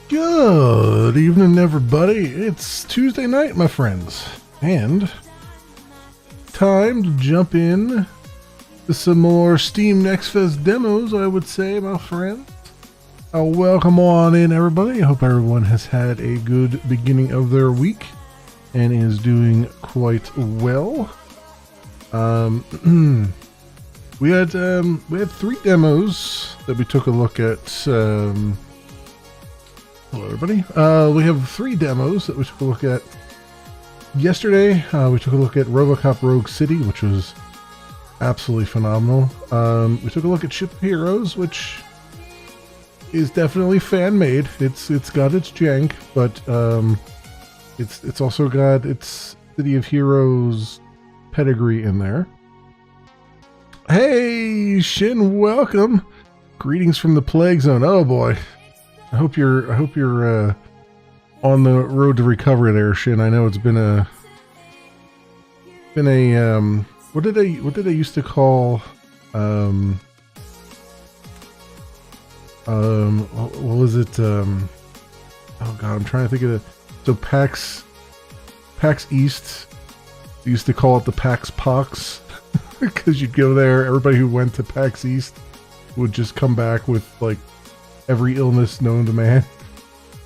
Good evening, everybody. It's Tuesday night, my friends, and time to jump in to some more Steam Next Fest demos, I would say, my friends. Welcome on in, everybody. I hope everyone has had a good beginning of their week and is doing quite well. We had 3 demos that we took a look at. Hello, everybody. We have 3 demos that we took a look at yesterday. We took a look at RoboCop Rogue City, which was absolutely phenomenal. We took a look at Ship of Heroes, which is definitely fan-made. It's got its jank, but it's also got its City of Heroes pedigree in there. Hey, Shin, welcome. Greetings from the Plague Zone. Oh boy. I hope you're on the road to recovery there, Shin. I know it's been a what did they used to call what was it oh god, I'm trying to think of it. So PAX East, they used to call it the PAX Pox because you'd go there, everybody who went to PAX East would just come back with like every illness known to man.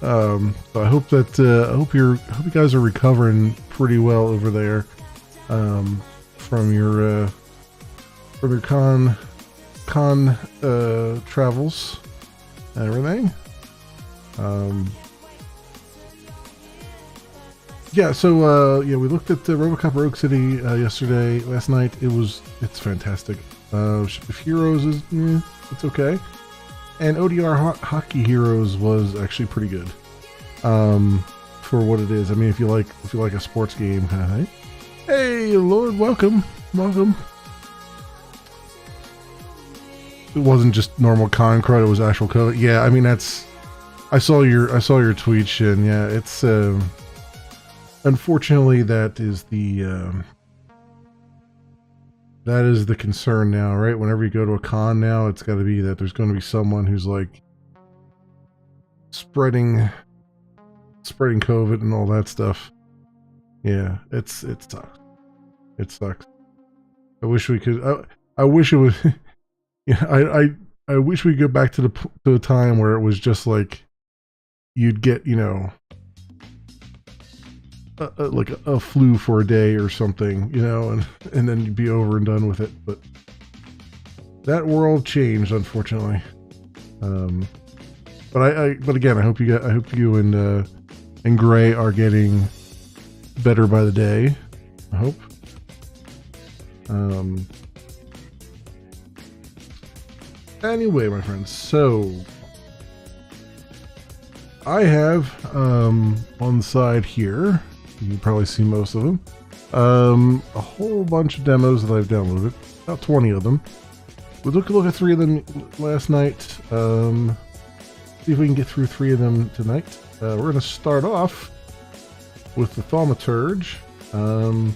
So I hope that I hope you guys are recovering pretty well over there from your con travels and everything. Yeah, so we looked at RoboCop Rogue City last night. It's fantastic. Ship of Heroes is it's okay. And ODR Hockey Heroes was actually pretty good for what it is. I mean, if you like a sports game kind of thing. Hey, Lord, welcome. It wasn't just normal con crud; it was actual code. Yeah, I mean that's. I saw your tweet, Shin. Yeah, it's unfortunately that is the concern now, right? Whenever you go to a con now, it's got to be that there's going to be someone who's like spreading COVID and all that stuff. Yeah, it sucks. It sucks. I wish we could. I wish it was. Yeah, I wish we could go back to a time where it was just like you'd get, like a flu for a day or something, and then you'd be over and done with it. But that world changed, unfortunately. But again, I hope you and Gray are getting better by the day. I hope. Anyway, my friends, so I have on the side here, you can probably see most of them, a whole bunch of demos that I've downloaded, about 20 of them. We took a look at 3 of them last night. See if we can get through 3 of them tonight. We're going to start off with the Thaumaturge. I'm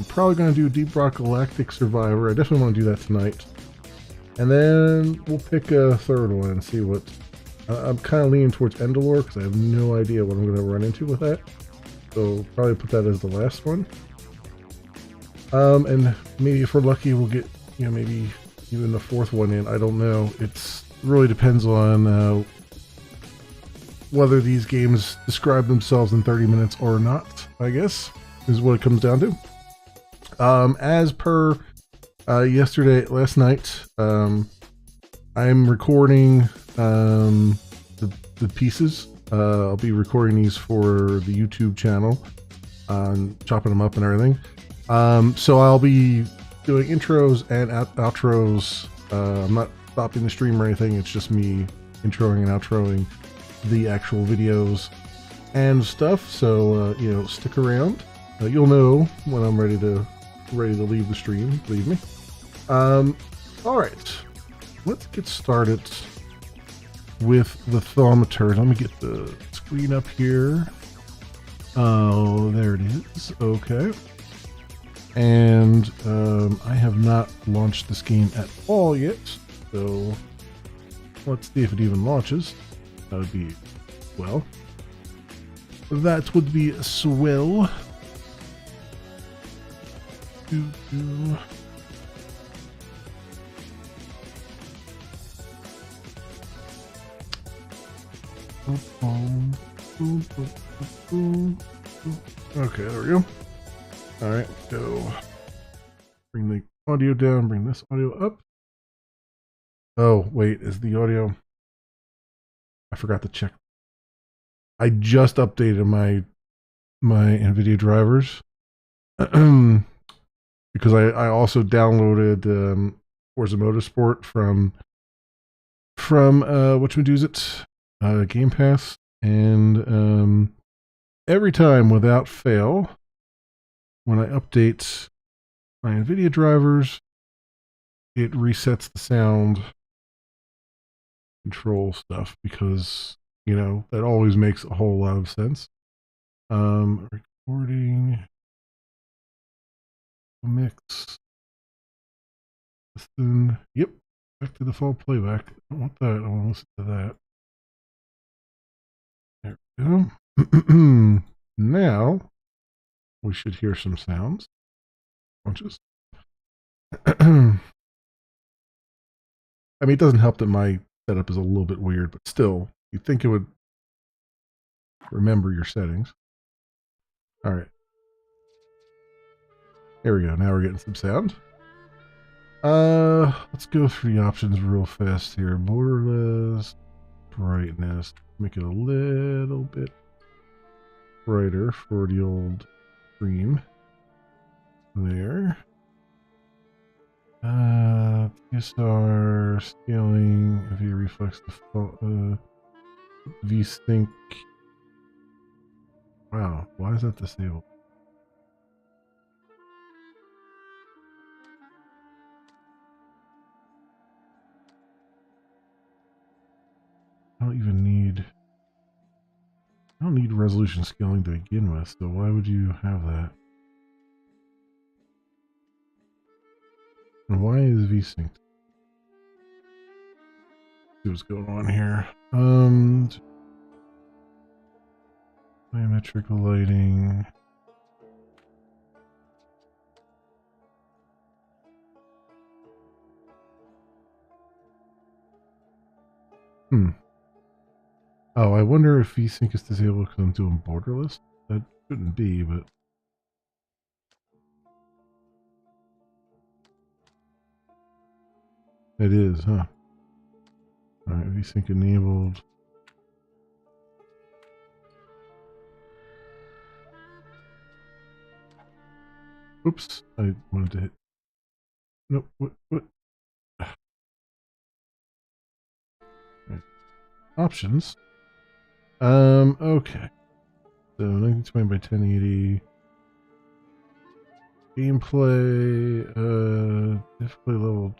probably going to do Deep Rock Galactic Survivor. I definitely want to do that tonight. And then we'll pick a third one and see what... I'm kind of leaning towards Endalore because I have no idea what I'm going to run into with that. So probably put that as the last one. And maybe if we're lucky, we'll get, you know, maybe even the fourth one in. I don't know. It really depends on whether these games describe themselves in 30 minutes or not, I guess, is what it comes down to. As per last night, I'm recording the pieces. I'll be recording these for the YouTube channel, chopping them up and everything. So I'll be doing intros and outros. I'm not stopping the stream or anything. It's just me introing and outroing the actual videos and stuff. So you know, stick around. You'll know when I'm ready to leave the stream. Believe me. All right, let's get started with the Thaumaturge. Let me get the screen up here. Oh, there it is. Okay. And I have not launched this game at all yet, so let's see if it even launches. That would be, well, that would be swell. Okay, there we go. Alright, go. Bring the audio down, bring this audio up. Oh, wait, is the audio... I forgot to check. I just updated my NVIDIA drivers. Because I also downloaded Forza Motorsport from whatchamacallit, Game Pass, and every time without fail, when I update my NVIDIA drivers, it resets the sound control stuff because, you know, that always makes a whole lot of sense. Recording, mix, listen, yep, back to default playback. I don't want that, I want to listen to that. There we go. Now, we should hear some sounds. Bunches. I mean, it doesn't help that my setup is a little bit weird, but still, you'd think it would remember your settings. All right. There we go. Now we're getting some sound. Let's go through the options real fast here. Borderless, brightness. Make it a little bit brighter for the old stream. There. PSR scaling, via reflex default, VSync. Wow, why is that disabled? I don't need resolution scaling to begin with, so why would you have that? And why is VSync? See what's going on here. Biometric lighting. Oh, I wonder if VSync is disabled because I'm doing borderless. That shouldn't be, but it is, huh? Alright, VSync enabled. Oops, I wanted to hit. Nope, what? Right. Options. Okay. So 1920 by 1080. Gameplay, difficulty level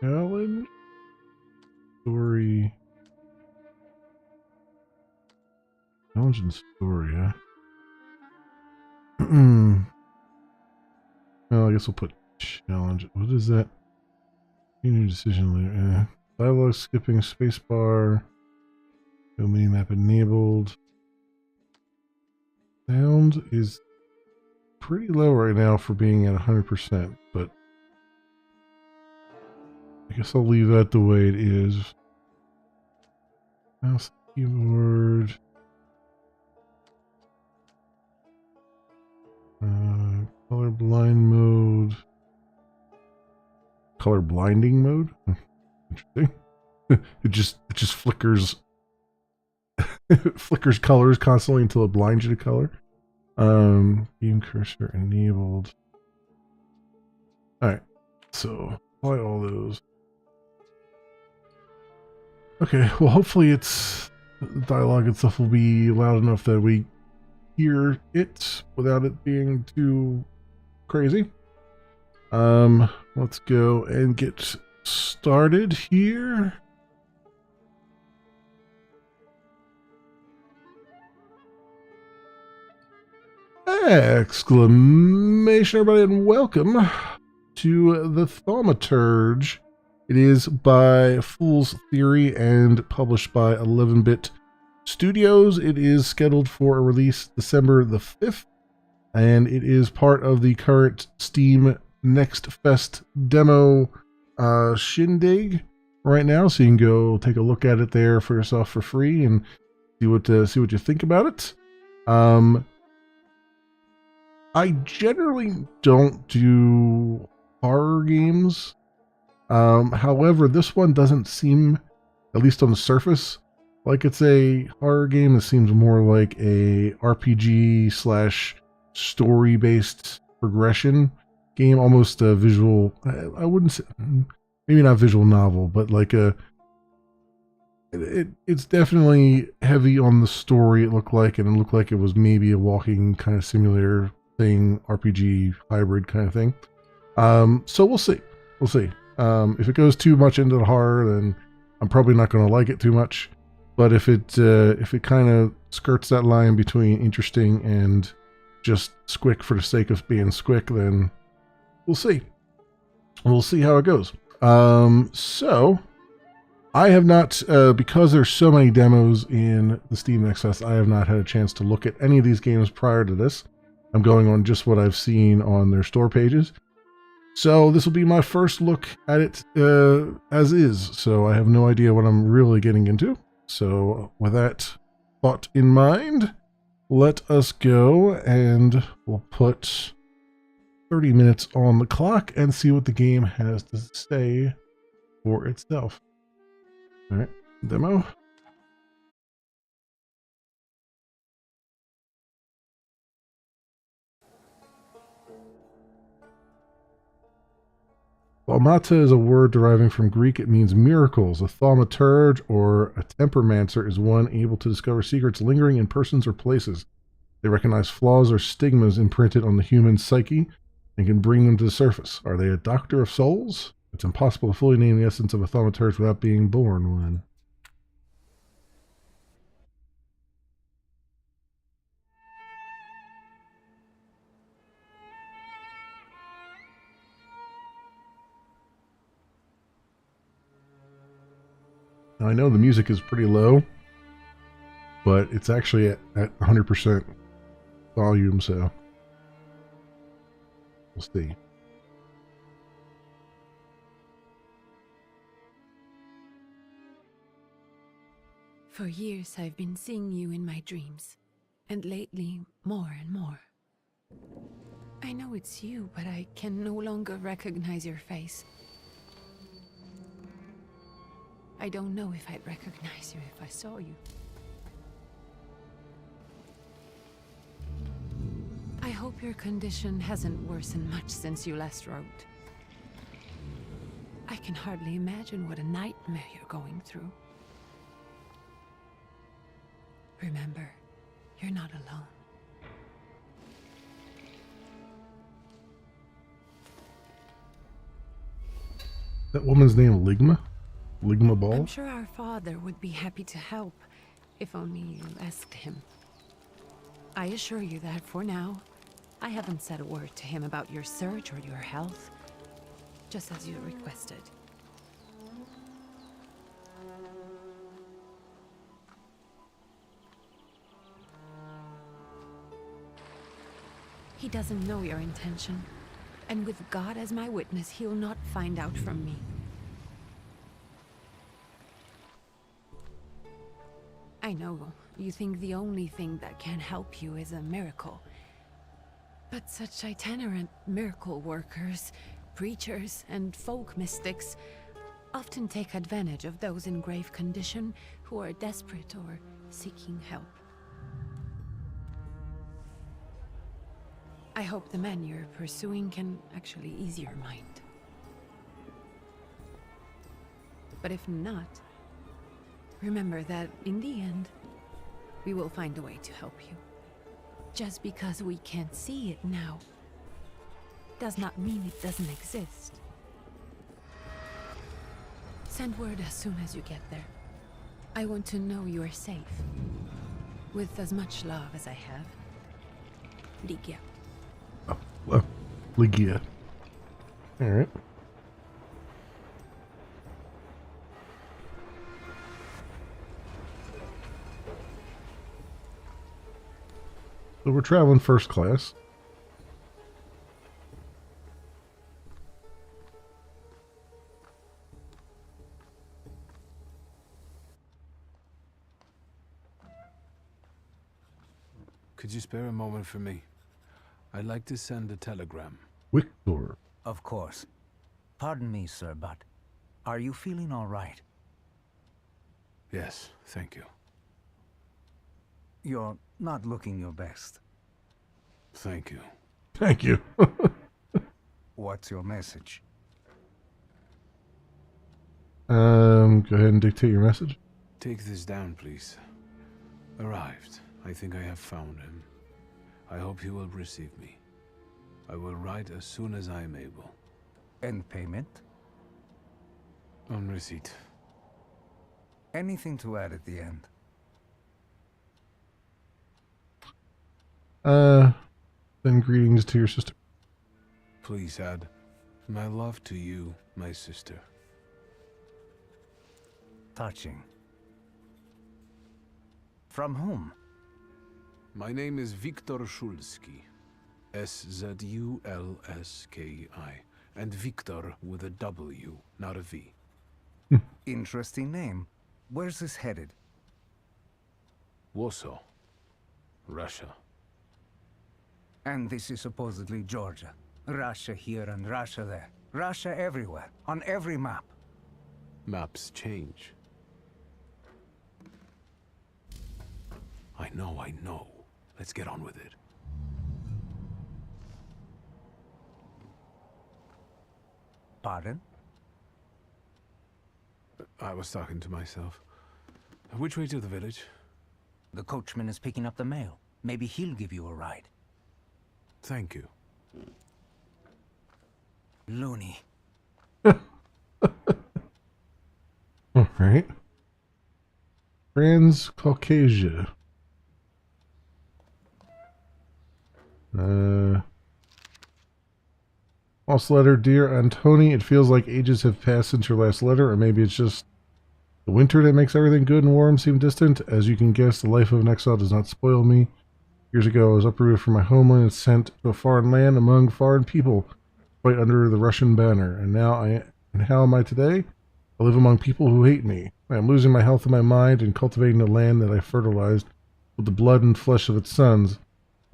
challenge. Story. Challenge and story, huh? Well, I guess we'll put challenge. What is that? New decision later. Dialogue skipping spacebar. No mini map enabled. Sound is pretty low right now for being at 100%, but I guess I'll leave that the way it is. Mouse, keyboard. Color blind mode. Color blinding mode. Interesting. it just flickers. It flickers colors constantly until it blinds you to color. Game cursor enabled. All right, so apply all those. Okay, well, hopefully it's the dialogue and stuff will be loud enough that we hear it without it being too crazy. Let's go and get started here. Exclamation, everybody, and welcome to the Thaumaturge. It is by Fool's Theory and published by 11-Bit Studios. It is scheduled for a release December the 5th, and it is part of the current Steam Next Fest demo shindig right now, so you can go take a look at it there for yourself for free and see what you think about it. I generally don't do horror games. However, this one doesn't seem, at least on the surface, like it's a horror game. It seems more like a RPG / story-based progression game, almost a visual, I wouldn't say, maybe not visual novel, but like it's definitely heavy on the story, it looked like, and it looked like it was maybe a walking kind of simulator thing, RPG hybrid kind of thing. So we'll see. We'll see. If it goes too much into the horror, then I'm probably not going to like it too much. But if it kind of skirts that line between interesting and just squick for the sake of being squick, then we'll see. We'll see how it goes. So I have not, because there's so many demos in the Steam Next Fest, I have not had a chance to look at any of these games prior to this. I'm going on just what I've seen on their store pages. So this will be my first look at it as is. So I have no idea what I'm really getting into. So with that thought in mind, let us go and we'll put 30 minutes on the clock and see what the game has to say for itself. All right, demo. Thaumata is a word deriving from Greek. It means miracles. A thaumaturge or a tempermancer is one able to discover secrets lingering in persons or places. They recognize flaws or stigmas imprinted on the human psyche and can bring them to the surface. Are they a doctor of souls? It's impossible to fully name the essence of a thaumaturge without being born one. Now, I know the music is pretty low, but it's actually at 100% volume, so we'll see. For years I've been seeing you in my dreams, and lately more and more. I know it's you, but I can no longer recognize your face. I don't know if I'd recognize you if I saw you. I hope your condition hasn't worsened much since you last wrote. I can hardly imagine what a nightmare you're going through. Remember, you're not alone. That woman's name Ligma? Ligma Ball? I'm sure our father would be happy to help, if only you asked him. I assure you that for now, I haven't said a word to him about your search or your health, just as you requested. He doesn't know your intention, and with God as my witness, he'll not find out from me. I know you think the only thing that can help you is a miracle. But such itinerant miracle workers, preachers, and folk mystics often take advantage of those in grave condition who are desperate or seeking help. I hope the man you're pursuing can actually ease your mind. But if not, remember that in the end, we will find a way to help you. Just because we can't see it now, does not mean it doesn't exist. Send word as soon as you get there. I want to know you are safe. With as much love as I have. Ligia. Oh, well, Ligia. Alright. So we're traveling first class. Could you spare a moment for me? I'd like to send a telegram. Victor. Of course. Pardon me, sir, but are you feeling all right? Yes, thank you. You're not looking your best. Thank you. Thank you. What's your message? Go ahead and dictate your message. Take this down, please. Arrived. I think I have found him. I hope he will receive me. I will write as soon as I am able. And payment? On receipt. Anything to add at the end? Send greetings to your sister. Please add, my love to you, my sister. Touching. From whom? My name is Viktor Szulski. S-Z-U-L-S-K-I. And Viktor with a W, not a V. Interesting name. Where's this headed? Warsaw. Russia. And this is supposedly Georgia. Russia here and Russia there. Russia everywhere. On every map. Maps change. I know. Let's get on with it. Pardon? I was talking to myself. Which way to the village? The coachman is picking up the mail. Maybe he'll give you a ride. Thank you. Loony. Alright. Transcaucasia. Lost letter, dear Antoni. It feels like ages have passed since your last letter, or maybe it's just the winter that makes everything good and warm seem distant. As you can guess, the life of an exile does not spoil me. Years ago, I was uprooted from my homeland and sent to a foreign land among foreign people, right under the Russian banner. And how am I today? I live among people who hate me. I am losing my health and my mind and cultivating the land that I fertilized with the blood and flesh of its sons.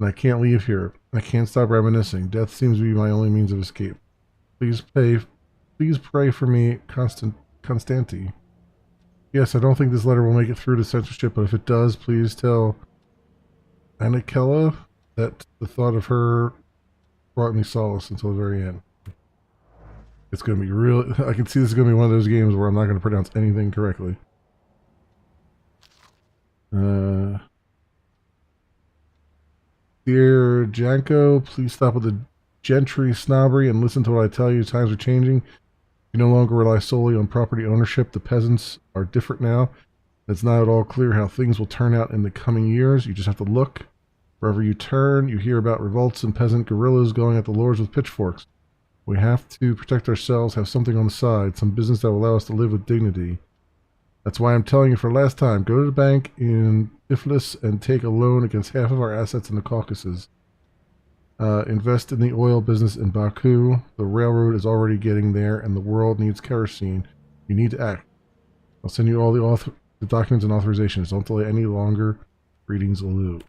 And I can't leave here. I can't stop reminiscing. Death seems to be my only means of escape. Please pray for me, Constanti. Yes, I don't think this letter will make it through to censorship, but if it does, please tell Anikella that the thought of her brought me solace until the very end. It's going to be real. I can see this is going to be one of those games where I'm not going to pronounce anything correctly. Dear Janko, please stop with the gentry snobbery and listen to what I tell you. Times are changing. You no longer rely solely on property ownership. The peasants are different now. It's not at all clear how things will turn out in the coming years. You just have to look. Wherever you turn, you hear about revolts and peasant guerrillas going at the lords with pitchforks. We have to protect ourselves, have something on the side, some business that will allow us to live with dignity. That's why I'm telling you for the last time, go to the bank in Tiflis and take a loan against half of our assets in the Caucasus. Invest in the oil business in Baku. The railroad is already getting there, and the world needs kerosene. You need to act. I'll send you all the documents and authorizations. Don't delay any longer. Greetings, Alu.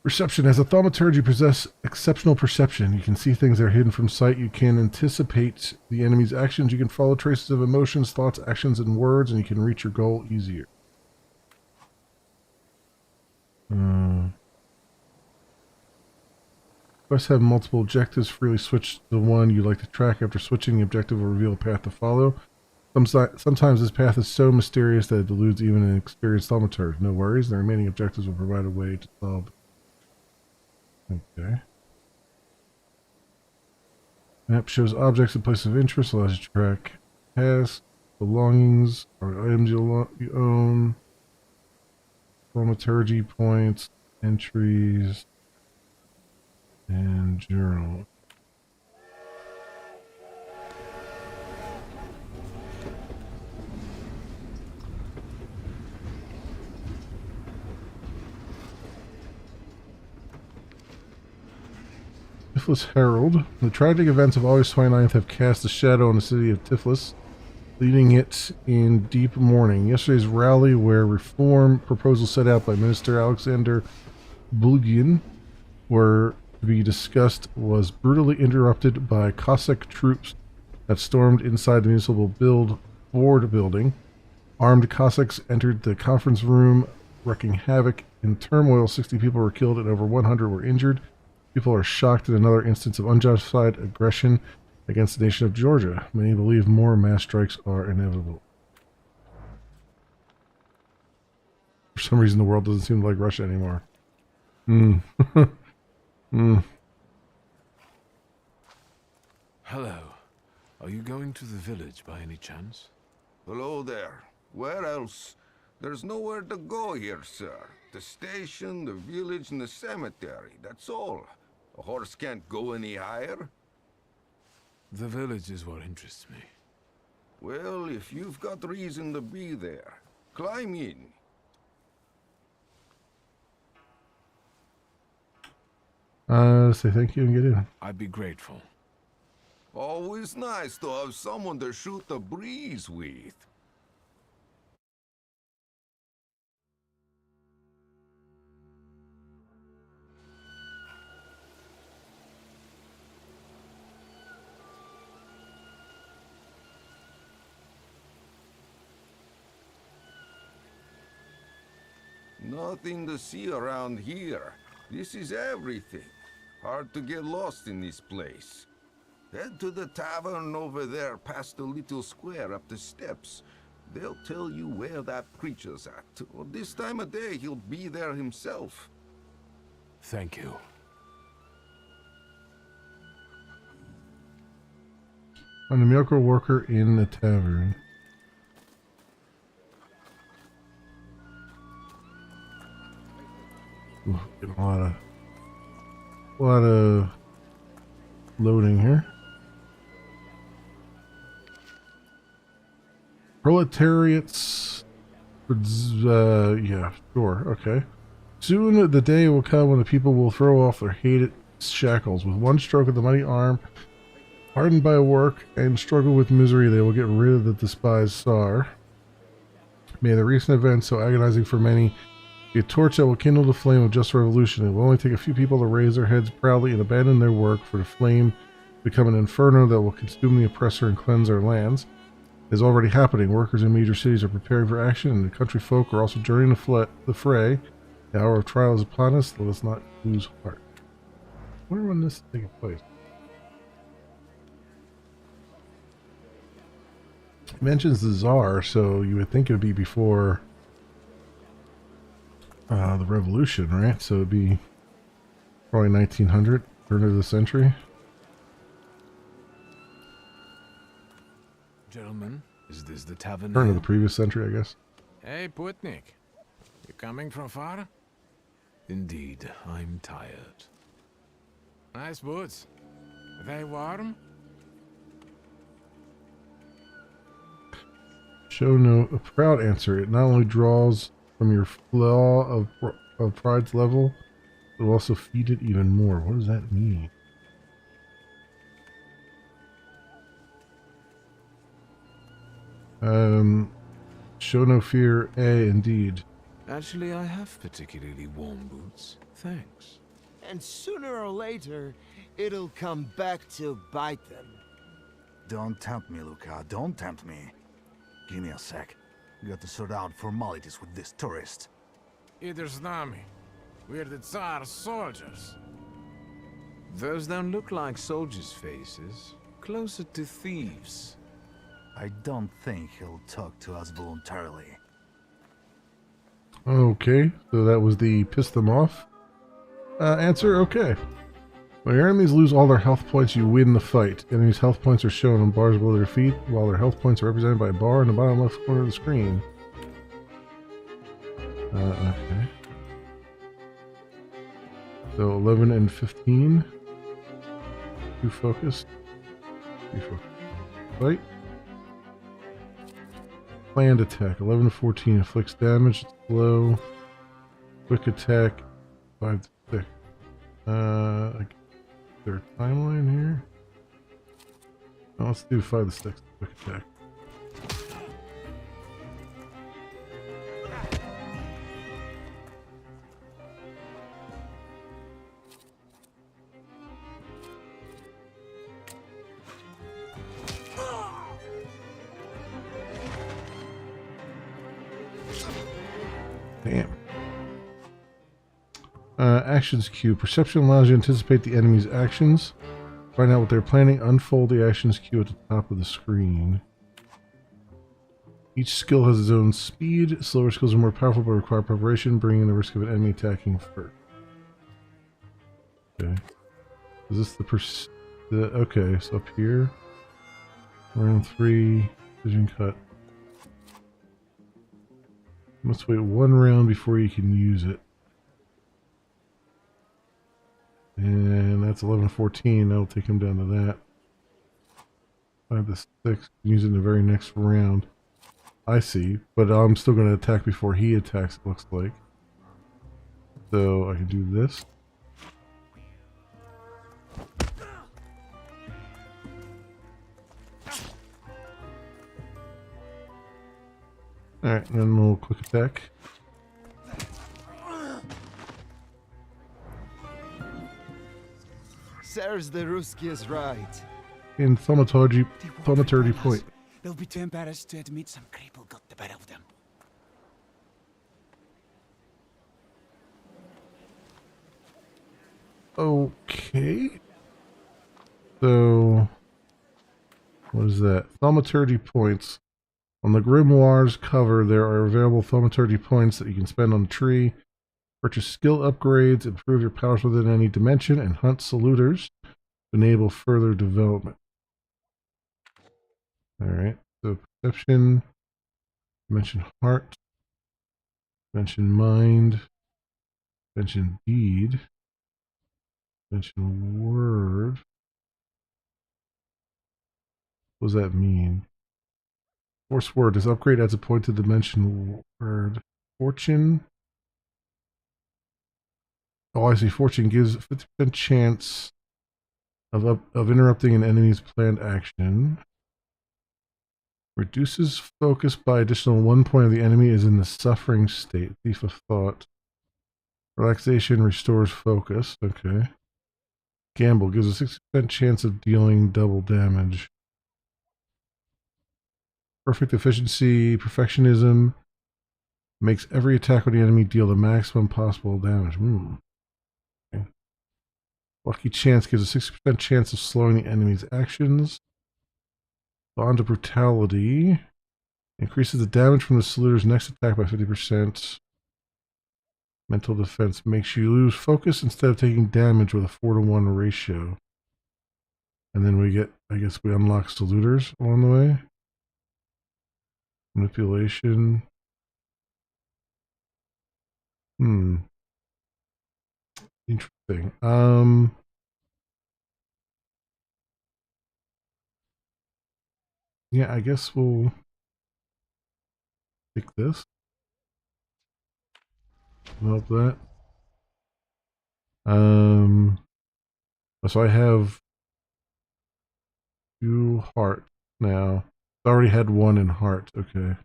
Perception. As a thaumaturge, you possess exceptional perception. You can see things that are hidden from sight. You can anticipate the enemy's actions. You can follow traces of emotions, thoughts, actions, and words, and you can reach your goal easier. Quests have multiple objectives. Freely switch to the one you'd like to track. After switching, the objective will reveal a path to follow. Sometimes this path is so mysterious that it deludes even an experienced thaumaturge. No worries. The remaining objectives will provide a way to solve. Okay. Map shows objects and places of interest, allows you to track tasks, belongings, or items you own, thaumaturgy points, entries, and journal. Tiflis Herald. The tragic events of August 29th have cast a shadow on the city of Tiflis, leaving it in deep mourning. Yesterday's rally, where reform proposals set out by Minister Alexander Bulgin were to be discussed, was brutally interrupted by Cossack troops that stormed inside the municipal board building. Armed Cossacks entered the conference room, wreaking havoc. In turmoil, 60 people were killed and over 100 were injured. People are shocked at another instance of unjustified aggression against the nation of Georgia. Many believe more mass strikes are inevitable. For some reason, the world doesn't seem like Russia anymore. Hello. Are you going to the village by any chance? Hello there. Where else? There's nowhere to go here, sir. The station, the village, and the cemetery. That's all. A horse can't go any higher. The village is what interests me. Well, if you've got reason to be there, climb in. Say thank you and get in. I'd be grateful. Always nice to have someone to shoot the breeze with. Nothing to see around here. This is everything. Hard to get lost in this place. Head to the tavern over there past the little square up the steps. They'll tell you where that preacher's at. Or this time of day, he'll be there himself. Thank you. I'm the miracle worker in the tavern. Ooh, getting a lot of loading here. Proletariats. Yeah, sure, okay. Soon the day will come when the people will throw off their hated shackles. With one stroke of the mighty arm, hardened by work and struggle with misery, they will get rid of the despised Tsar. May the recent events, so agonizing for many, be a torch that will kindle the flame of just revolution. It will only take a few people to raise their heads proudly and abandon their work, for the flame become an inferno that will consume the oppressor and cleanse our lands. It is already happening. Workers in major cities are preparing for action, and the country folk are also joining the fray. The hour of trial is upon us. Let us not lose heart. I wonder when this is taking place. It mentions the Tsar, so you would think it would be before the revolution, right? So it'd be probably 1900, turn of the century. Gentlemen, is this the tavern? Turn to the here? previous century, I guess. Hey, Putnik. You coming from far? Indeed, I'm tired. Nice boots. Are they warm? Show no a proud answer. It not only draws from your flaw of pride's level, but will also feed it even more. What does that mean? Show no fear. Indeed. Actually, I have particularly warm boots. Thanks. And sooner or later, it'll come back to bite them. Don't tempt me, Luca. Don't tempt me. Give me a sec. We got to sort out formalities with this tourist. Either Znami. We're the Tsar's soldiers. Those don't look like soldiers' faces. Closer to thieves. I don't think he'll talk to us voluntarily. Okay, so that was the piss them off answer. Okay. When your enemies lose all their health points, you win the fight. Enemies' health points are shown on bars below their feet, while their health points are represented by a bar in the bottom left corner of the screen. Okay. So 11 and 15. 2 focus. 3 focus. Fight. Planned attack. 11 to 14 inflicts damage. Slow. Quick attack. 5 to 6. Is there a timeline here? No, let's do 5 to 6. Quick attack. Damn. Actions queue. Perception allows you to anticipate the enemy's actions. Find out what they're planning. Unfold the actions queue at the top of the screen. Each skill has its own speed. Slower skills are more powerful but require preparation, bringing the risk of an enemy attacking first. Okay. Is this okay, so up here. Round 3. Vision cut. You must wait 1 round before you can use it. And that's 11-14. That'll take him down to that. 5 to 6. Use it in the very next round. I see. But I'm still going to attack before he attacks, it looks like. So I can do this. Alright, and then we'll quick attack. Sirs, the Ruski is right. In thaumaturgy point. They'll be too embarrassed to admit some cripple got the better of them. Okay. So, what is that? Thaumaturgy points. On the Grimoire's cover, there are available thaumaturgy points that you can spend on the tree. Purchase skill upgrades, improve your powers within any dimension, and hunt saluters to enable further development. Alright, so perception, dimension heart, dimension mind, dimension deed, dimension word. What does that mean? Force word. This upgrade adds a point to dimension word. Fortune. Oh, I see. Fortune gives a 50% chance of interrupting an enemy's planned action. Reduces focus by additional 1 point if the enemy is in the suffering state. Thief of thought. Relaxation restores focus. Okay. Gamble gives a 60% chance of dealing double damage. Perfect efficiency, perfectionism, makes every attack on the enemy deal the maximum possible damage. Okay. Lucky chance gives a 60% chance of slowing the enemy's actions. Bond of brutality increases the damage from the saluter's next attack by 50%. Mental defense makes you lose focus instead of taking damage with a 4-to-1 ratio. And then we get, I guess we unlock saluters along the way. Manipulation. Interesting. Yeah, I guess we'll take this. Help that. So I have 2 heart now. I already had 1 in heart. Okay.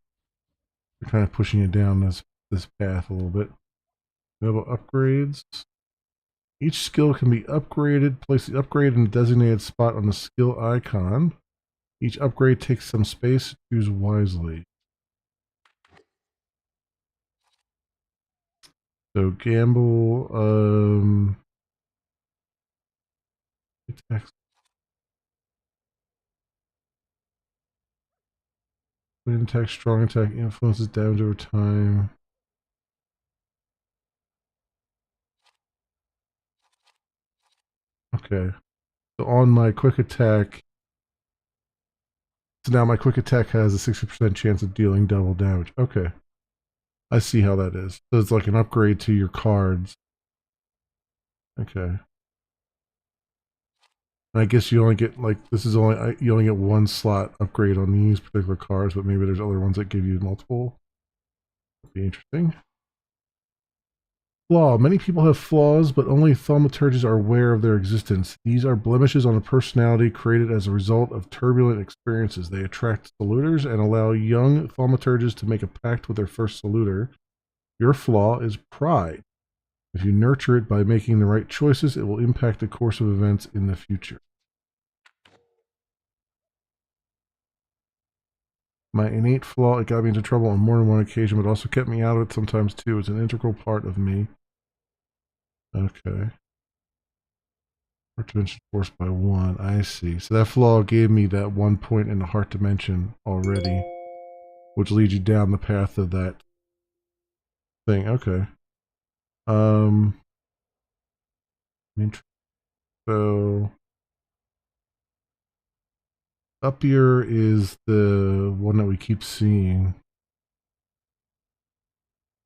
We're kind of pushing it down this path a little bit. Level upgrades. Each skill can be upgraded. Place the upgrade in a designated spot on the skill icon. Each upgrade takes some space. Choose wisely. So gamble, attack, attack, strong attack, influences damage over time. Okay. So on my quick attack, so now my quick attack has a 60% chance of dealing double damage. Okay. I see how that is. So it's like an upgrade to your cards. Okay. And I guess you only get like you only get 1 slot upgrade on these particular cards, but maybe there's other ones that give you multiple. That'd be interesting. Flaw. Many people have flaws, but only thaumaturges are aware of their existence. These are blemishes on a personality created as a result of turbulent experiences. They attract saluters and allow young thaumaturges to make a pact with their first saluter. Your flaw is pride. If you nurture it by making the right choices, it will impact the course of events in the future. My innate flaw, it got me into trouble on more than one occasion, but also kept me out of it sometimes too. It's an integral part of me. Okay. Heart dimension forced by 1. I see. So that flaw gave me that 1 point in the heart dimension already, which leads you down the path of that thing. Okay. So up here is the one that we keep seeing.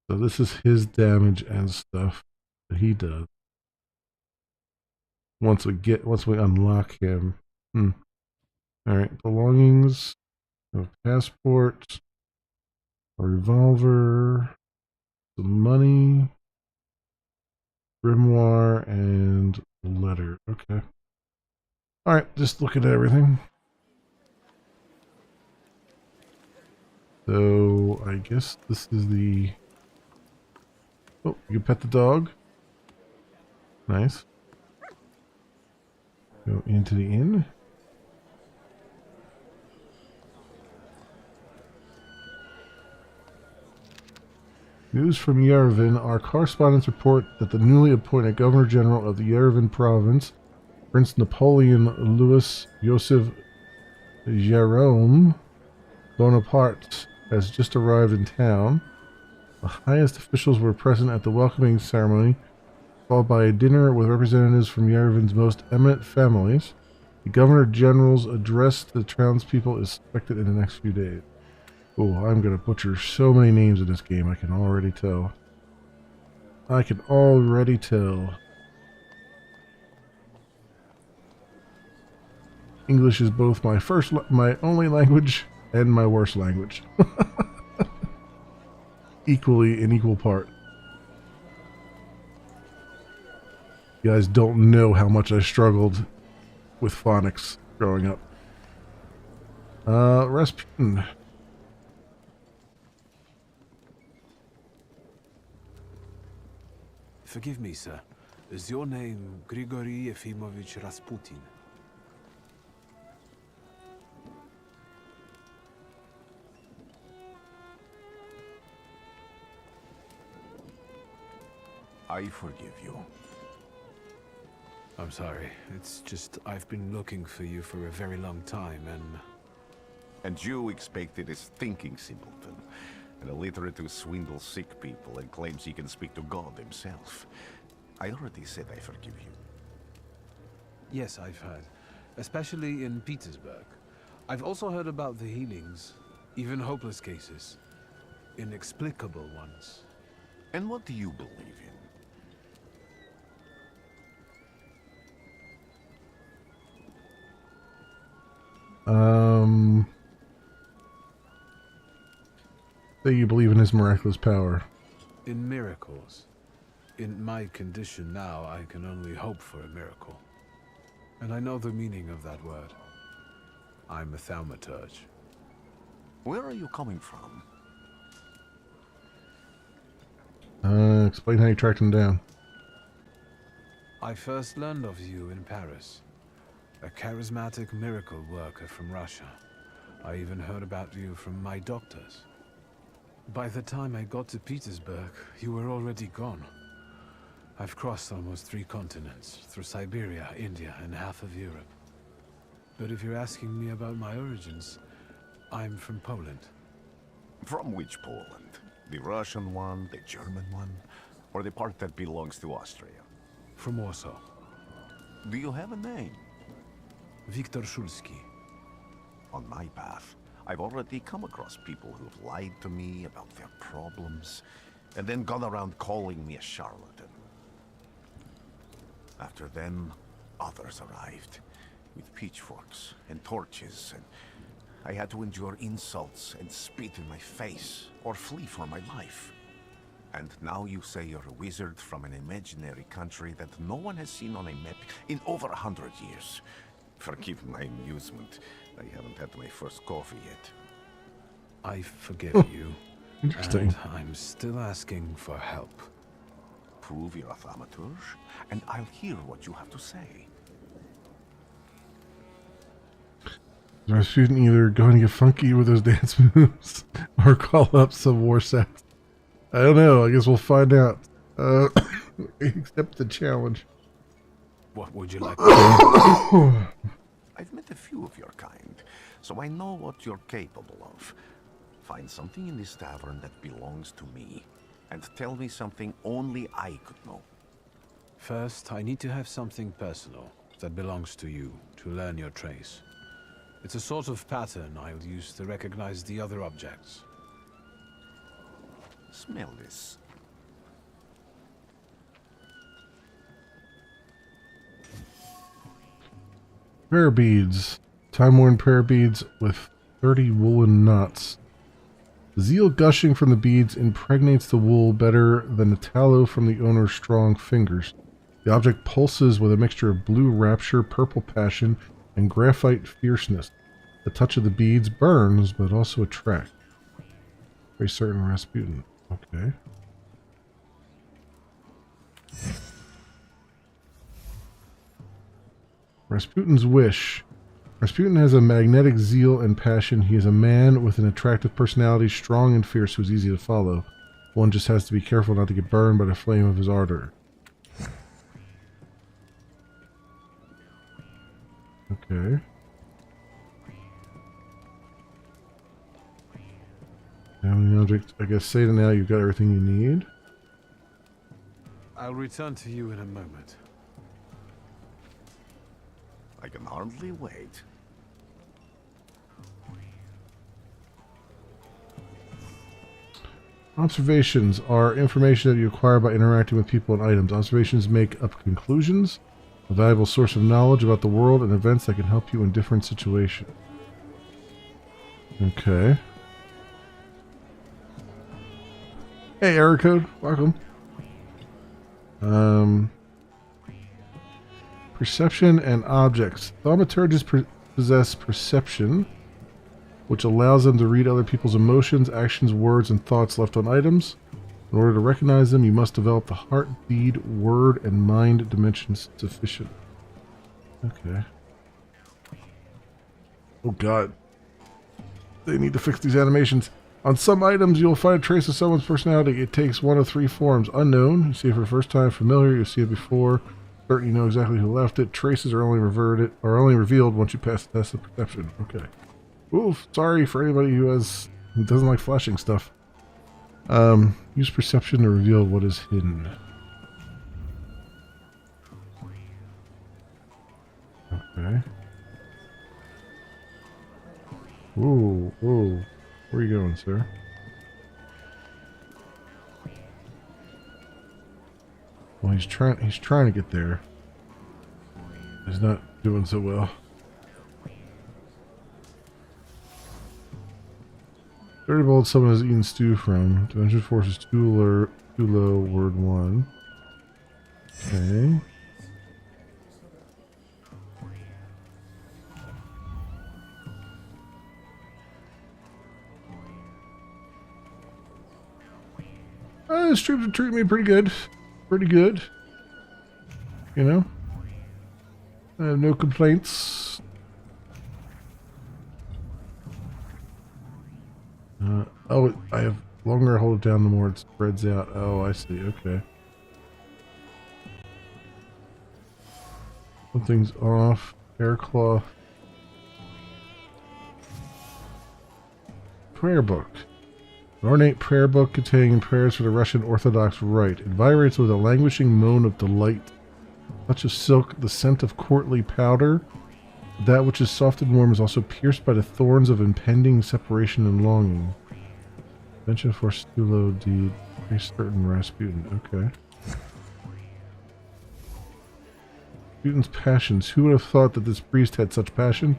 So this is his damage and stuff that he does. Once we unlock him. Alright, belongings. A passport. A revolver. Some money. Grimoire and letter. Okay. Alright, just looking at everything. So I guess this is the... Oh, you pet the dog. Nice. Go into the inn. News from Yerevan. Our correspondents report that the newly appointed Governor General of the Yerevan Province, Prince Napoleon Louis Joseph Jerome Bonaparte, has just arrived in town. The highest officials were present at the welcoming ceremony, followed by a dinner with representatives from Yerevan's most eminent families. The Governor General's address to the townspeople is expected in the next few days. Oh, I'm going to butcher so many names in this game, I can already tell. I can already tell. English is both my only language and my worst language. Equally in equal part. You guys don't know how much I struggled with phonics growing up. Rasputin. Forgive me, sir. Is your name Grigory Yefimovich Rasputin? I forgive you. I'm sorry. It's just I've been looking for you for a very long time, And you expected a thinking simpleton, an illiterate who swindles sick people and claims he can speak to God himself. I already said I forgive you. Yes, I've heard. Especially in Petersburg. I've also heard about the healings. even hopeless cases. Inexplicable ones. And what do you believe in? Say you believe in his miraculous power. In miracles. In my condition now, I can only hope for a miracle. And I know the meaning of that word. I'm a thaumaturge. Where are you coming from? Explain how you tracked him down. I first learned of you in Paris. A charismatic miracle worker from Russia. I even heard about you from my doctors. By the time I got to Petersburg, you were already gone. I've crossed almost 3 continents, through Siberia, India, and half of Europe. But if you're asking me about my origins, I'm from Poland. From which Poland? The Russian one, the German one, or the part that belongs to Austria? From Warsaw. Do you have a name? Viktor Szulski. On my path, I've already come across people who've lied to me about their problems, and then gone around calling me a charlatan. After them, others arrived, with pitchforks and torches, and I had to endure insults and spit in my face, or flee for my life. And now you say you're a wizard from an imaginary country that no one has seen on a map in over 100 years. Forgive my amusement. I haven't had my first coffee yet. I forgive you. Interesting. And I'm still asking for help. Prove you're a thaumaturge, and I'll hear what you have to say. Rasputin either going to get funky with those dance moves or call up some war sets. I don't know. I guess we'll find out. Accept the challenge. What would you like? I've met a few of your kind, so I know what you're capable of. Find something in this tavern that belongs to me, and tell me something only I could know. First, I need to have something personal that belongs to you to learn your trace. It's a sort of pattern I'll use to recognize the other objects. Smell this. Prayer beads. Time-worn prayer beads with 30 woolen knots. The zeal gushing from the beads impregnates the wool better than the tallow from the owner's strong fingers. The object pulses with a mixture of blue rapture, purple passion, and graphite fierceness. The touch of the beads burns, but also attracts. Very certain Rasputin. Okay. Rasputin's wish. Rasputin has a magnetic zeal and passion. He is a man with an attractive personality, strong and fierce, who's easy to follow. One just has to be careful not to get burned by the flame of his ardor. Okay. Now the object, I guess, say to now you've got everything you need. I'll return to you in a moment. I can hardly wait. Observations are information that you acquire by interacting with people and items. Observations make up conclusions, a valuable source of knowledge about the world and events that can help you in different situations. Okay. Hey, error code. Welcome. Perception and objects. Thaumaturges possess perception, which allows them to read other people's emotions, actions, words, and thoughts left on items. In order to recognize them, you must develop the heart, deed, word, and mind dimensions sufficient. Okay. Oh god. They need to fix these animations. On some items, you'll find a trace of someone's personality. It takes one of 3 forms. Unknown, you see it for the first time. Familiar, you see it before. Certain, you know exactly who left it. Traces are only revealed once you pass the test of perception. Okay. Oof, sorry for anybody who doesn't like flashing stuff. Use perception to reveal what is hidden. Okay. Ooh, ooh. Where are you going, sir? Well, he's trying to get there. He's not doing so well. 30 volts someone has eaten stew from. Dimension force is too low, word 1. Okay. His troops are treating me pretty good. Pretty good. You know? I have no complaints. Oh, I have longer I hold it down, the more it spreads out. Oh, I see. Okay. Something's off. Haircloth. Prayer book. An ornate prayer book containing prayers for the Russian Orthodox Rite. It vibrates with a languishing moan of delight. Touch of silk, the scent of courtly powder. That which is soft and warm is also pierced by the thorns of impending separation and longing. Mention for Stulo deed. Priest certain Rasputin. Okay. Rasputin's passions. Who would have thought that this priest had such passion?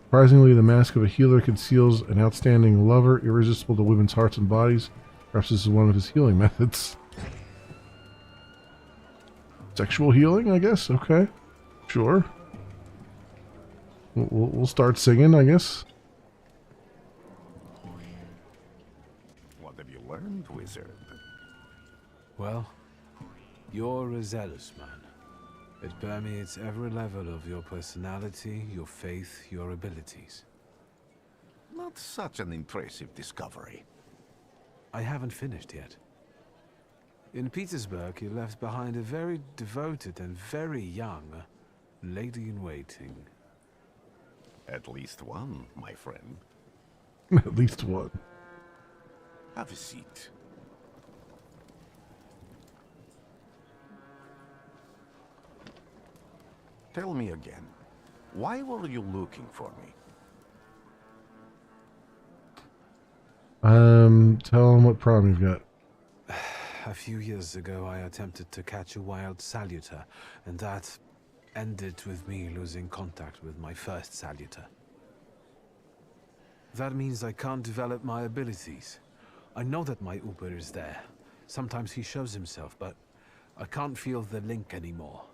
Surprisingly, the mask of a healer conceals an outstanding lover, irresistible to women's hearts and bodies. Perhaps this is one of his healing methods. Sexual healing, I guess? Okay. Sure. We'll start singing, I guess. What have you learned, wizard? Well, you're a zealous man. It permeates every level of your personality, your faith, your abilities. Not such an impressive discovery. I haven't finished yet. In Petersburg, you left behind a very devoted and very young lady-in-waiting. At least one, my friend. At least one. Have a seat. Tell me again, why were you looking for me? Tell him what problem you've got. A few years ago, I attempted to catch a wild saluter, and that ended with me losing contact with my first saluter. That means I can't develop my abilities. I know that my Uber is there. Sometimes he shows himself, but I can't feel the link anymore.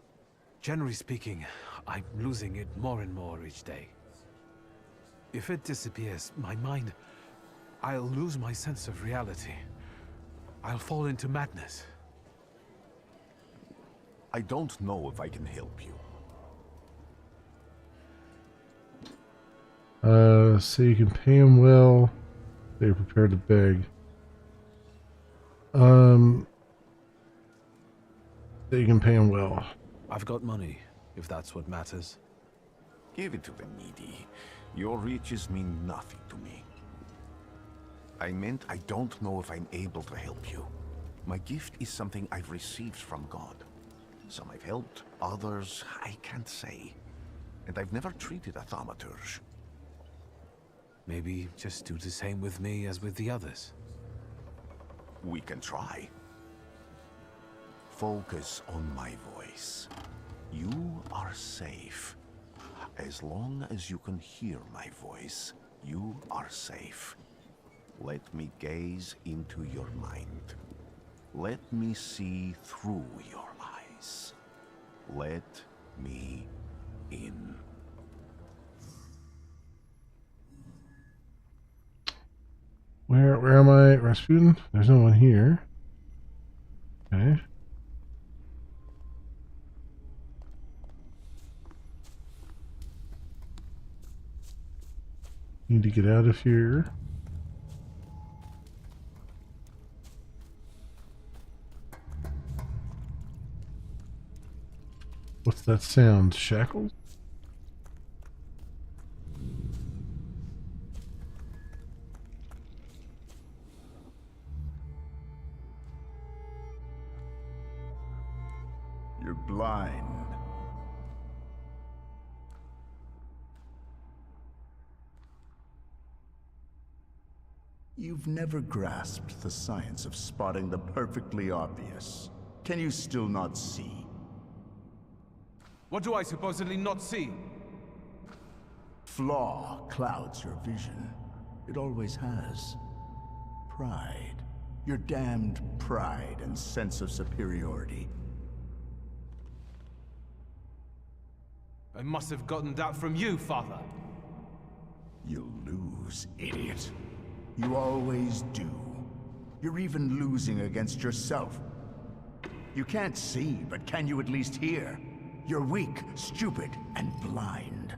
Generally speaking, I'm losing it more and more each day. If it disappears, my mind... I'll lose my sense of reality. I'll fall into madness. I don't know if I can help you. Say you can pay him well. They're prepared to beg. Say you can pay him well. I've got money, if that's what matters. Give it to the needy. Your riches mean nothing to me. I meant I don't know if I'm able to help you. My gift is something I've received from God. Some I've helped, others I can't say. And I've never treated a thaumaturge. Maybe just do the same with me as with the others. We can try. Focus on my voice. You are safe. As long as you can hear my voice, you are safe. Let me gaze into your mind. Let me see through your eyes. Let me in. Where am I? Rasputin? There's no one here. Okay. Need to get out of here. What's that sound? Shackles? You're blind. You've never grasped the science of spotting the perfectly obvious. Can you still not see? What do I supposedly not see? Flaw clouds your vision. It always has. Pride. Your damned pride and sense of superiority. I must have gotten that from you, Father. You'll lose, idiot. You always do. You're even losing against yourself. You can't see, but can you at least hear? You're weak, stupid, and blind.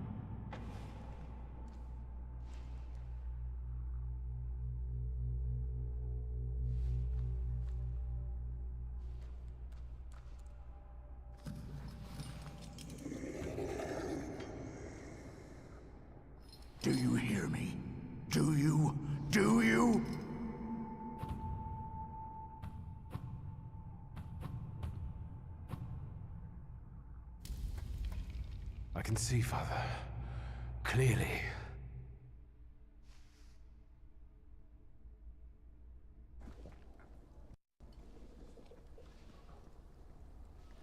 Do you hear me? Do you? Do you? I can see, Father. Clearly.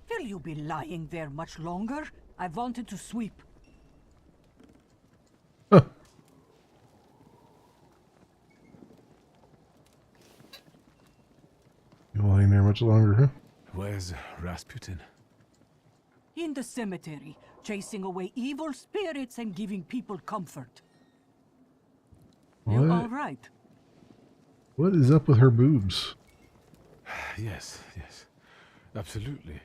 Will you be lying there much longer? I wanted to sweep. You lying there much longer, huh? Where's Rasputin? In the cemetery, chasing away evil spirits and giving people comfort. You all right? What is up with her boobs? Yes, yes. Absolutely.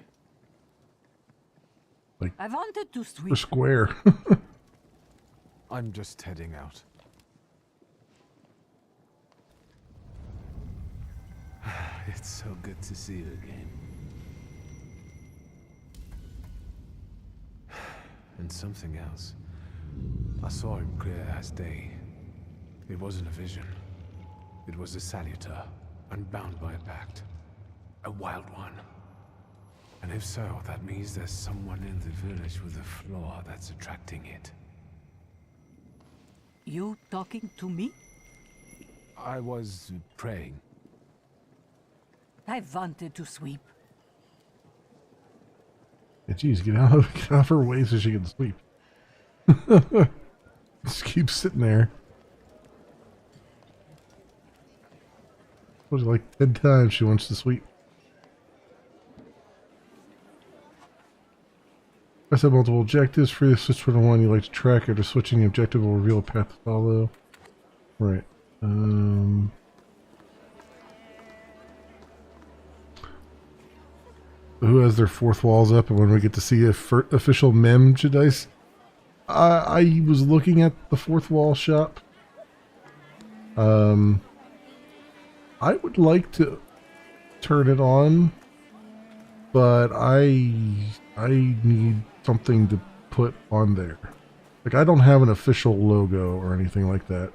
Like, I wanted to sweep. they're square. I'm just heading out. It's so good to see you again. And something else. I saw him clear as day. It wasn't a vision. It was a saluter, unbound by a pact. A wild one. And if so, that means there's someone in the village with a flaw that's attracting it. You talking to me? I was praying. I wanted to sweep. Yeah, geez, get out of her way so she can sleep. Just keep sitting there. Was it like 10 times she wants to sweep? Press have multiple objectives. Free to switch from the one you like to track. After switching, the objective will reveal a path to follow. Right. Who has their fourth walls up, and when we get to see official merchandise? I was looking at the fourth wall shop. I would like to turn it on, but I need something to put on there. Like, I don't have an official logo or anything like that.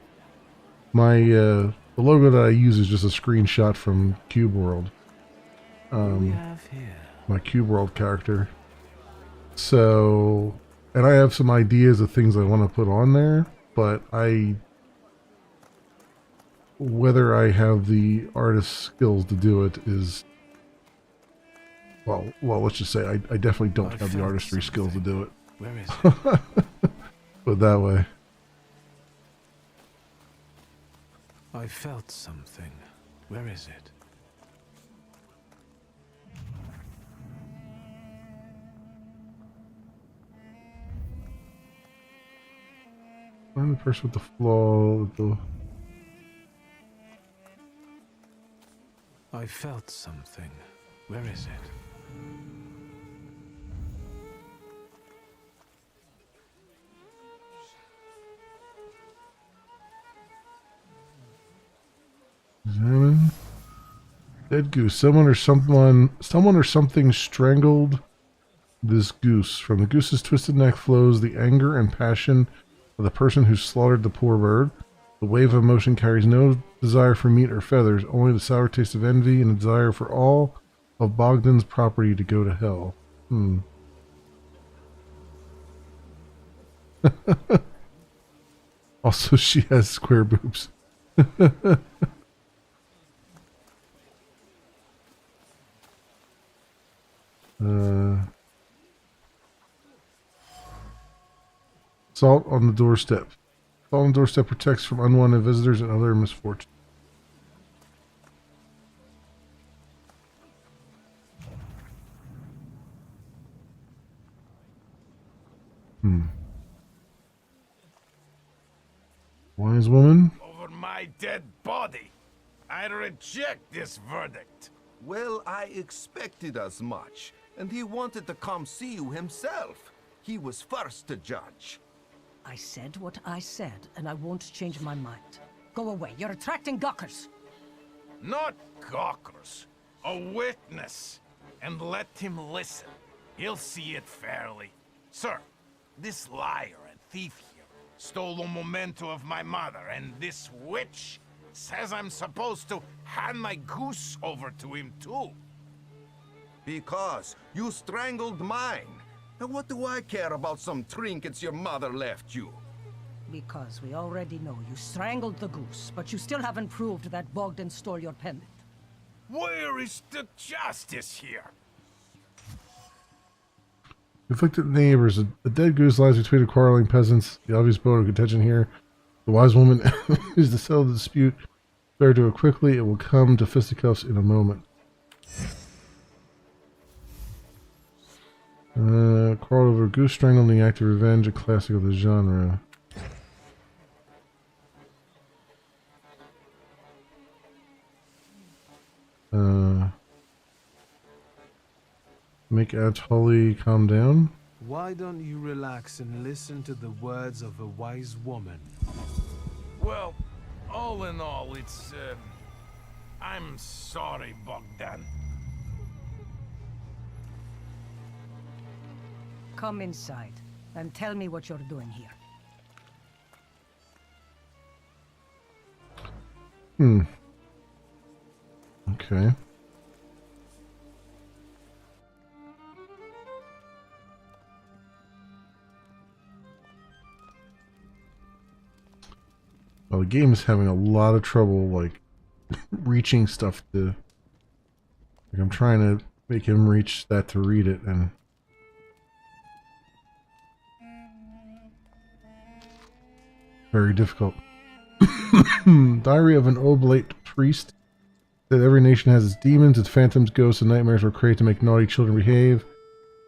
My the logo that I use is just a screenshot from Cube World. My Cube World character. So, and I have some ideas of things I want to put on there, but whether I have the artist skills to do it is, well, let's just say I definitely don't have the artistry skills to do it. Where is it? Put it that way. I felt something. Where is it? Find the person with the flaw. I felt something. Where is it? Examine. Dead goose. Someone or something strangled this goose. From the goose's twisted neck flows the anger and passion of the person who slaughtered the poor bird. The wave of emotion carries no desire for meat or feathers, only the sour taste of envy and a desire for all of Bogdan's property to go to hell. Also, she has square boobs. Salt on the doorstep. Salt on the doorstep protects from unwanted visitors and other misfortune. Wise woman? Over my dead body. I reject this verdict. Well, I expected as much, and he wanted to come see you himself. He was first to judge. I said what I said, and I won't change my mind. Go away. You're attracting gawkers. Not gawkers. A witness. And let him listen. He'll see it fairly. Sir, this liar and thief here stole a memento of my mother, and this witch says I'm supposed to hand my goose over to him too. Because you strangled mine. And what do I care about some trinkets your mother left you? Because we already know you strangled the goose, but you still haven't proved that Bogdan stole your pendant. Where is the justice here? Conflicted neighbors. A dead goose lies between the quarreling peasants. The obvious bone of contention here. The wise woman is to settle the dispute. Better do it quickly. It will come to fisticuffs in a moment. Quarrel over goose strangling the act of revenge, a classic of the genre. Make Atoli calm down. Why don't you relax and listen to the words of a wise woman? Well, all in all, it's, I'm sorry, Bogdan. Come inside, and tell me what you're doing here. Okay. Well, the game is having a lot of trouble, like, reaching stuff to... Like, I'm trying to make him reach that to read it, and... Very difficult. Diary of an Oblate Priest. That every nation has its demons, its phantoms, ghosts, and nightmares were created to make naughty children behave.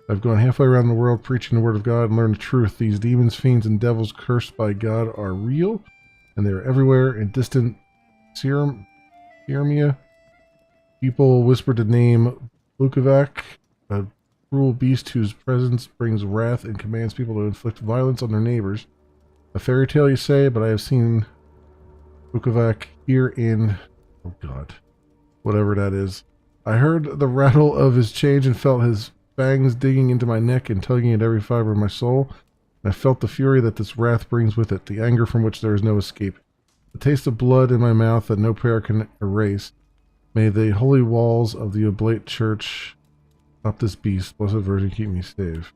I've gone halfway around the world preaching the word of God and learned the truth. These demons, fiends, and devils cursed by God are real, and they are everywhere in distant Siermia. People whispered the name Lukovac, a cruel beast whose presence brings wrath and commands people to inflict violence on their neighbors. A fairy tale, you say, but I have seen Lukovac here in... Oh, God. Whatever that is. I heard the rattle of his chains and felt his fangs digging into my neck and tugging at every fiber of my soul. And I felt the fury that this wrath brings with it, the anger from which there is no escape. The taste of blood in my mouth that no prayer can erase. May the holy walls of the Oblate Church stop this beast. Blessed Virgin, keep me safe.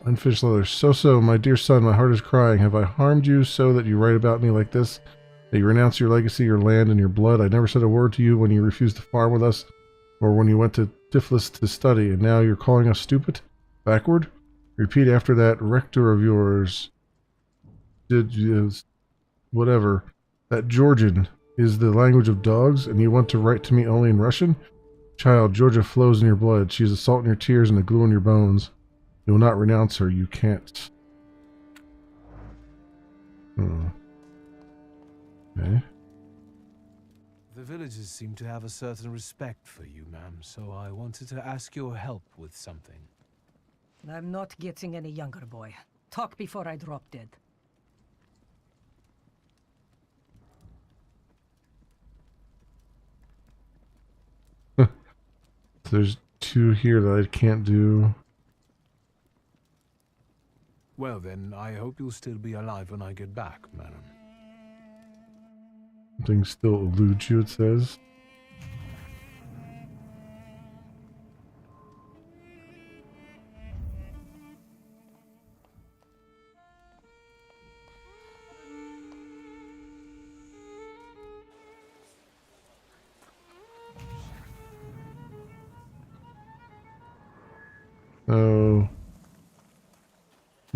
Unfinished letter. So, my dear son, my heart is crying. Have I harmed you so that you write about me like this? That you renounce your legacy, your land, and your blood? I never said a word to you when you refused to farm with us, or when you went to Tiflis to study, and now you're calling us stupid? Backward? Repeat after that rector of yours. Whatever. That Georgian is the language of dogs, and you want to write to me only in Russian? Child, Georgia flows in your blood. She is the salt in your tears and the glue in your bones. You will not renounce her. You can't. Okay. The villagers seem to have a certain respect for you, ma'am, so I wanted to ask your help with something. I'm not getting any younger, boy. Talk before I drop dead. There's two here that I can't do. Well then, I hope you'll still be alive when I get back, madam. Something still eludes you, it says.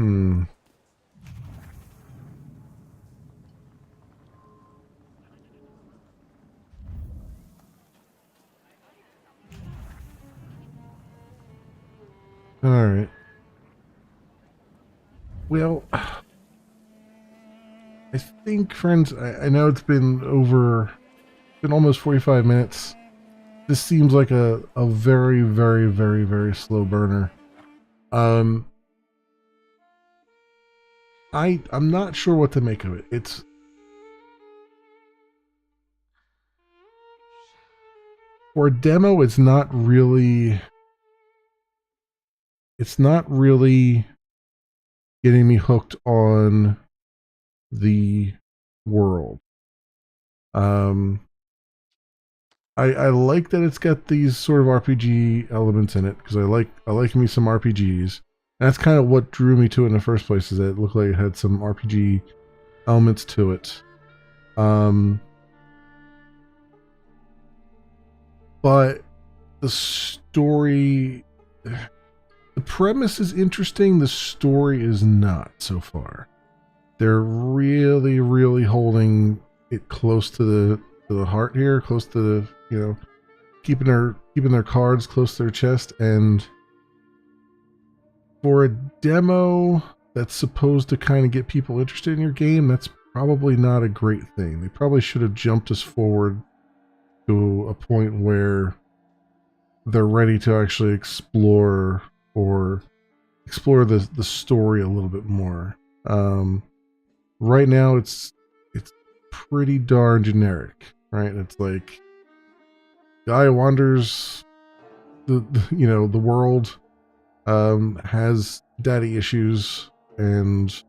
All right. Well, I think, friends, I know it's been almost 45 minutes. This seems like a very, very, very, very slow burner. I'm not sure what to make of it. It's for a demo, it's not really getting me hooked on the world. I like that it's got these sort of RPG elements in it, because I like me some RPGs. And that's kind of what drew me to it in the first place, is that it looked like it had some RPG elements to it. But the story, the premise is interesting. The story is not so far. They're really, really holding it close to the heart here, close to the, keeping their cards close to their chest. And for a demo that's supposed to kind of get people interested in your game, that's probably not a great thing. They probably should have jumped us forward to a point where they're ready to actually explore the story a little bit more. Right now it's pretty darn generic, right? It's like guy wanders the world, has daddy issues, and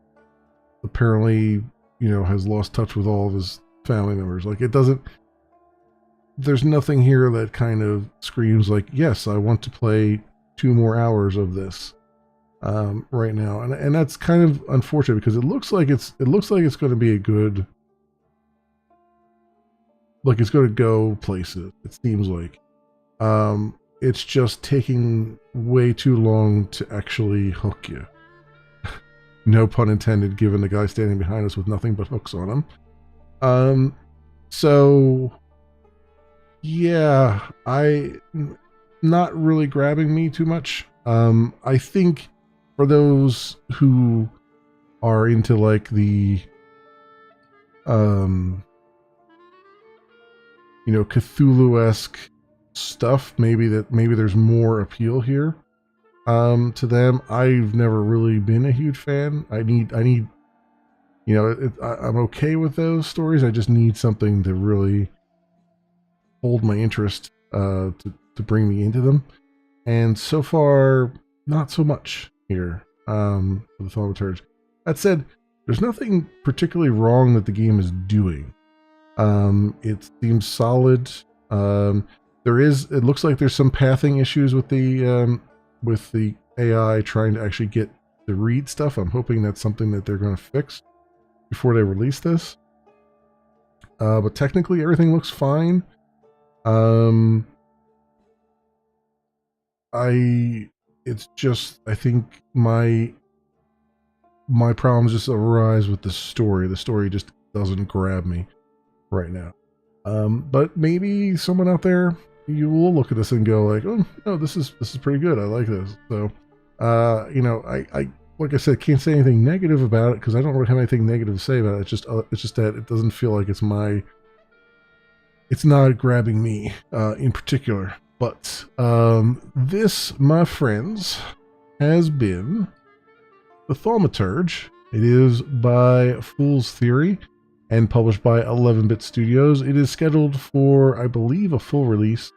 apparently has lost touch with all of his family members. Like, there's nothing here that kind of screams like, yes, I want to play 2 more hours of this right now, and that's kind of unfortunate, because it looks like it's going to be a good, like, it's going to go places. It seems like it's just taking way too long to actually hook you. No pun intended, given the guy standing behind us with nothing but hooks on him. So yeah, not really grabbing me too much. I think for those who are into like the Cthulhu-esque stuff, maybe there's more appeal here to them. I've never really been a huge fan. I need I'm okay with those stories. I just need something to really hold my interest, to bring me into them. And so far, not so much here for the Thaumaturge. That said, there's nothing particularly wrong that the game is doing. It seems solid. It looks like there's some pathing issues with the AI trying to actually get to read stuff. I'm hoping that's something that they're going to fix before they release this. But technically everything looks fine. I think my problems just arise with the story. The story just doesn't grab me right now. But maybe someone out there, you will look at this and go like, oh no, this is pretty good. I like this. So, I like I said, can't say anything negative about it, because I don't really have anything negative to say about it. It's just that it doesn't feel like it's not grabbing me in particular. But this, my friends, has been the Thaumaturge. It is by Fool's Theory and published by 11-Bit Studios. It is scheduled for, I believe, a full release.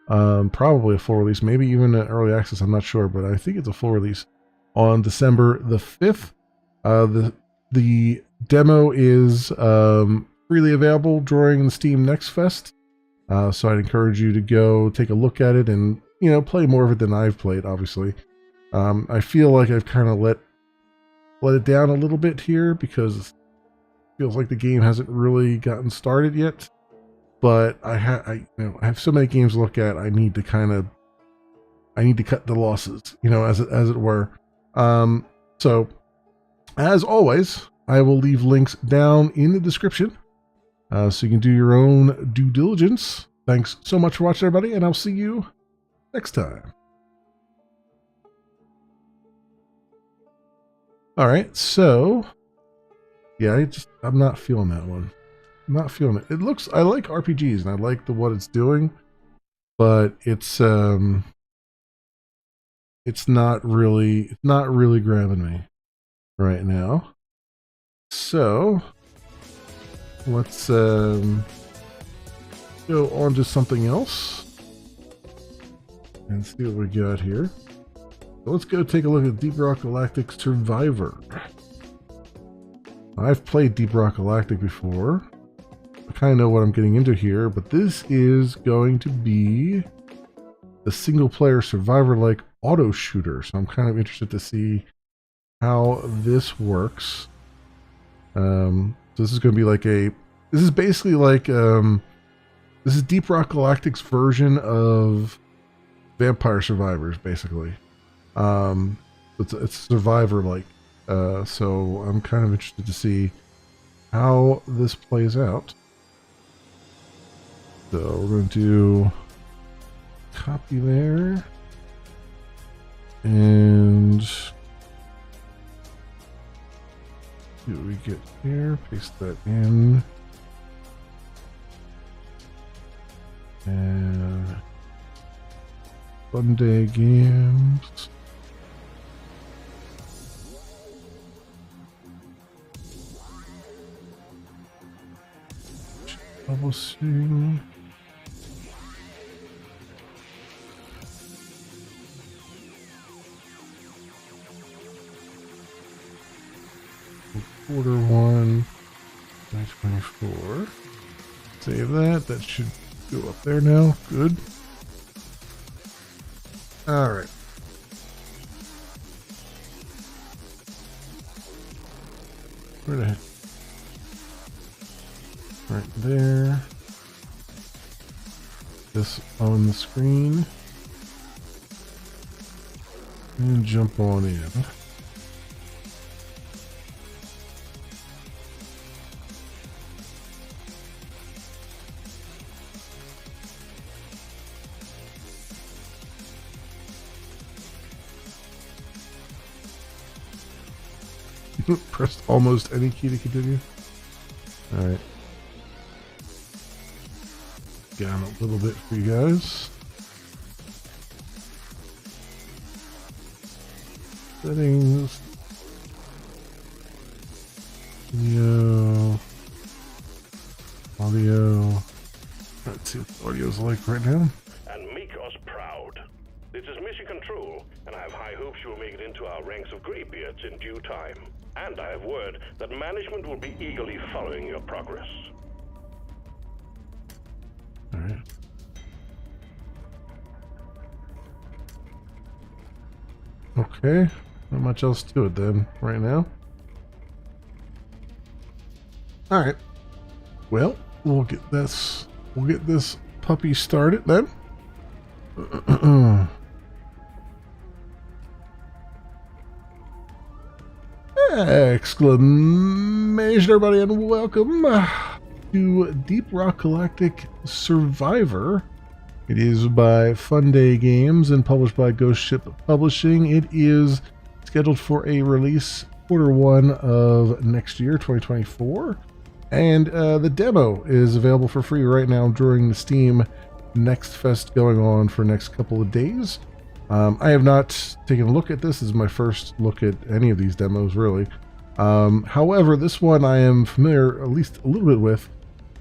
Probably a full release, maybe even an early access, I'm not sure, but I think it's a full release on December the 5th. The demo is freely available during the Steam Next Fest. So I'd encourage you to go take a look at it and, play more of it than I've played, obviously. I feel like I've kind of let it down a little bit here, because it feels like the game hasn't really gotten started yet. But I have so many games to look at. I need to cut the losses, as it were. So As always, I will leave links down in the description so you can do your own due diligence. Thanks so much for watching, everybody, and I'll see you next time. All right, so yeah, I'm not feeling that one. I'm not feeling it. I like RPGs and I like what it's doing, but it's not really grabbing me right now. So let's go on to something else and see what we got here. So let's go take a look at Deep Rock Galactic Survivor. I've played Deep Rock Galactic before. I kind of know what I'm getting into here, but this is going to be the single-player survivor-like auto shooter. So I'm kind of interested to see how this works. So this is going to be like this is basically like, this is Deep Rock Galactic's version of Vampire Survivors, basically. It's survivor-like. So I'm kind of interested to see how this plays out. So we're going to do copy there. And see what we get here. Paste that in. And Fun Day Games. Publishing. Q1 2024. Save that. That should go up there now. Good. All right. Where the heck? Right there. This on the screen. And jump on in. Pressed almost any key to continue. All right. Down a little bit for you guys. Settings. Video. Audio. Let's see what the audio's like right now. And make us proud. This is Mission Control, and I have high hopes you will make it into our ranks of Greybeards in due time. And I have word that management will be eagerly following your progress. All right. Okay. Not much else to it then right now. All right. Well, we'll get this puppy started then. Exclamation, everybody, and welcome to Deep Rock Galactic Survivor. It is by Fun Day Games and published by Ghost Ship Publishing. It is scheduled for a release Q1 of next year, 2024. And the demo is available for free right now during the Steam Next Fest going on for the next couple of days. I have not taken a look at this. This is my first look at any of these demos, really. However, this one I am familiar at least a little bit with.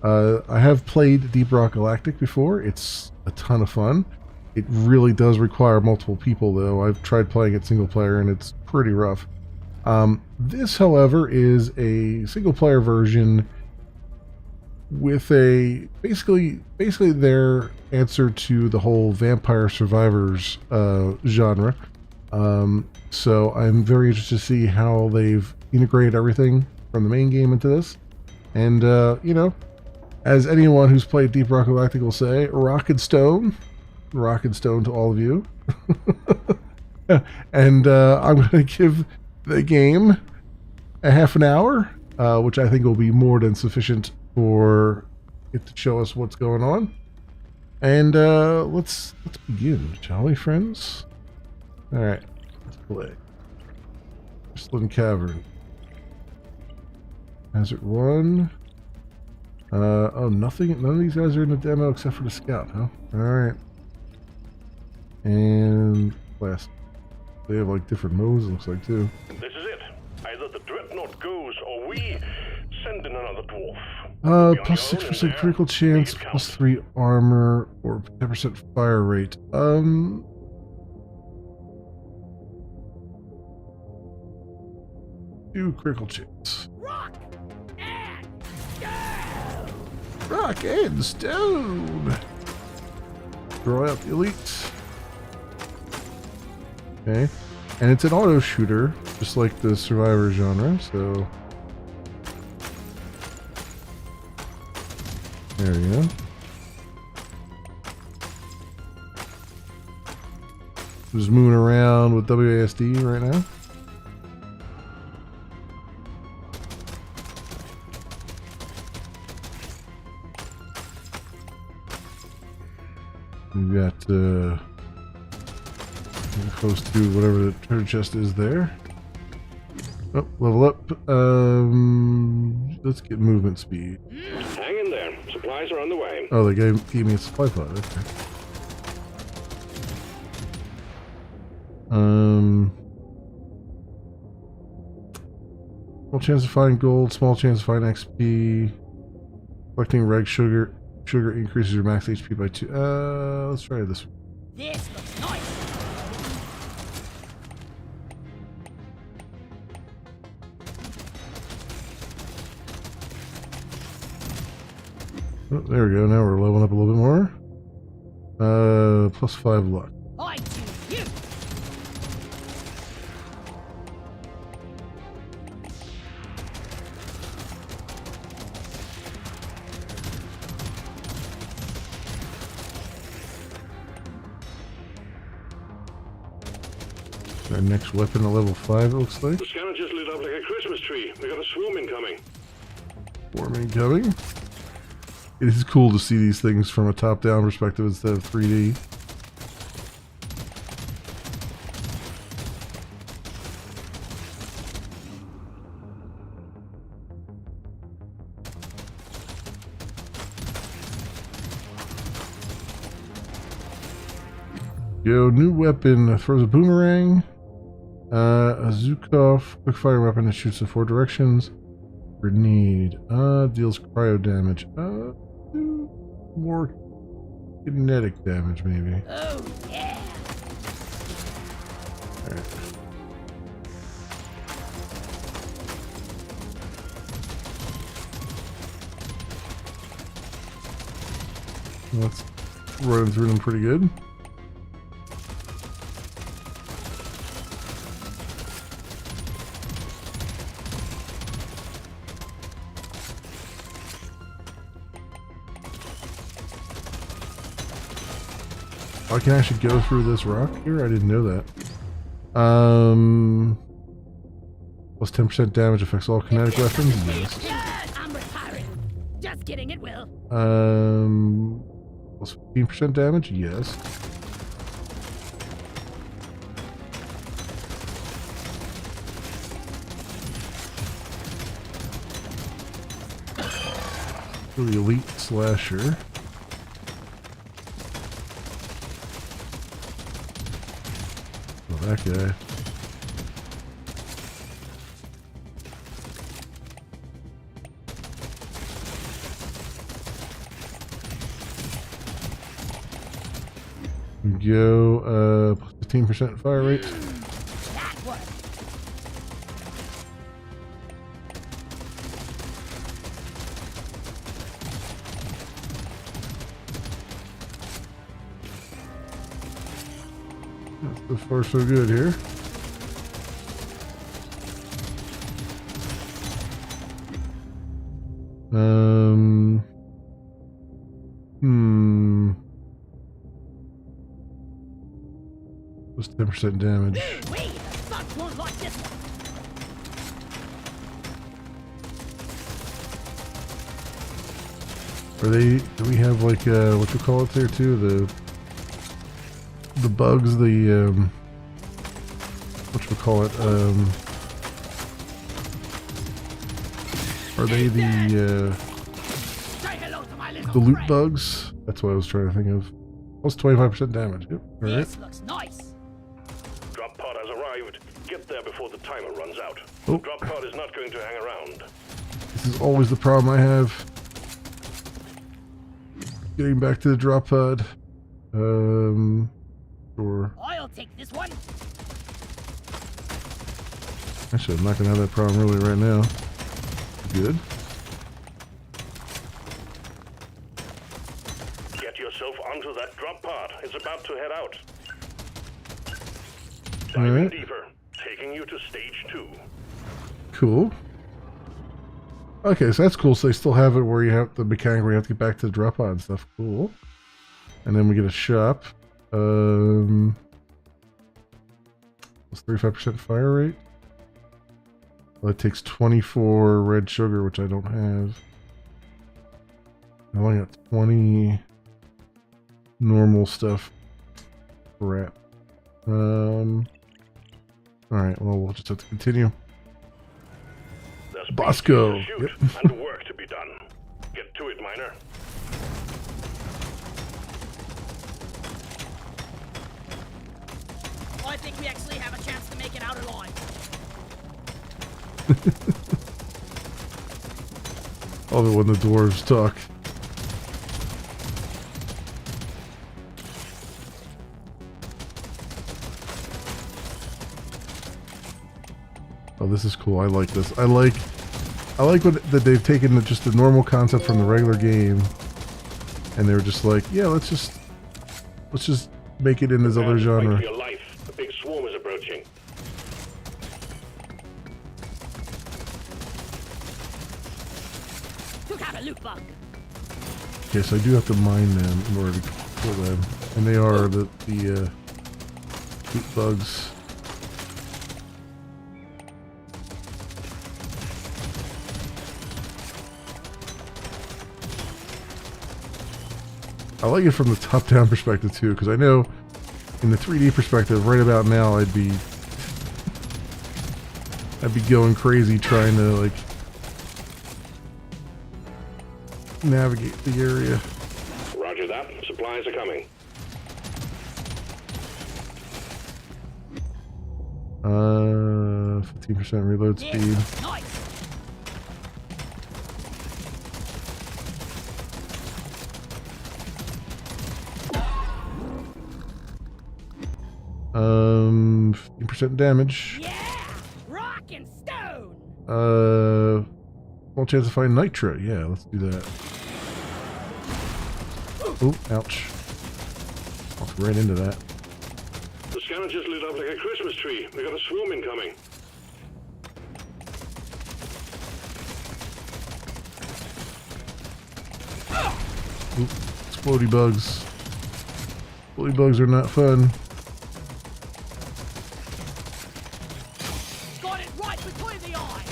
I have played Deep Rock Galactic before. It's a ton of fun. It really does require multiple people, though. I've tried playing it single player, and it's pretty rough. This, however, is a single player version with a basically their answer to the whole Vampire Survivors genre. So I'm very interested to see how they've integrated everything from the main game into this. And you know, as anyone who's played Deep Rock Galactic will say, rock and stone to all of you. And I'm going to give the game a half an hour, which I think will be more than sufficient for it to show us what's going on. And let's begin, shall we, friends? All right, let's play. Crystalline Cavern. Hazard 1. Oh, nothing. None of these guys are in the demo except for the scout, huh? All right. And last. They have like different modes, looks like, too. This is it. Either the Dreadnought goes or we send in another dwarf. Plus 6% critical chance, plus 3 armor, or 10% fire rate. 2 critical chance. Rock and stone! Draw out the elite. Okay. And it's an auto shooter, just like the Survivor genre, so. There we go. Just moving around with WASD right now. We've got close to whatever the treasure chest is there. Oh, level up. Let's get movement speed. Hang in there. Supplies are on the way. Oh, they gave me a supply pod. Okay. Small chance of finding gold. Small chance of finding XP. Collecting reg sugar. Sugar increases your max HP by 2. Let's try this one. This looks nice. Oh, there we go. Now we're leveling up a little bit more. Plus 5 luck. I choose you. Our next weapon at level 5, it looks like. The scanner just lit up like a Christmas tree. We got a swarm incoming. Swarm incoming. It is cool to see these things from a top-down perspective instead of 3D. Yo, new weapon throws a boomerang. A Zukov quick fire weapon that shoots in 4 directions. Grenade. Deals cryo damage. More kinetic damage, maybe. Oh, yeah. Alright. That's running through them pretty good. I can actually go through this rock here? I didn't know that. Plus 10% damage affects all kinetic weapons? Yes. I'm retiring. Just kidding, it will. Plus 15% damage? Yes. For the elite slasher. That guy. Go, plus 15% fire rate. That worked. So far, so good here. Plus 10% damage. Wait, the suck won't like this one. Are they? Do we have like what you call it there too? The bugs. The what you call it? Are they the loot bugs? That's what I was trying to think of. Plus 25% damage. Yep. All right. This looks nice. Drop pod has arrived. Get there before the timer runs out. Oh. Drop pod is not going to hang around. This is always the problem I have. Getting back to the drop pod. Sure. I'll take this one. Actually, I'm not gonna have that problem really right now. Good. Get yourself onto that drop pod. It's about to head out. All Diving right. deeper, taking you to stage 2. Cool. Okay, so that's cool. So they still have it where you have the mechanic where you have to get back to the drop pod and stuff. Cool. And then we get a shop. Plus 35% fire rate. Well, it takes 24 red sugar, which I don't have. I only got 20 normal stuff. Crap. Alright, well, we'll just have to continue. There's Bosco. to shoot Yep. and work to be done. Get to it, miner. I think we actually have a chance to make it out alive. Love it when the dwarves talk. Oh, this is cool. I like this. I like that they've taken just the normal concept from the regular game, and they were just like, yeah, let's just make it in this other Fight genre. for your life. A big swarm is approaching. Took out a loot bug. Yes, I do have to mine them in order to kill them, and they are the loot bugs. I like it from the top-down perspective too, because I know in the 3D perspective, right about now, I'd be going crazy trying to like navigate the area. Roger that. Supplies are coming. 15% reload speed. Nice. Um, 15% damage. Yeah, rock and stone. Small chance to find nitra. Yeah, let's do that. Oh, ouch. Walked right into that. The scanner just lit up like a Christmas tree. We got a swarm incoming. Oop, explodey bugs. Explodey bugs are not fun. Got it right between the eyes.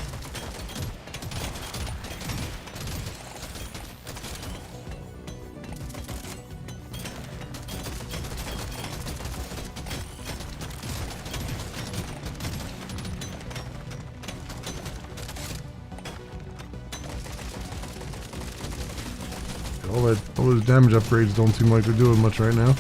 All those damage upgrades don't seem like they're doing much right now.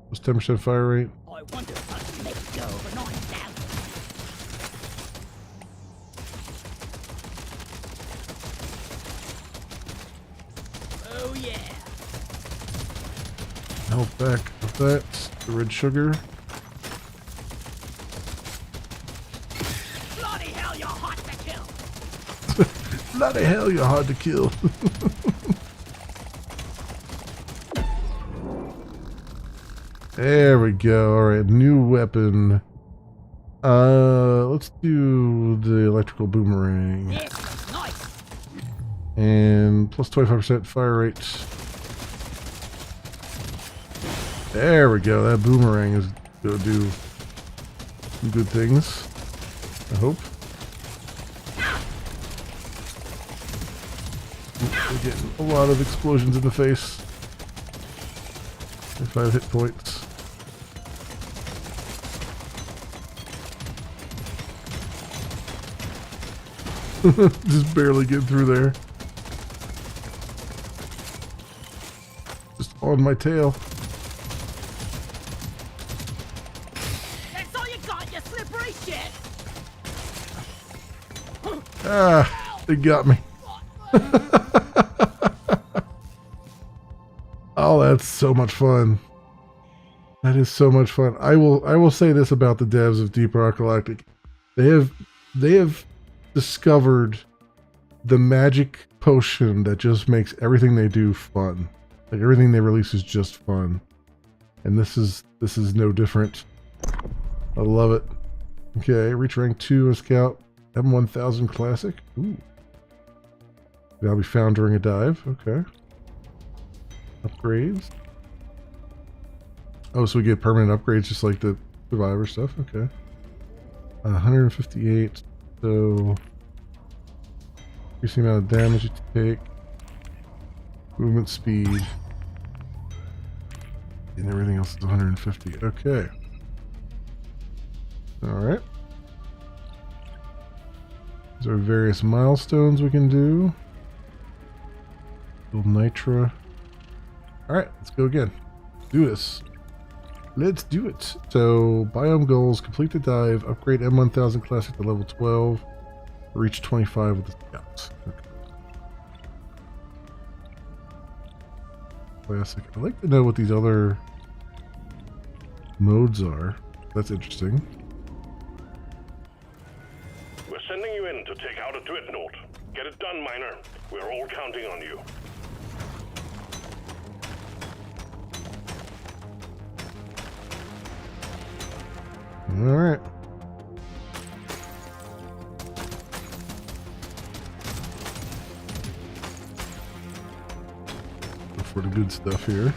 What's 10% fire rate? I wonder if I can make it go over 9,000. Oh yeah. Health back with that. The red sugar. Bloody hell, you're hot to kill. Bloody hell, you're hard to kill. There we go. Alright, new weapon. Let's do the electrical boomerang. This looks nice. And plus 25% fire rate. There we go. That boomerang is going to do some good things, I hope. We're getting a lot of explosions in the face. 5 hit points. Just barely get through there. Just on my tail. That's all you got, you slippery shit. Ah, they got me. Oh, that's so much fun. That is so much fun. I will say this about the devs of Deep Rock Galactic. They have discovered the magic potion that just makes everything they do fun. Like everything they release is just fun. And this is no different. I love it. Okay, reach rank 2 in Scout. M1000 Classic. Ooh. That'll be found during a dive. Okay. Upgrades. Oh, so we get permanent upgrades just like the Survivor stuff. Okay. 158. So, increase the amount of damage you take. Movement speed. And everything else is 150. Okay. Alright. There are various milestones we can do. Build Nitra. Alright, let's go again. Do this. Let's do it. So, biome goals, complete the dive, upgrade M1000 Classic to level 12, reach 25 with the Scouts. Okay. Classic. I'd like to know what these other modes are. That's interesting. We're sending you in to take out a dreadnought. Get it done, Miner. We're all counting on you. Alright. Go for the good stuff here.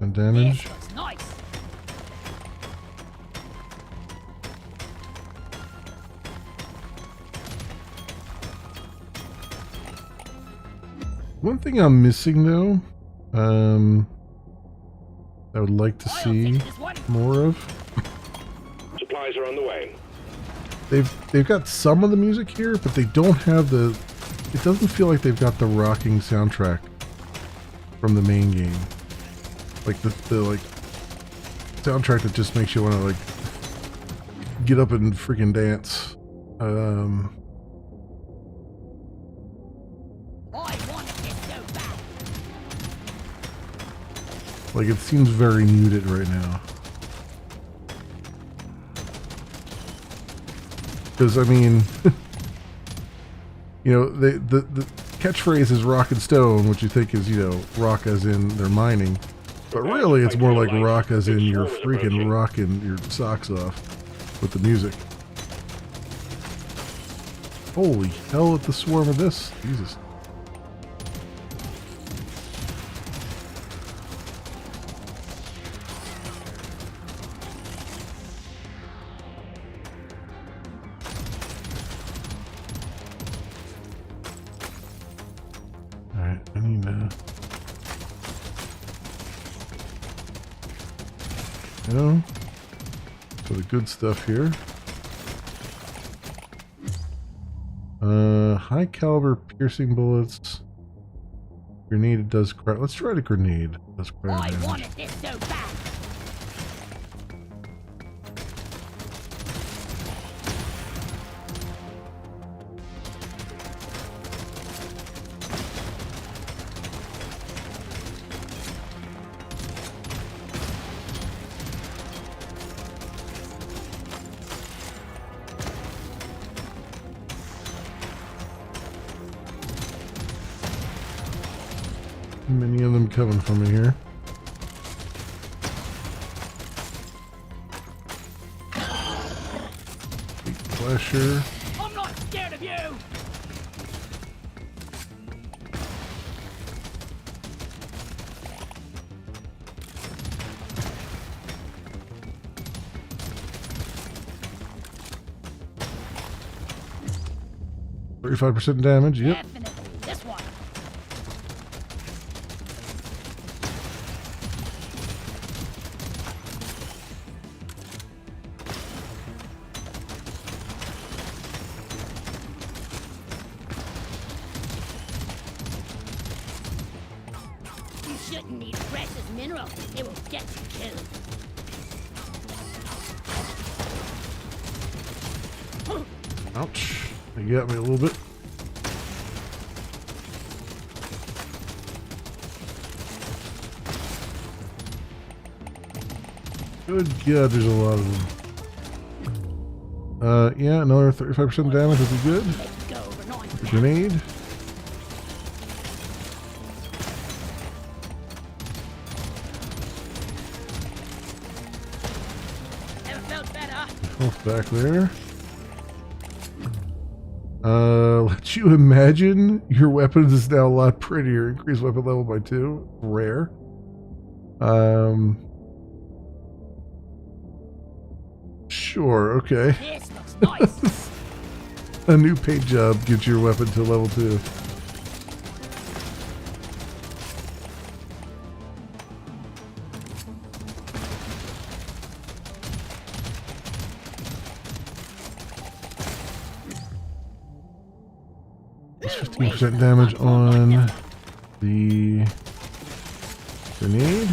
And damage. This looks nice. One thing I'm missing though, I would like to see more of. Supplies are on the way. They've got some of the music here, but they don't have the. It doesn't feel like they've got the rocking soundtrack from the main game, like the like soundtrack that just makes you want to like get up and freaking dance. Like it seems very muted right now. Because I mean, you know, the catchphrase is rock and stone, which you think is, you know, rock as in they're mining, but really it's more like rock as in you're freaking rocking your socks off with the music. Holy hell, at the swarm of this, Jesus. So the good stuff here. High caliber piercing bullets. Grenade does crap. Let's try the grenade. Does crap damage. I wanted this so bad. Many of them coming from me here. Big flasher. I'm not scared of you! 35% damage, yep. Definitely this one. You shouldn't need precious minerals. It will get you killed. Ouch. You got me a little bit. Good God, there's a lot of them. Yeah, another 35% damage would be good. Grenade. Never felt better. Health back there. Let you imagine your weapons is now a lot prettier. Increase weapon level by 2. Rare. Sure, okay. This looks nice. A new paint job gets your weapon to level 2. That's 15% damage on the grenade.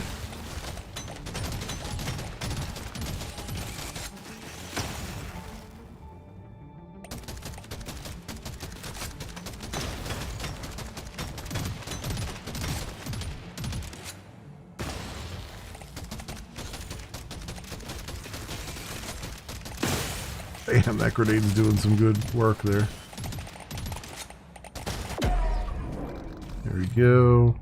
Damn, that grenade's doing some good work there. There we go.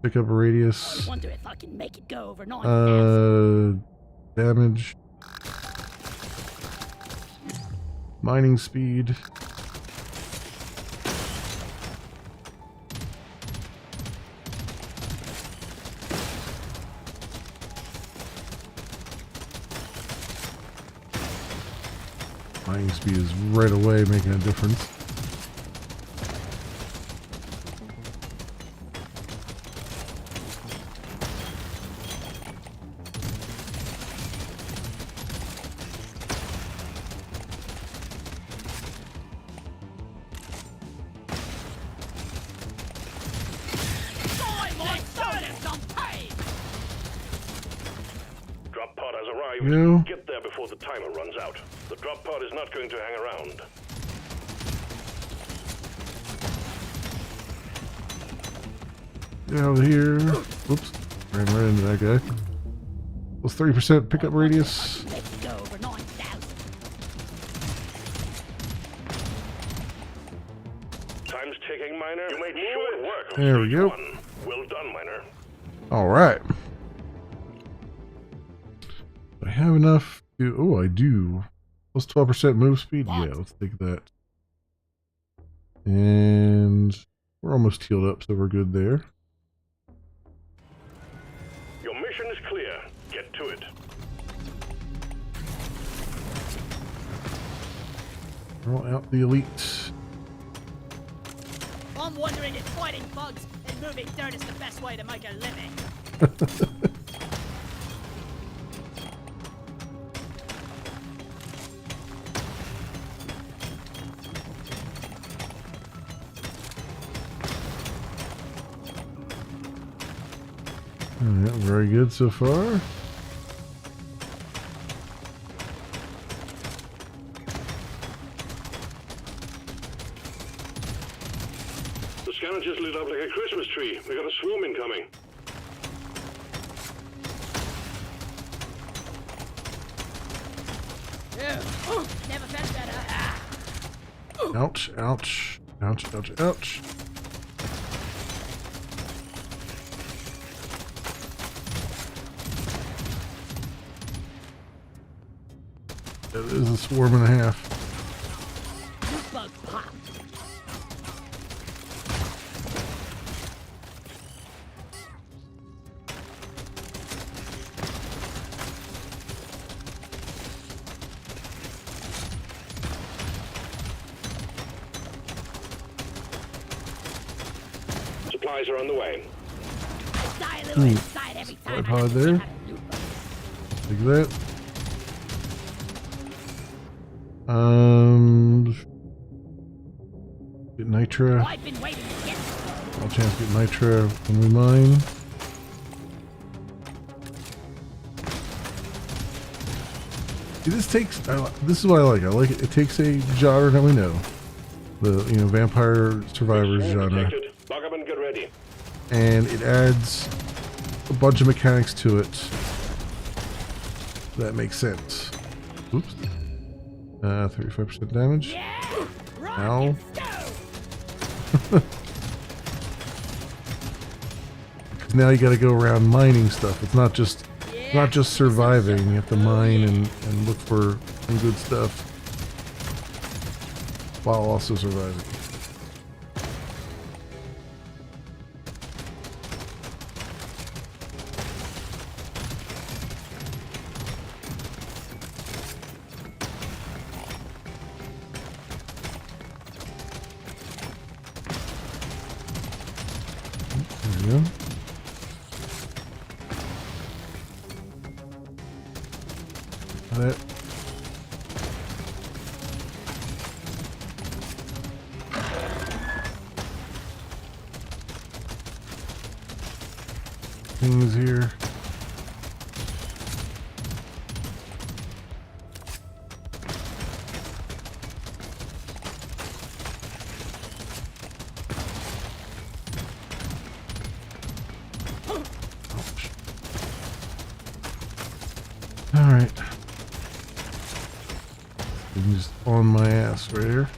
Pick up a radius. I wonder if I can make it go over 9,000. Damage. Mining speed. Mining speed is right away making a difference. Drop pod has arrived. Yeah. Get there before the timer runs out. The drop pod is not going to hang around. Get out of here. Whoops. Ran right into that guy. Plus 30% pickup radius. Make it go over 9,000. Time's ticking, Miner. You made short work. There we go. Well done, Miner. Alright. I have enough to... Oh, I do. Plus 12% move speed? Yeah, let's take that. And we're almost healed up, so we're good there. Your mission is clear. Get to it. Roll out the elite. I'm wondering if fighting bugs and moving dirt is the best way to make a living. Alright, very good so far. The scanner just lit up like a Christmas tree. We got a swarm incoming. Never felt better. Ouch, ouch, ouch, ouch, ouch. That is a swarm and a half. Loot bug pop. Supplies are on the way. Die a little inside every time. Tripod there. Like that. Get Nitra. I've been waiting to get I'll chance to get Nitra when we mine. See, this takes. This is what I like. I like it. It takes a genre that we know, the vampire survivors genre, Lock up and get ready. and it adds a bunch of mechanics to it that makes sense. Oops. 35% damage. Ow. Now you got to go around mining stuff. It's not just surviving. You have to mine and look for some good stuff while also surviving. There we go. That. Things here. All right. I'm just on my ass right here.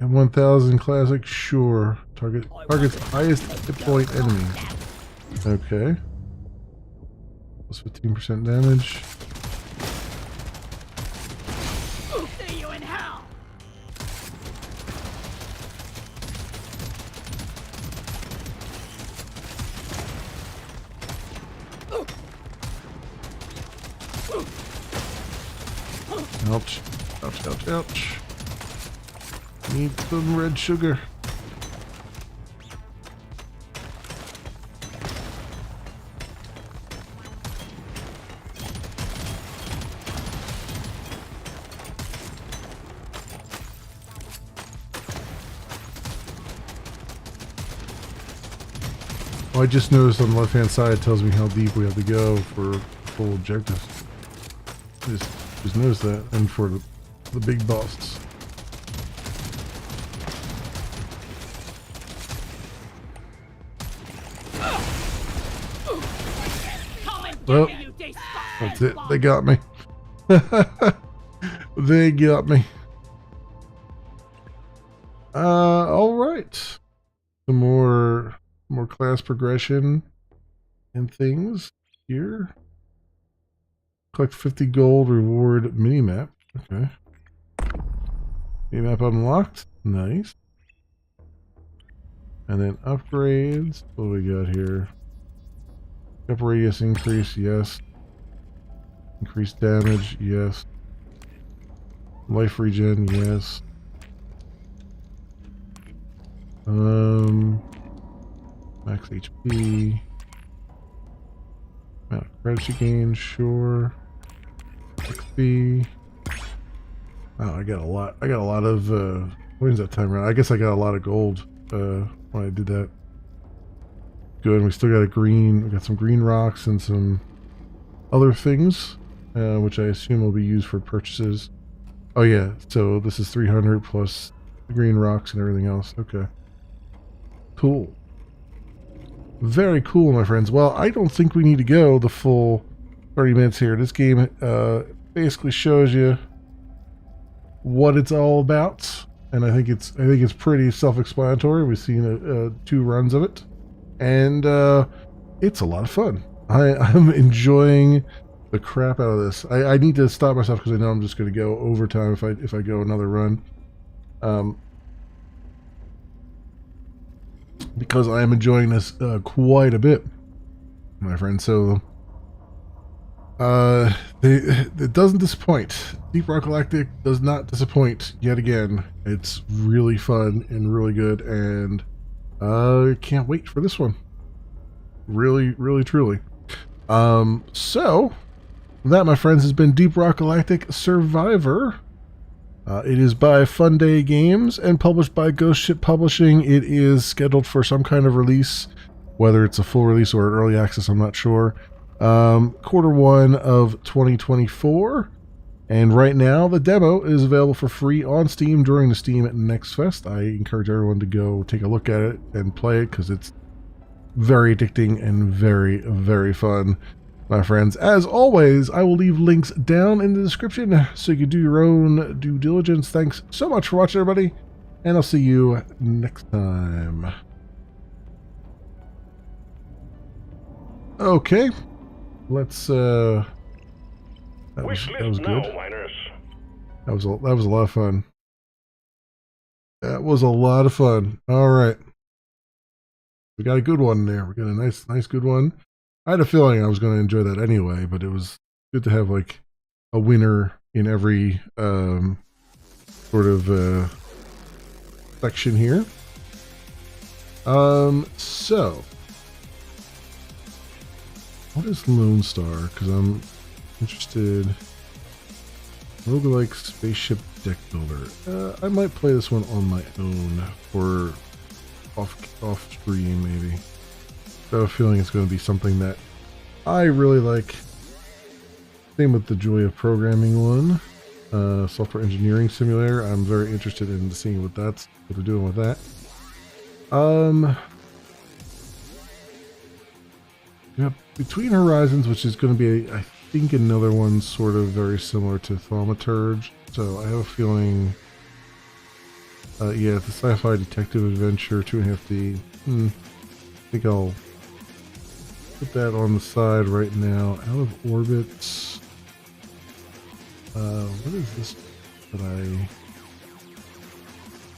And 1000 classic, sure. Target's highest hit point enemy. Okay. Plus 15% damage. See you in hell. Ouch. Ouch, ouch, ouch. Need some red sugar. Oh, I just noticed on the left hand side it tells me how deep we have to go for full objectives. Just noticed that, and for the big boss. Well, that's it. They got me. They got me. All right. Some more class progression and things here. Collect 50 gold, reward minimap. Okay. Minimap unlocked. Nice. And then upgrades. What do we got here? Up radius increase, yes. Increased damage, yes. Life regen, yes. Max HP. Amount of credits you gain, sure. XP. Oh, I got a lot of wins that time around. I guess I got a lot of gold when I did that. Good, we still got we got some green rocks and some other things, which I assume will be used for purchases. Oh yeah, so this is 300 plus the green rocks and everything else. Okay. Cool. Very cool, my friends. Well, I don't think we need to go the full 30 minutes here. This game basically shows you what it's all about, and I think it's pretty self-explanatory. We've seen 2 runs of it, and it's a lot of fun. I'm enjoying the crap out of this. I need to stop myself because I know I'm just going to go overtime if I go another run. Because I am enjoying this quite a bit, my friend. So it doesn't disappoint. Deep Rock Galactic does not disappoint yet again. It's really fun and really good, and can't wait for this one. Really, really, truly. So that, my friends, has been Deep Rock Galactic Survivor. It is by Fun Day Games and published by Ghost Ship Publishing. It is scheduled for some kind of release, whether it's a full release or an early access, I'm not sure. Q1 of 2024. And right now, the demo is available for free on Steam during the Steam Next Fest. I encourage everyone to go take a look at it and play it because it's very addicting and very, very fun, my friends. As always, I will leave links down in the description so you can do your own due diligence. Thanks so much for watching, everybody, and I'll see you next time. Okay, let's that was good. Miners. That was a lot of fun. That was a lot of fun. All right, we got a good one there. We got a nice good one. I had a feeling I was going to enjoy that anyway, but it was good to have like a winner in every sort of section here. So what is Lone Star? Because I'm interested. Roguelike spaceship deck builder. I might play this one on my own or off stream maybe. I have a feeling it's going to be something that I really like. Same with the Joy of Programming one. Software Engineering Simulator. I'm very interested in seeing what they're doing with that. Yeah, Between Horizons, which is going to be, I think, another one sort of very similar to Thaumaturge. So I have a feeling, yeah, the sci-fi detective adventure, 2.5D. I think I'll put that on the side right now. Out of Orbit. What is this that I...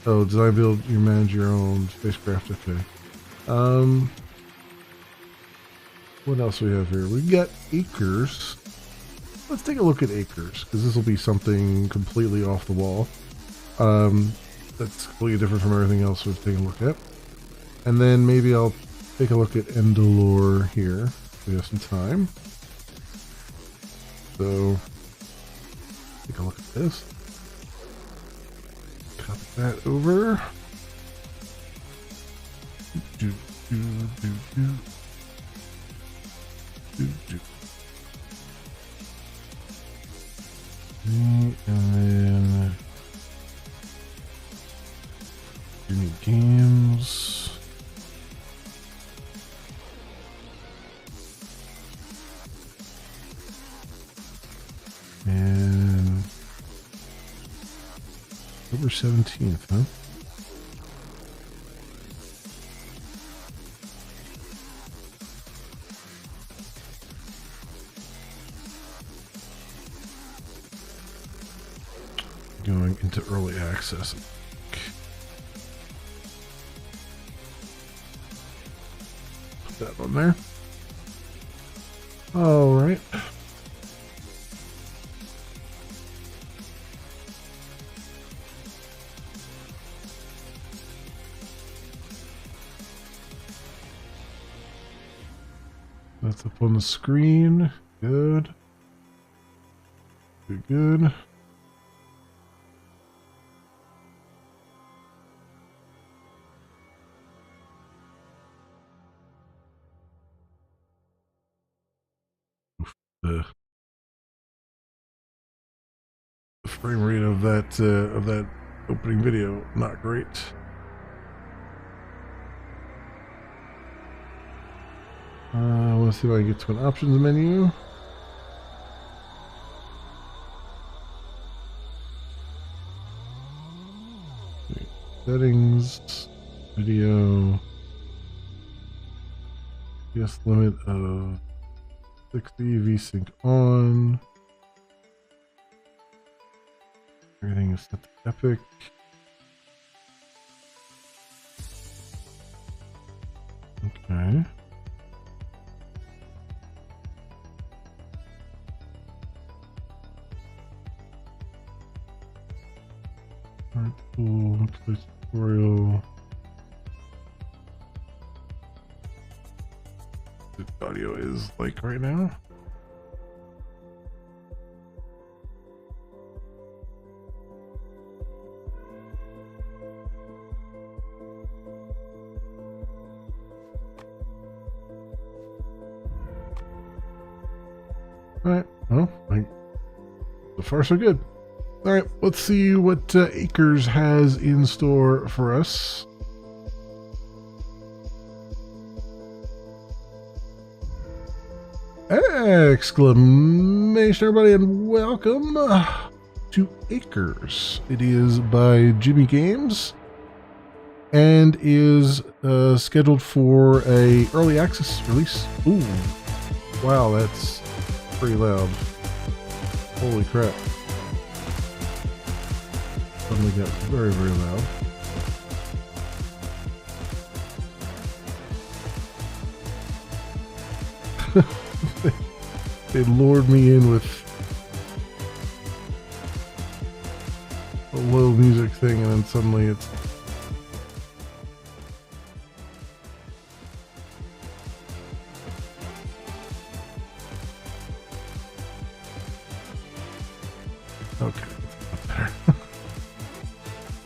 Oh, design, build, you manage your own spacecraft. Okay. What else we have here? We got Acres. Let's take a look at Acres, because this will be something completely off the wall. That's completely different from everything else we've taken a look at. And then maybe I'll take a look at Endalore here. We have some time. So, take a look at this. Copy that over. And then new games. And October 17th, huh? Going into early access. Put that on there. All right. That's up on the screen. Good. Good, good. The frame rate of that opening video, not great. Let's see if I can get to an options menu. Settings, video, yes, limit of 60, VSync on. Everything is set to epic. Okay. Alright, cool. Play tutorial. The audio is like right now. Alright, well, so far so good. Alright, let's see what Acres has in store for us. Exclamation, everybody, and welcome to Acres. It is by Jimmy Games and is scheduled for a early access release. Ooh, wow, that's pretty loud. Holy crap. Suddenly got very, very loud. They lured me in with a low music thing, and then suddenly it's... Okay, that's better.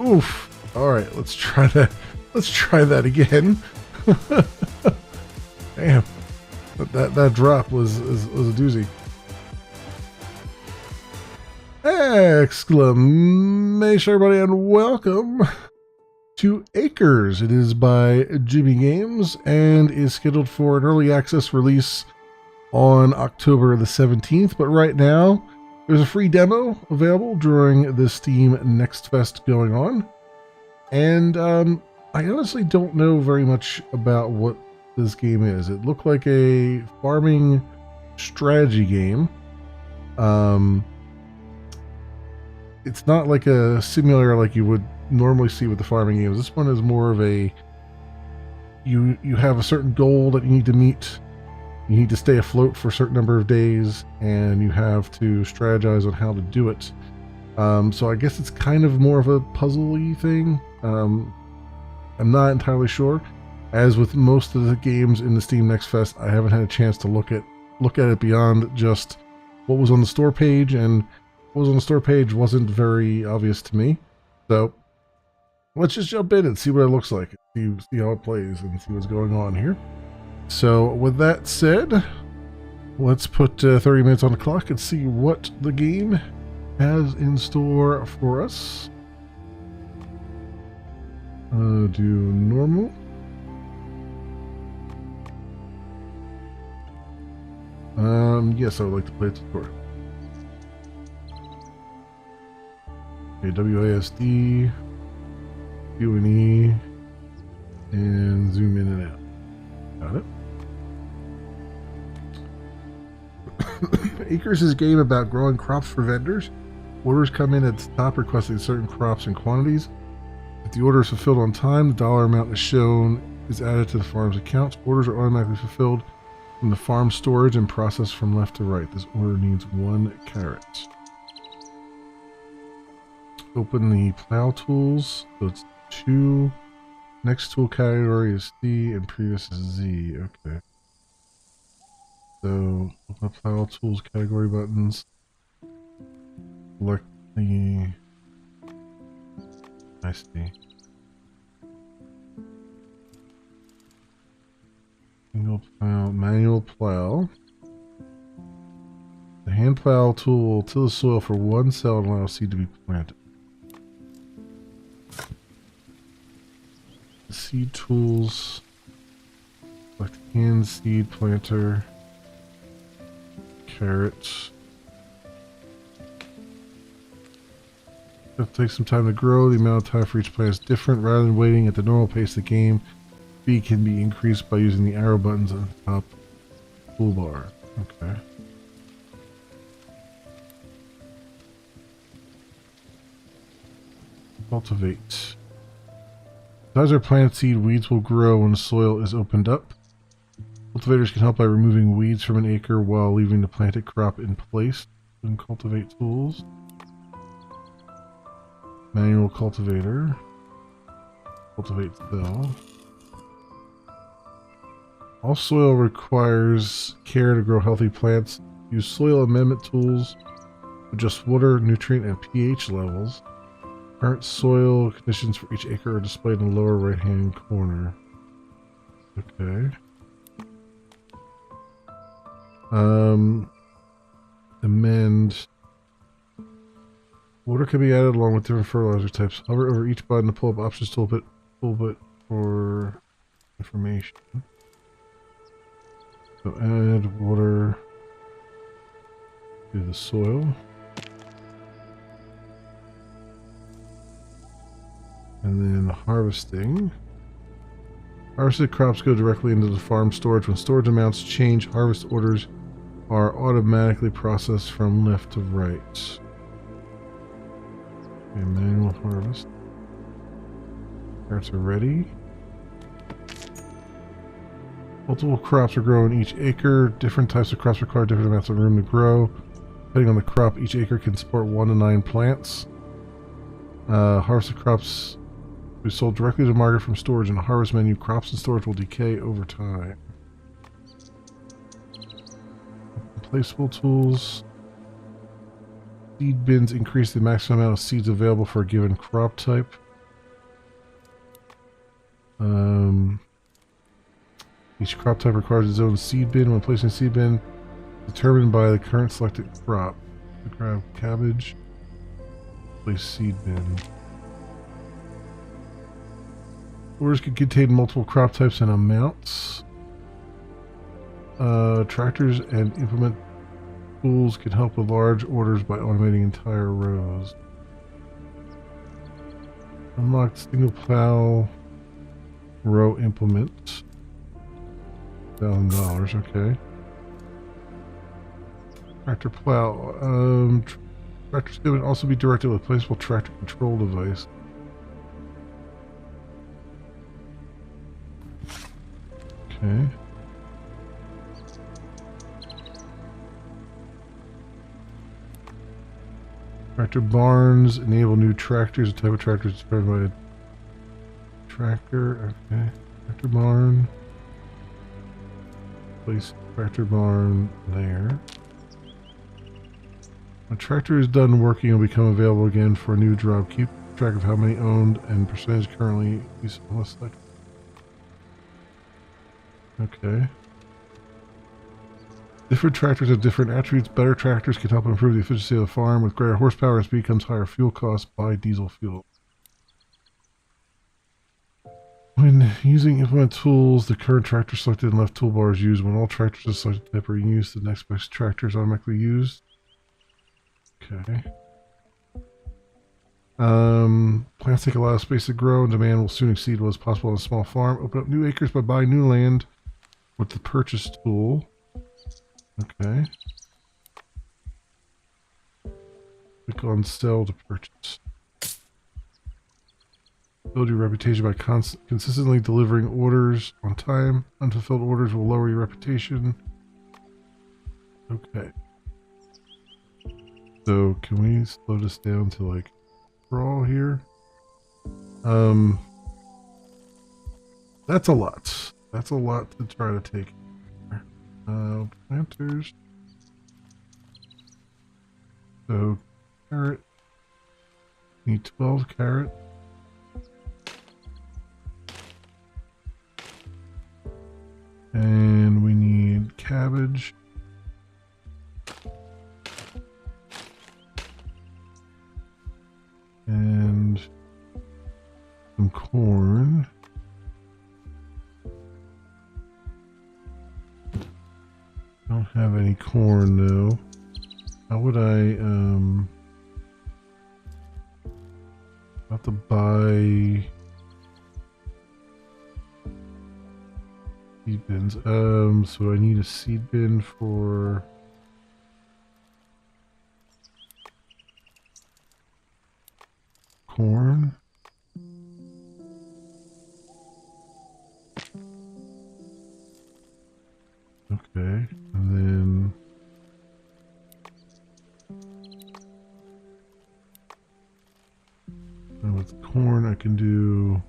Oof. Alright, let's try that. Let's try that again. Damn. That drop was a doozy. Exclamation, everybody, and welcome to Acres. It is by Jimmy Games and is scheduled for an early access release on October the 17th. But right now, there's a free demo available during the Steam Next Fest going on. And I honestly don't know very much about what this game is. It looked like a farming strategy game. It's not like a simulator like you would normally see with the farming games. This one is more of a you have a certain goal that you need to meet. You need to stay afloat for a certain number of days, and you have to strategize on how to do it. So I guess it's kind of more of a puzzle-y thing. I'm not entirely sure. As with most of the games in the Steam Next Fest, I haven't had a chance to look at it beyond just what was on the store page, and what was on the store page wasn't very obvious to me. So let's just jump in and see what it looks like, see how it plays, and see what's going on here. So with that said, let's put 30 minutes on the clock and see what the game has in store for us. Do normal. Yes, I would like to play a tutorial. Okay, WASD, Q&E, and zoom in and out. Got it. Acres is a game about growing crops for vendors. Orders come in at the top requesting certain crops and quantities. If the order is fulfilled on time, the dollar amount is shown is added to the farm's account. Orders are automatically fulfilled from the farm storage and processed from left to right. This order needs 1 carrot. Open the plow tools. So it's 2. Next tool category is C and previous is Z. Okay. So open the plow tools category buttons. Select the... I see. Single plow, manual plow. The hand plow tool will till the soil for one cell and allow a seed to be planted. Seed tools. Select hand seed planter. Carrots. It'll take some time to grow. The amount of time for each plant is different. Rather than waiting at the normal pace of the game, speed can be increased by using the arrow buttons on the top toolbar. Okay. Cultivate. As our plant seed, weeds will grow when the soil is opened up. Cultivators can help by removing weeds from an acre while leaving the planted crop in place. And cultivate tools. Manual cultivator. Cultivate cell. All soil requires care to grow healthy plants. Use soil amendment tools to adjust water, nutrient, and pH levels. Current soil conditions for each acre are displayed in the lower right-hand corner. Okay. Amend. Water can be added along with different fertilizer types. Hover over each button to pull up options toolbit for information. So add water to the soil. And then harvesting. Harvested crops go directly into the farm storage. When storage amounts change, harvest orders are automatically processed from left to right. Okay, manual harvest. Carrots are ready. Multiple crops are grown each acre. Different types of crops require different amounts of room to grow. Depending on the crop, each acre can support 1 to 9 plants. Harvested crops will be sold directly to market from storage. In the harvest menu, crops and storage will decay over time. Replaceable tools. Seed bins increase the maximum amount of seeds available for a given crop type. Each crop type requires its own seed bin. When placing a seed bin, determined by the current selected crop. Grab cabbage. Place seed bin. Orders can contain multiple crop types and amounts. Tractors and implement tools can help with large orders by automating entire rows. Unlock single plow row implement. $1,000, okay. Tractor plow. Tractors can also be directed with a placeable tractor control device. Okay. Tractor barns enable new tractors. The type of tractor is determined by a tractor. Okay. Tractor barn. Place tractor barn there. When a tractor is done working, it will become available again for a new job. Keep track of how many owned and percentage currently used. Okay. Different tractors have different attributes. Better tractors can help improve the efficiency of the farm. With greater horsepower, it becomes higher fuel costs. Buy diesel fuel. When using implement tools, the current tractor selected and left toolbar is used. When all tractors of selected type are used, the next best tractor is automatically used. Okay. Plants take a lot of space to grow, and demand will soon exceed what is possible on a small farm. Open up new acres by buying new land with the purchase tool. Okay. Click on sell to purchase. Build your reputation by consistently delivering orders on time. Unfulfilled orders will lower your reputation. Okay. So can we slow this down to like crawl here? That's a lot. That's a lot to try to take. Planters. So carrot. Need 12 carrot. And we need cabbage. some corn. Don't have any corn though. How would I have to buy seed bins? So I need a seed bin for corn. Okay, and then with corn I can do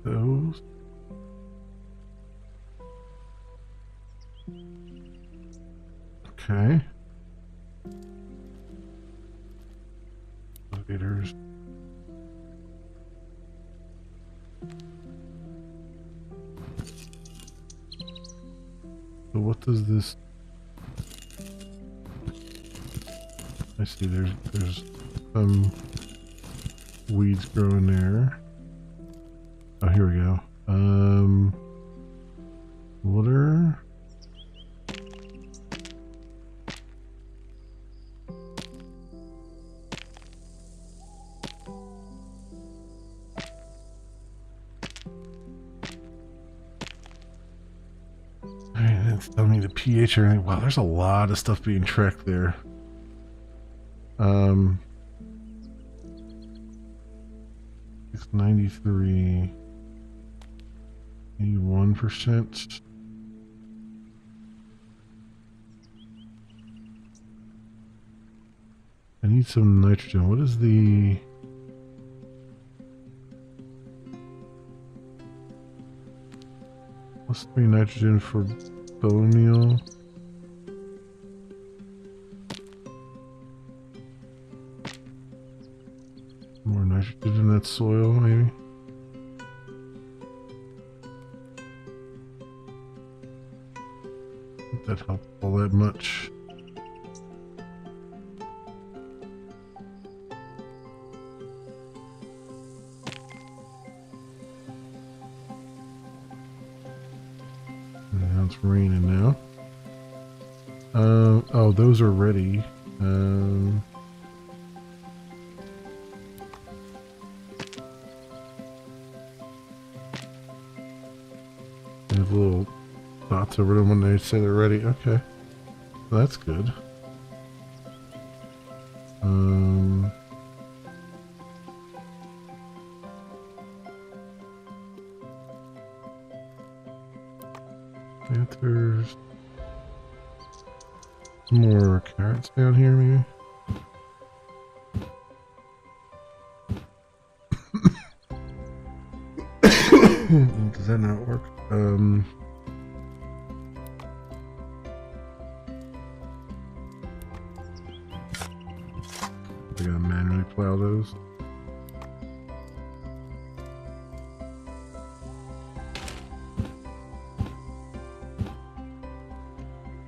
those. Okay. Elevators. So what does this? I see there's some weeds growing there. Oh, here we go. Water. It's telling me the pH or anything. Wow, there's a lot of stuff being tracked there. It's 93, 81%. I need some nitrogen. What is the... Plus 3 nitrogen for bone meal. More nitrogen in that soil, maybe. If that helped all that much. Now it's raining now. Oh, those are ready. They have little dots over them when they say they're ready. Okay, that's good. There's more carrots down here, maybe. Does that not work? I gotta manually plow those.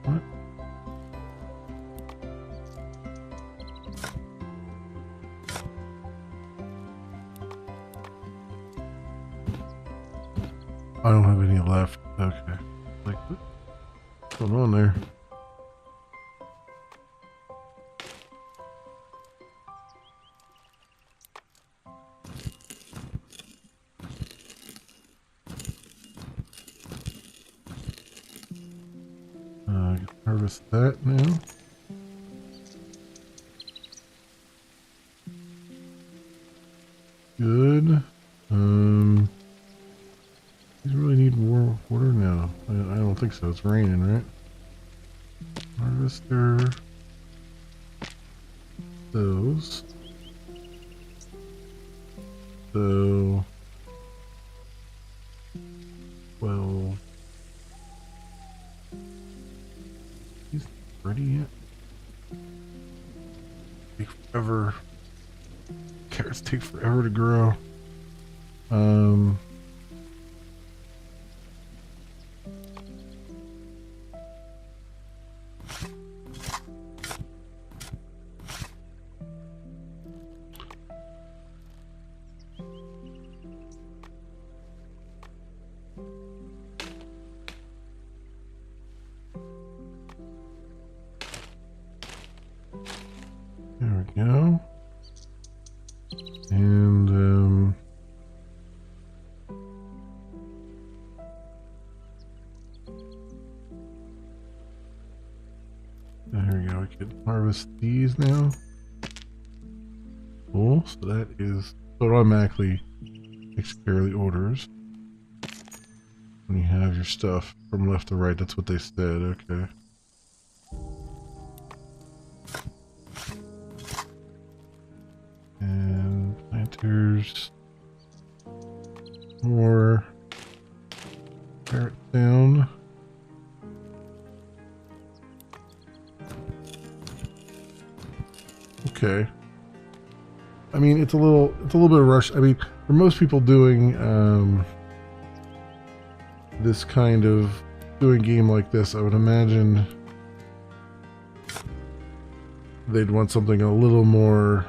What? I don't have any left. Okay. Like, what's going on there? I can harvest that now. Good. These really need more water now. I don't think so. It's raining, right? Harvester. Those. So 12. He's not ready yet. Take forever. Carrots take forever to grow. we go. And there we go. We can harvest these now. Cool. So that is, so it automatically takes care of the orders. When you have your stuff from left to right, that's what they said. Okay. And planters. More carrot down. Okay. I mean, it's a little bit rushed. I mean, for most people doing this kind of doing game like this, I would imagine they'd want something a little more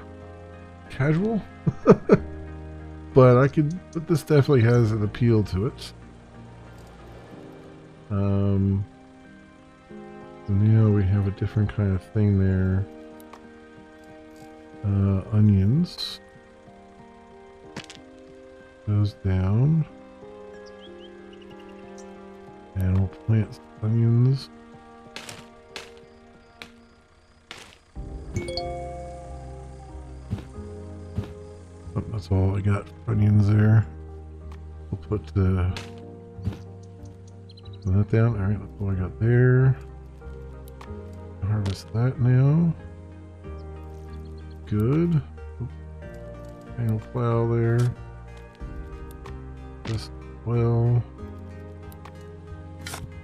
casual. But this definitely has an appeal to it. And now we have a different kind of thing there. Onions. Goes down. And we'll plant some onions. Oh, that's all I got for onions there. We'll put that down. Alright, that's all I got there. Harvest that now. Good. Manual plow there. This well.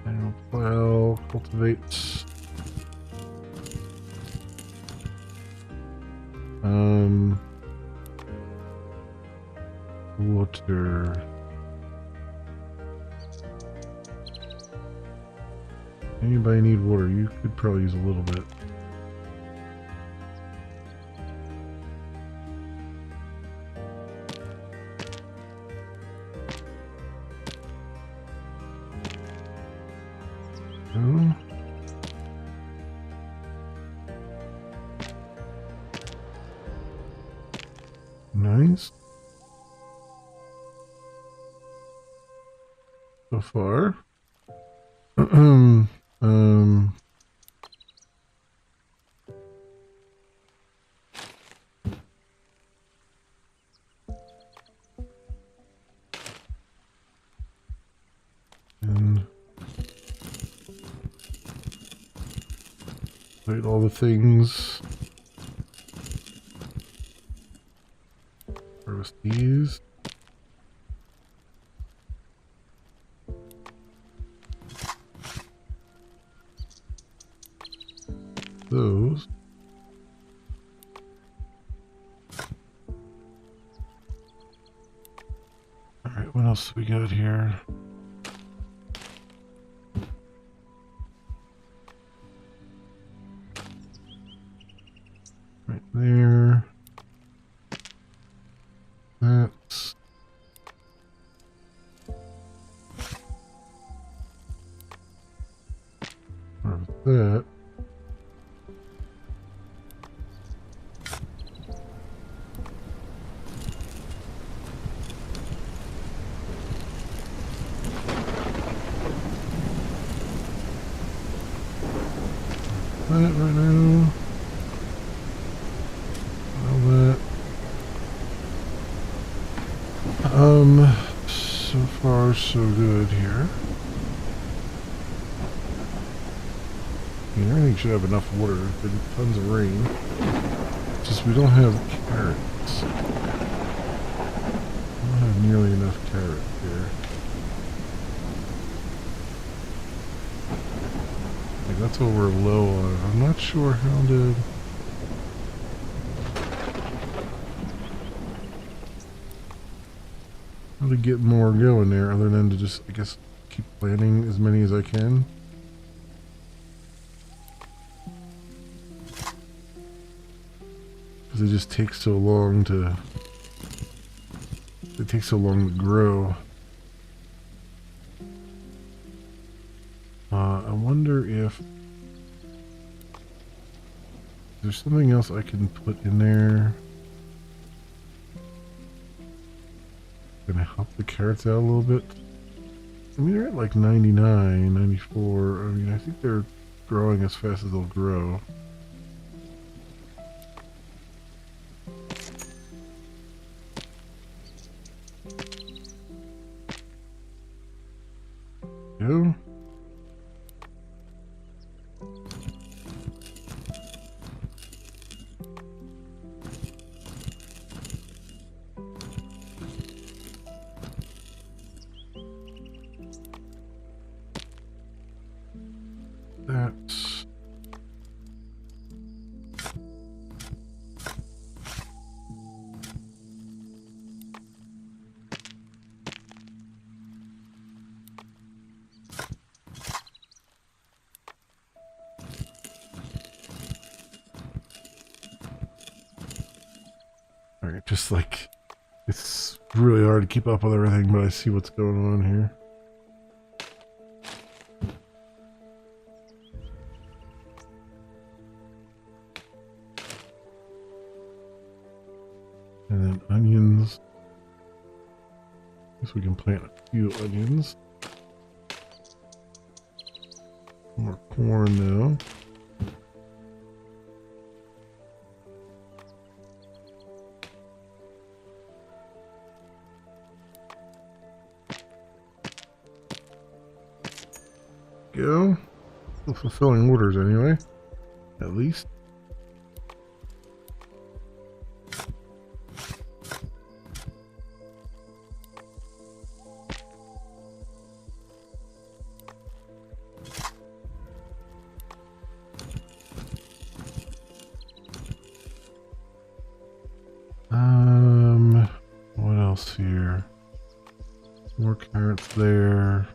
Manual plow. Cultivate. Water. Anybody need water? You could probably use a little bit. Nice. So far. And wait, all the things. Harvest these. Those. Alright, what else do we got here? Right there. That's that. That right now. All that. So far so good here. I mean, everything should have enough water. There's been tons of rain. It's just we don't have carrots. We don't have nearly enough carrots here. Like, that's what we're low on. I'm not sure how to get more going there, other than to just, I guess, keep planting as many as I can. Because it just takes so long to... It takes so long to grow. I wonder if there something else I can put in there? Gonna help the carrots out a little bit. I mean, they're at like 99, 94. I mean, I think they're growing as fast as they'll grow. Go. That's all right. Just like it's really hard to keep up with everything, but I see what's going on here. And then onions. Guess we can plant a few onions. More corn now. Go. Still fulfilling orders anyway. At least. What else here? More carrots there.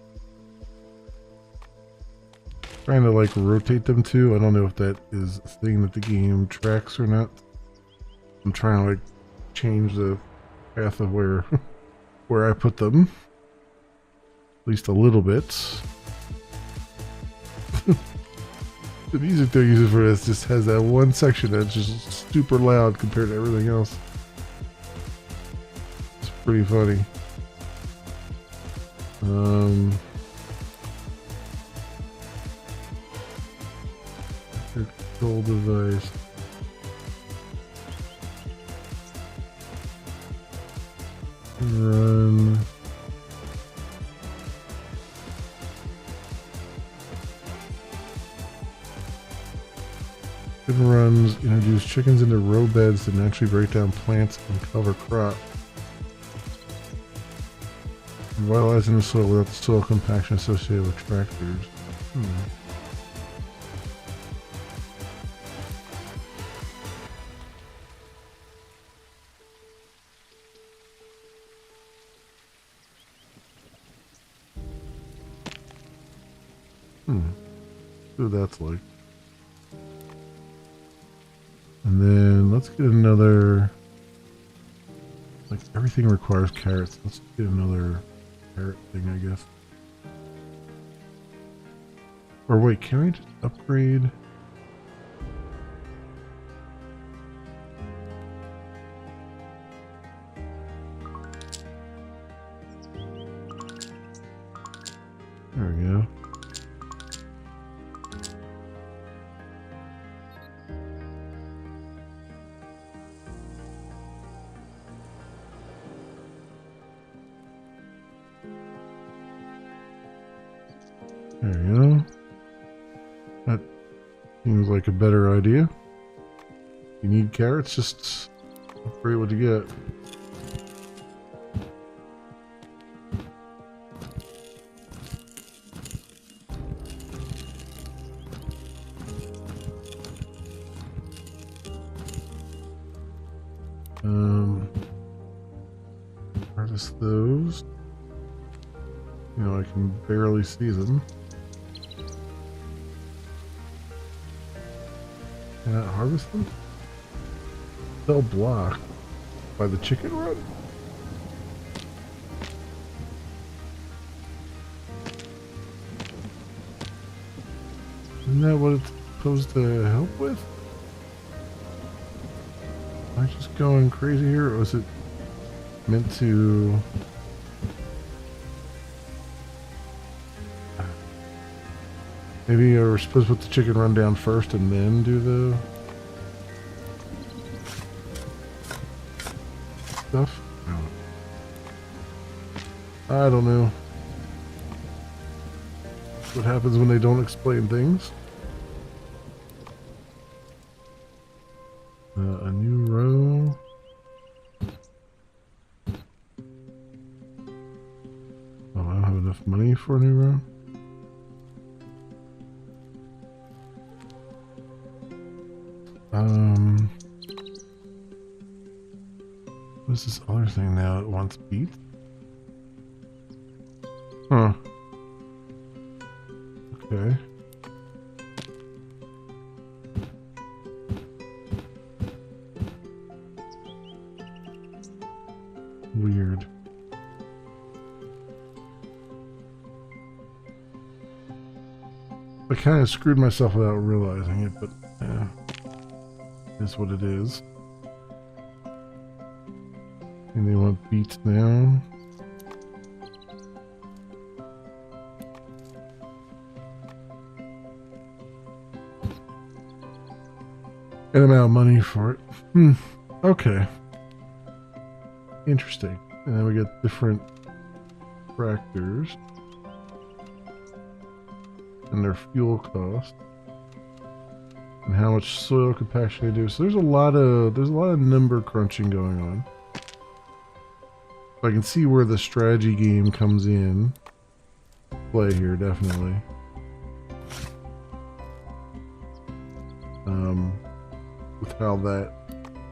Trying to like rotate them too. I don't know if that is a thing that the game tracks or not. I'm trying to like change the path of where I put them. At least a little bit. The music they're using for this just has that one section that's just super loud compared to everything else. It's pretty funny. Control device. Run. Runs introduce chickens into row beds to naturally break down plants and cover crops. Revitalizing the soil without the soil compaction associated with tractors. See what that's like. And then let's get another, like everything requires carrots. Let's get another carrot thing, I guess. Or wait, can I just upgrade? There we go. There we go. That seems like a better idea. You need carrots, just upgrade what you get. Harvest those. You know, I can barely see them. Can I harvest them? They'll block by the chicken run? Isn't that what it's supposed to help with? Am I just going crazy here, or was it meant to... Maybe we're supposed to put the chicken run down first and then do the stuff? I don't know. What happens when they don't explain things? A new row. Oh, I don't have enough money for a new row. What's this other thing now? It wants beets? Huh. Okay. Weird. I kind of screwed myself without realizing it, but yeah, it is what it is. And they want beets now. And amount of money for it. Okay. Interesting. And then we get different tractors. And their fuel cost. And how much soil compaction they do. So there's a lot of number crunching going on. I can see where the strategy game comes in play here, definitely. With how that,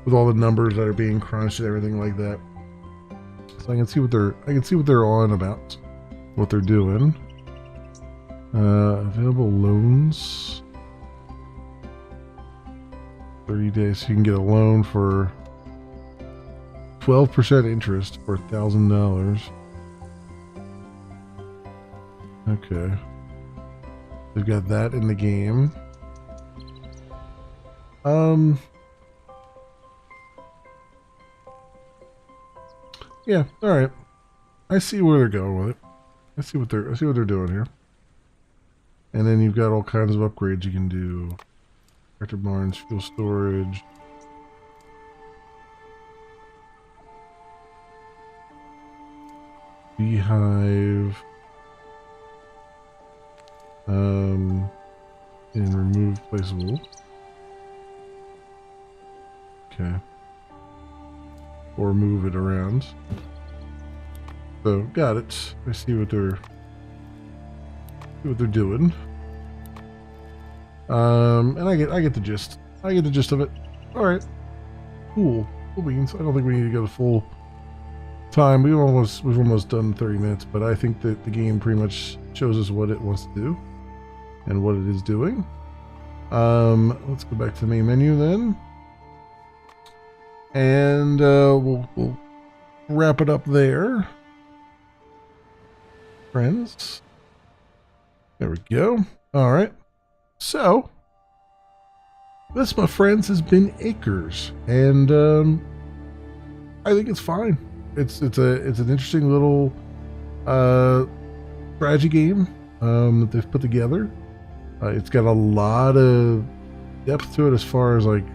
with all the numbers that are being crunched and everything like that. So I can see what they're on about, what they're doing. Available loans. 30 days, so you can get a loan for 12% interest for $1,000. Okay. They've got that in the game. Yeah, alright. I see where they're going with it. I see what they're doing here. And then you've got all kinds of upgrades you can do. Tractor barns, fuel storage. Beehive. And remove placeable. Okay. Or move it around. So got it. I see what they're doing. And I get the gist. I get the gist of it. Alright. Cool. Cool beans. I don't think we need to go the full time. We've almost done 30 minutes, but I think that the game pretty much shows us what it wants to do and what it is doing. Let's go back to the main menu then. And we'll wrap it up there. Friends. There we go. Alright. So, this, my friends, has been Acres. And I think it's fine. It's an interesting little strategy game that they've put together. It's got a lot of depth to it as far as like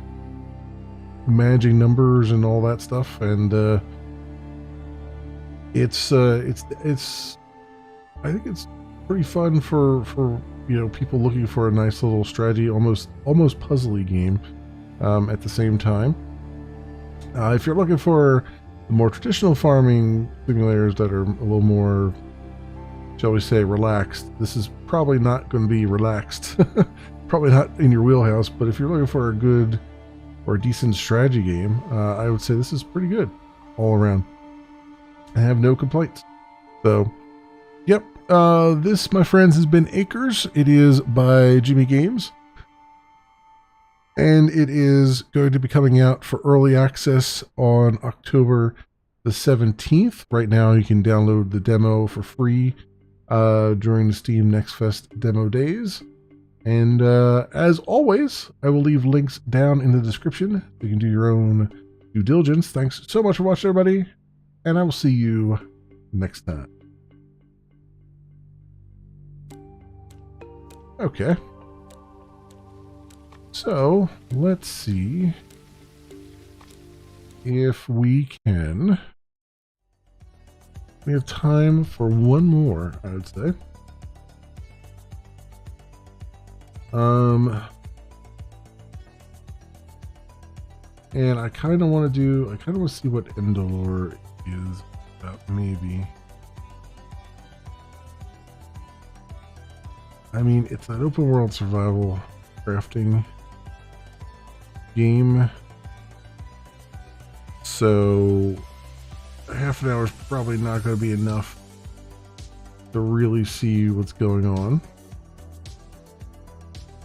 managing numbers and all that stuff, and it's I think it's pretty fun for people looking for a nice little strategy, almost puzzly game at the same time. If you're looking for the more traditional farming simulators that are a little more, shall we say, relaxed, this is probably not going to be relaxed. Probably not in your wheelhouse, but if you're looking for a good or a decent strategy game, I would say this is pretty good all around. I have no complaints. So, yep. This, my friends, has been Acres. It is by Jimmy Games. And it is going to be coming out for early access on October the 17th. Right now, you can download the demo for free during the Steam Next Fest demo days. And as always, I will leave links down in the description. You can do your own due diligence. Thanks so much for watching, everybody, and I will see you next time. Okay. So, let's see if we can... We have time for one more, I would say. And I kind of want to see what Endalore is about, maybe. I mean, it's an open world survival crafting game. So half an hour is probably not going to be enough to really see what's going on.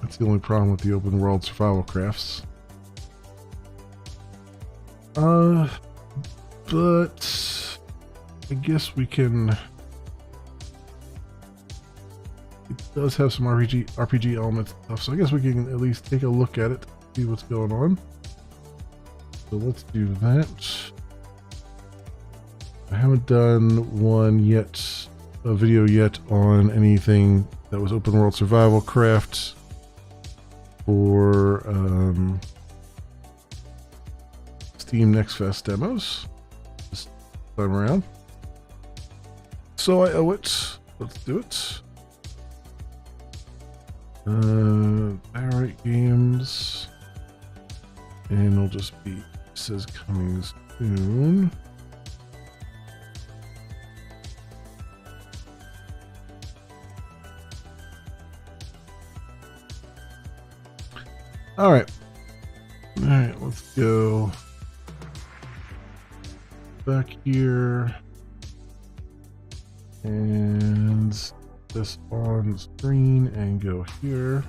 That's the only problem with the open world survival crafts. But I guess we can. It does have some RPG elements and stuff, so I guess we can at least take a look at it, see what's going on. So let's do that. I haven't done one yet, a video yet on anything that was open world survival crafts for Steam Next Fest demos this time around. So I owe it. Let's do it. Direct Games, and it'll just be, it says coming soon. All right, let's go back here and this on screen and go here.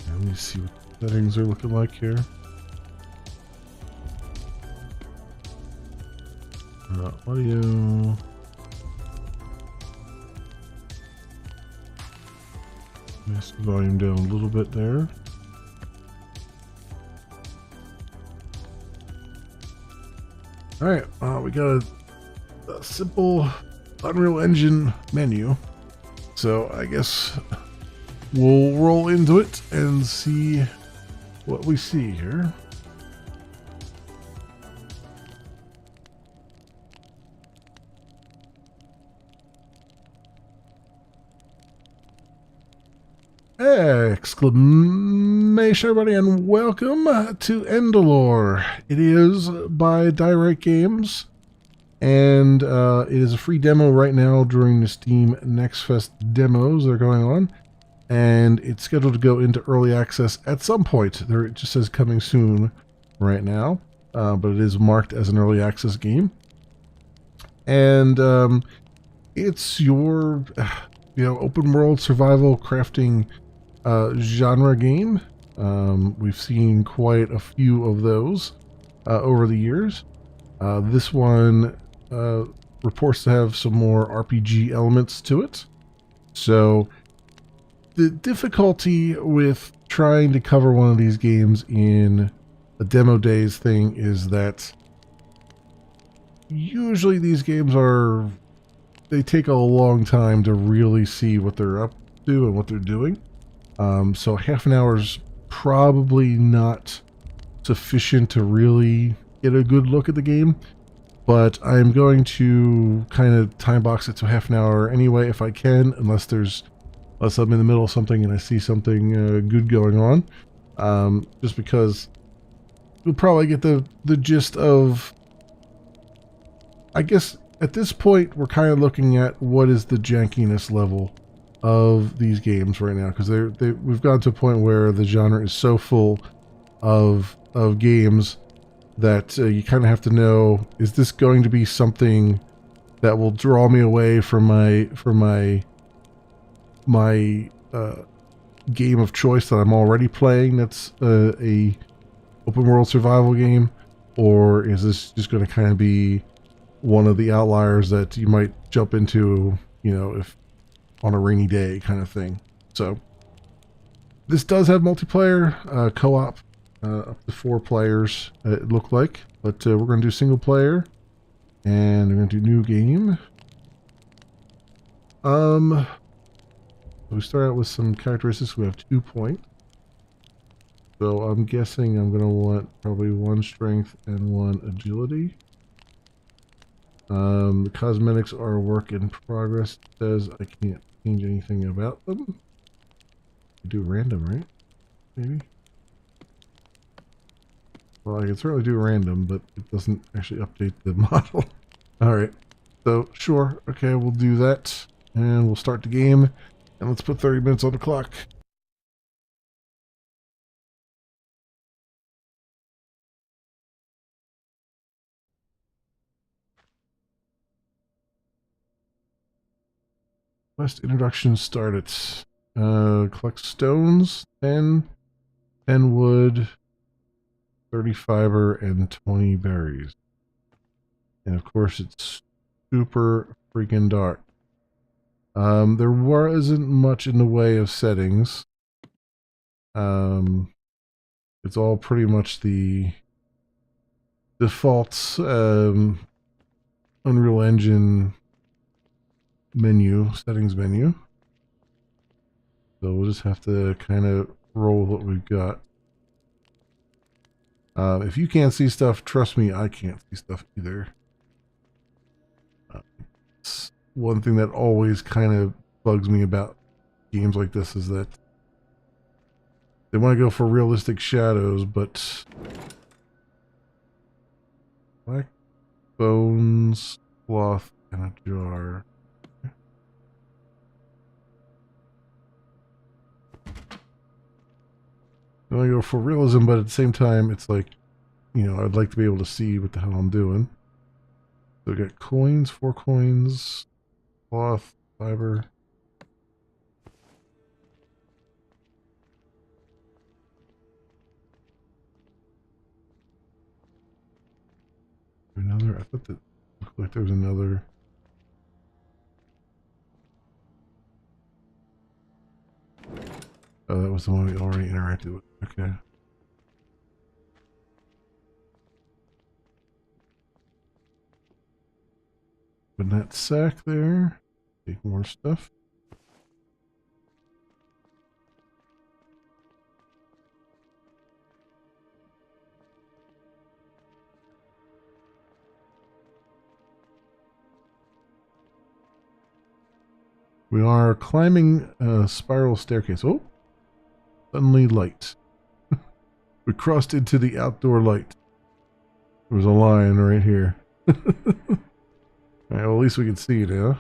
Let me see what the settings are looking like here. Audio. Mess the volume down a little bit there. Alright, we got a simple Unreal Engine menu. So I guess we'll roll into it and see what we see here. Exclamation, everybody, and welcome to Endalore. It is by Direct Games, and it is a free demo right now during the Steam Next Fest demos that are going on, and it's scheduled to go into early access at some point. There, it just says coming soon right now, but it is marked as an early access game, and it's your open world survival crafting genre game. We've seen quite a few of those over the years. This one reports to have some more RPG elements to it. So the difficulty with trying to cover one of these games in a demo days thing is that usually these games they take a long time to really see what they're up to and what they're doing. So half an hour is probably not sufficient to really get a good look at the game, but I'm going to kind of time box it to half an hour anyway if I can, unless I'm in the middle of something and I see something good going on, just because you'll probably get the gist of, I guess at this point we're kind of looking at what is the jankiness level of these games right now, because we've gotten to a point where the genre is so full of games that you kind of have to know, is this going to be something that will draw me away from my game of choice that I'm already playing, that's a open world survival game, or is this just going to kind of be one of the outliers that you might jump into, you know, if on a rainy day kind of thing. So this does have multiplayer, co-op, up to 4 players, it looked like, but we're going to do single player, and we're going to do new game. We start out with some characteristics. We have 2 points. So I'm guessing I'm going to want probably 1 strength and 1 agility. The cosmetics are a work in progress. It says I can't change anything about them. Do random, right? Maybe? Well, I can certainly do random, but it doesn't actually update the model. Alright. So, sure. Okay, we'll do that. And we'll start the game. And let's put 30 minutes on the clock. Quest introduction started. Collect stones, 10 wood, 30 fiber, and 20 berries. And of course, it's super freaking dark. There wasn't much in the way of settings. It's all pretty much the default Unreal Engine menu, settings menu. So we'll just have to kind of roll with what we've got. If you can't see stuff, trust me, I can't see stuff either. It's one thing that always kind of bugs me about games like this is that they want to go for realistic shadows, but black bones, cloth, and a jar. I want to go for realism, but at the same time, it's like, you know, I'd like to be able to see what the hell I'm doing. So we got coins, 4 coins, cloth, fiber. Another, I thought that looked like there was another. Oh, that was the one we already interacted with. Okay. Put that sack there. Take more stuff. We are climbing a spiral staircase. Oh! Suddenly light. We crossed into the outdoor light. There was a lion right here. Alright, well, at least we can see it now.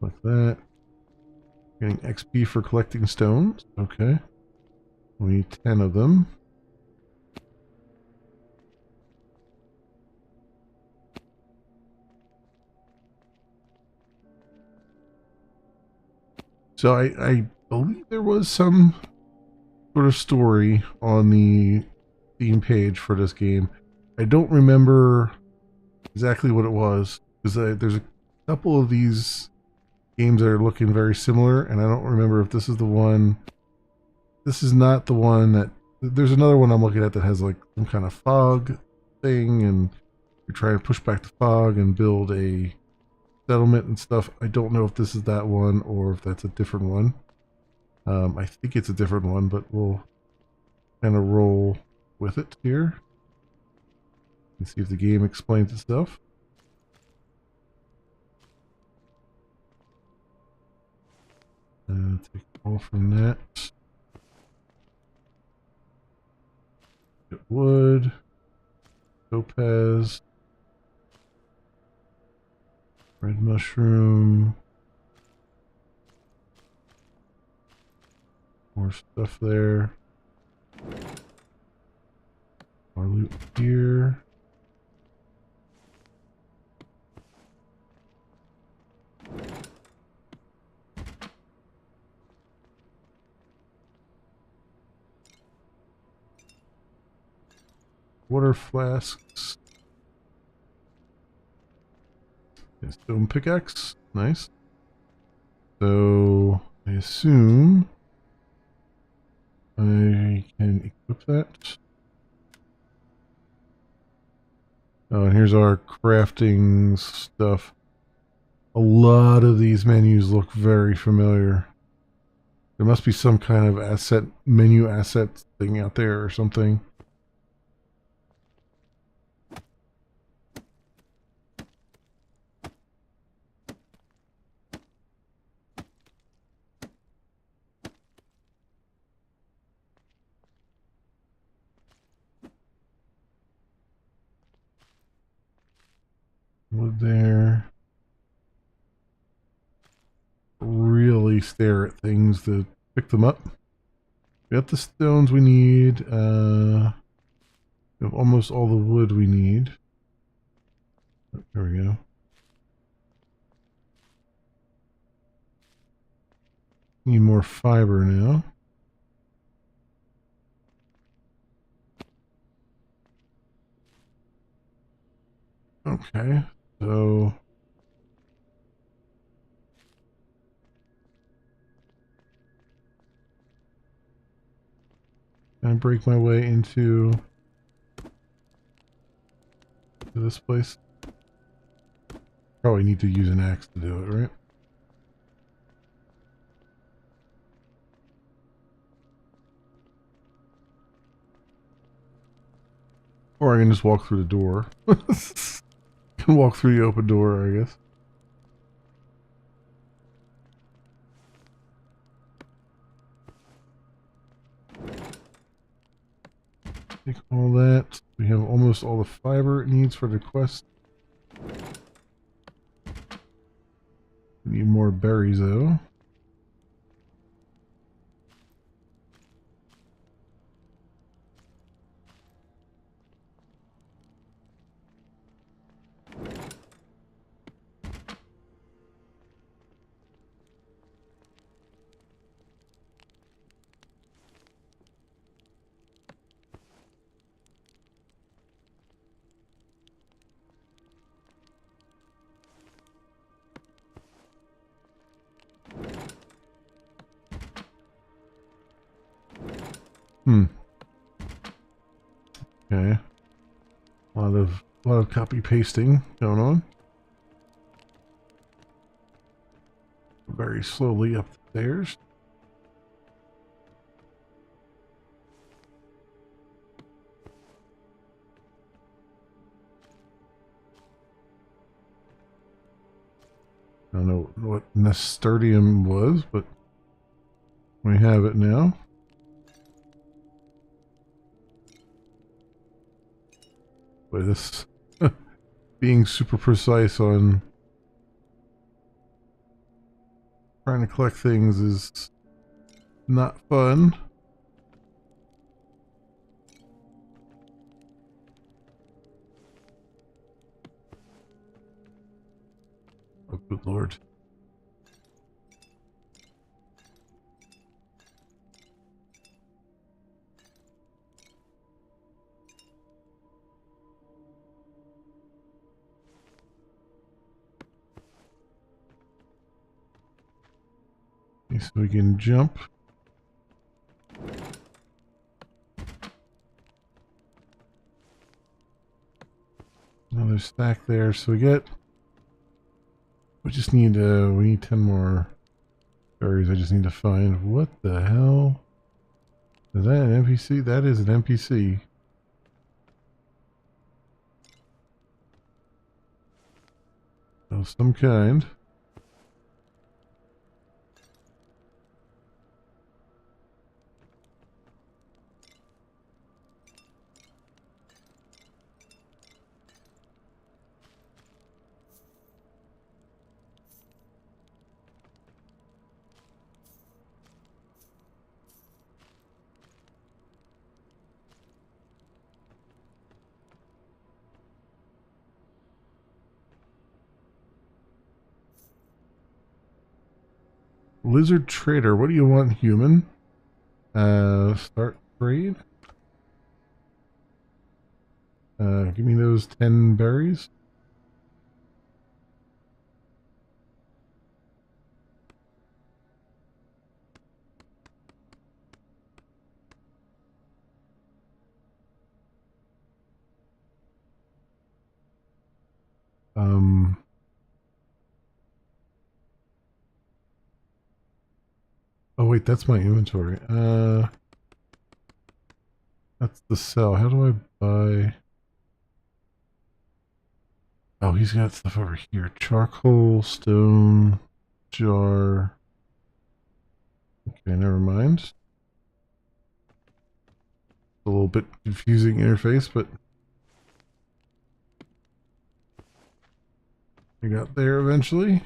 Like that. Getting XP for collecting stones. Okay. We need 10 of them. So I believe there was some sort of story on the Steam page for this game. I don't remember exactly what it was, because there's a couple of these games that are looking very similar, and I don't remember if this is the one. This is not the one that... There's another one I'm looking at that has like some kind of fog thing, and you're trying to push back the fog and build a settlement and stuff. I don't know if this is that one or if that's a different one. I think it's a different one, but we'll kind of roll with it here and see if the game explains itself. Take all from that. Get wood, topaz, red mushroom, more stuff there. More loot here. water flasks. Okay, stone pickaxe. Nice. So I assume I can equip that. Oh, and here's our crafting stuff. A lot of these menus look very familiar. There must be some kind of menu asset thing out there or something. Wood there. Really stare at things to pick them up. We got the stones we need. We have almost all the wood we need. There we go. Need more fiber now. Okay, so can I break my way into this place? Probably need to use an axe to do it, right? Or I can just walk through the door. Can walk through the open door, I guess. Take all that. We have almost all the fiber it needs for the quest. We need more berries though. Okay. A lot of copy pasting going on. Very slowly up the stairs. I don't know what Nasturtium was, but we have it now. Boy, this being super precise on trying to collect things is not fun. Oh, good lord. Okay, so we can jump. Another stack there, so we just need we need 10 more berries. I just need to find what the hell is that, an NPC? That is an NPC. Of some kind. Lizard trader, what do you want, human? Start trade. Give me those 10 berries. Oh wait, that's my inventory. That's the sell. How do I buy? Oh, he's got stuff over here. Charcoal, stone, jar. Okay, never mind. A little bit confusing interface, but I got there eventually.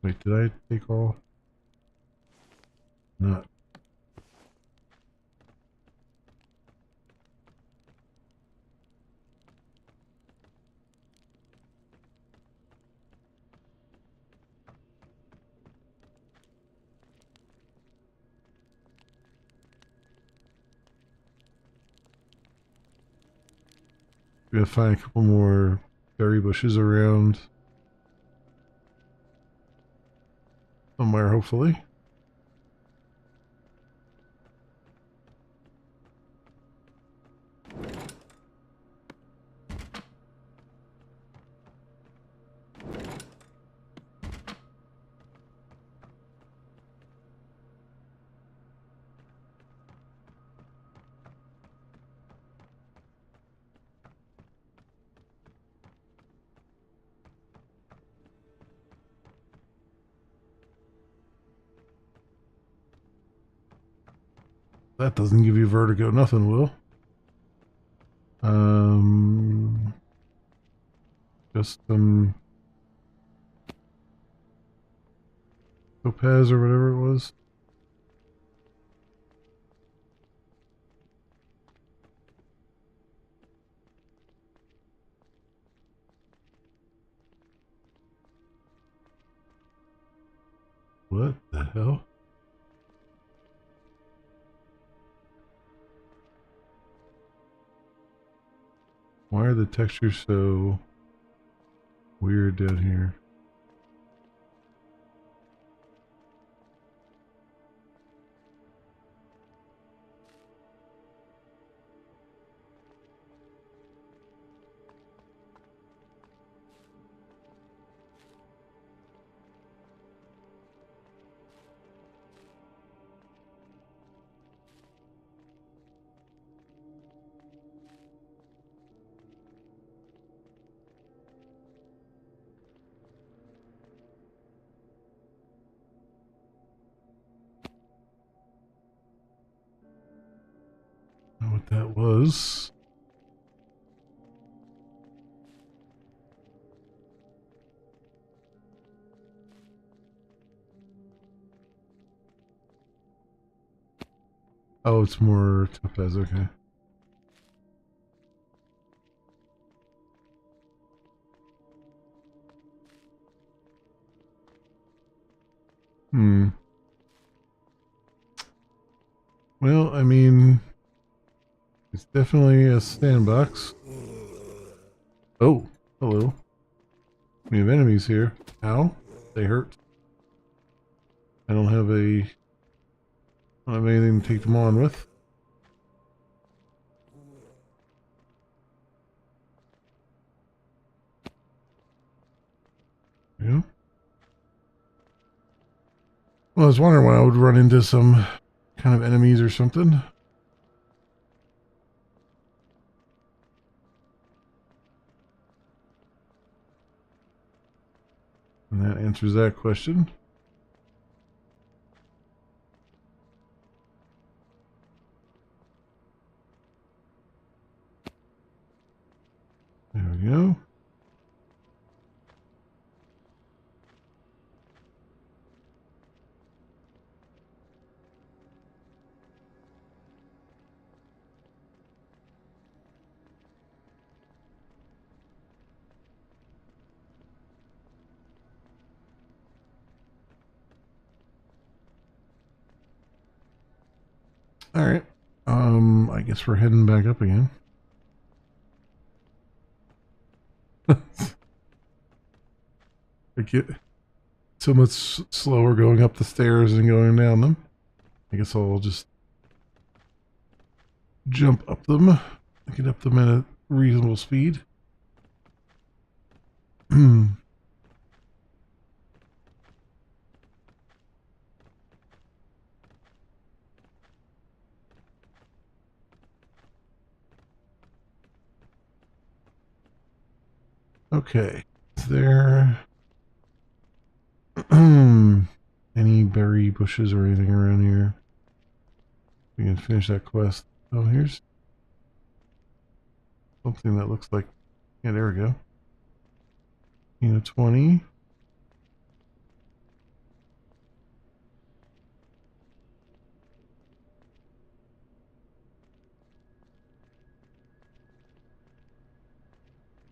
Wait, did I take all? Not. We gotta find a couple more berry bushes around somewhere, hopefully. That doesn't give you vertigo. Nothing will. Just some topaz or whatever it was. What the hell? Why are the textures so weird down here? Know what that was. Oh, it's more topaz, okay. Well, I mean, it's definitely a sandbox. Oh, hello. We have enemies here. Ow, they hurt. I don't have anything to take them on with. Yeah. Well, I was wondering when I would run into some kind of enemies or something. And that answers that question. There we go. All right. I guess we're heading back up again. I get so much slower going up the stairs and going down them. I guess I'll just jump up them, get up them at a reasonable speed. Okay, is there any berry bushes or anything around here? We can finish that quest. Oh, here's something that looks like, yeah, there we go. 20. You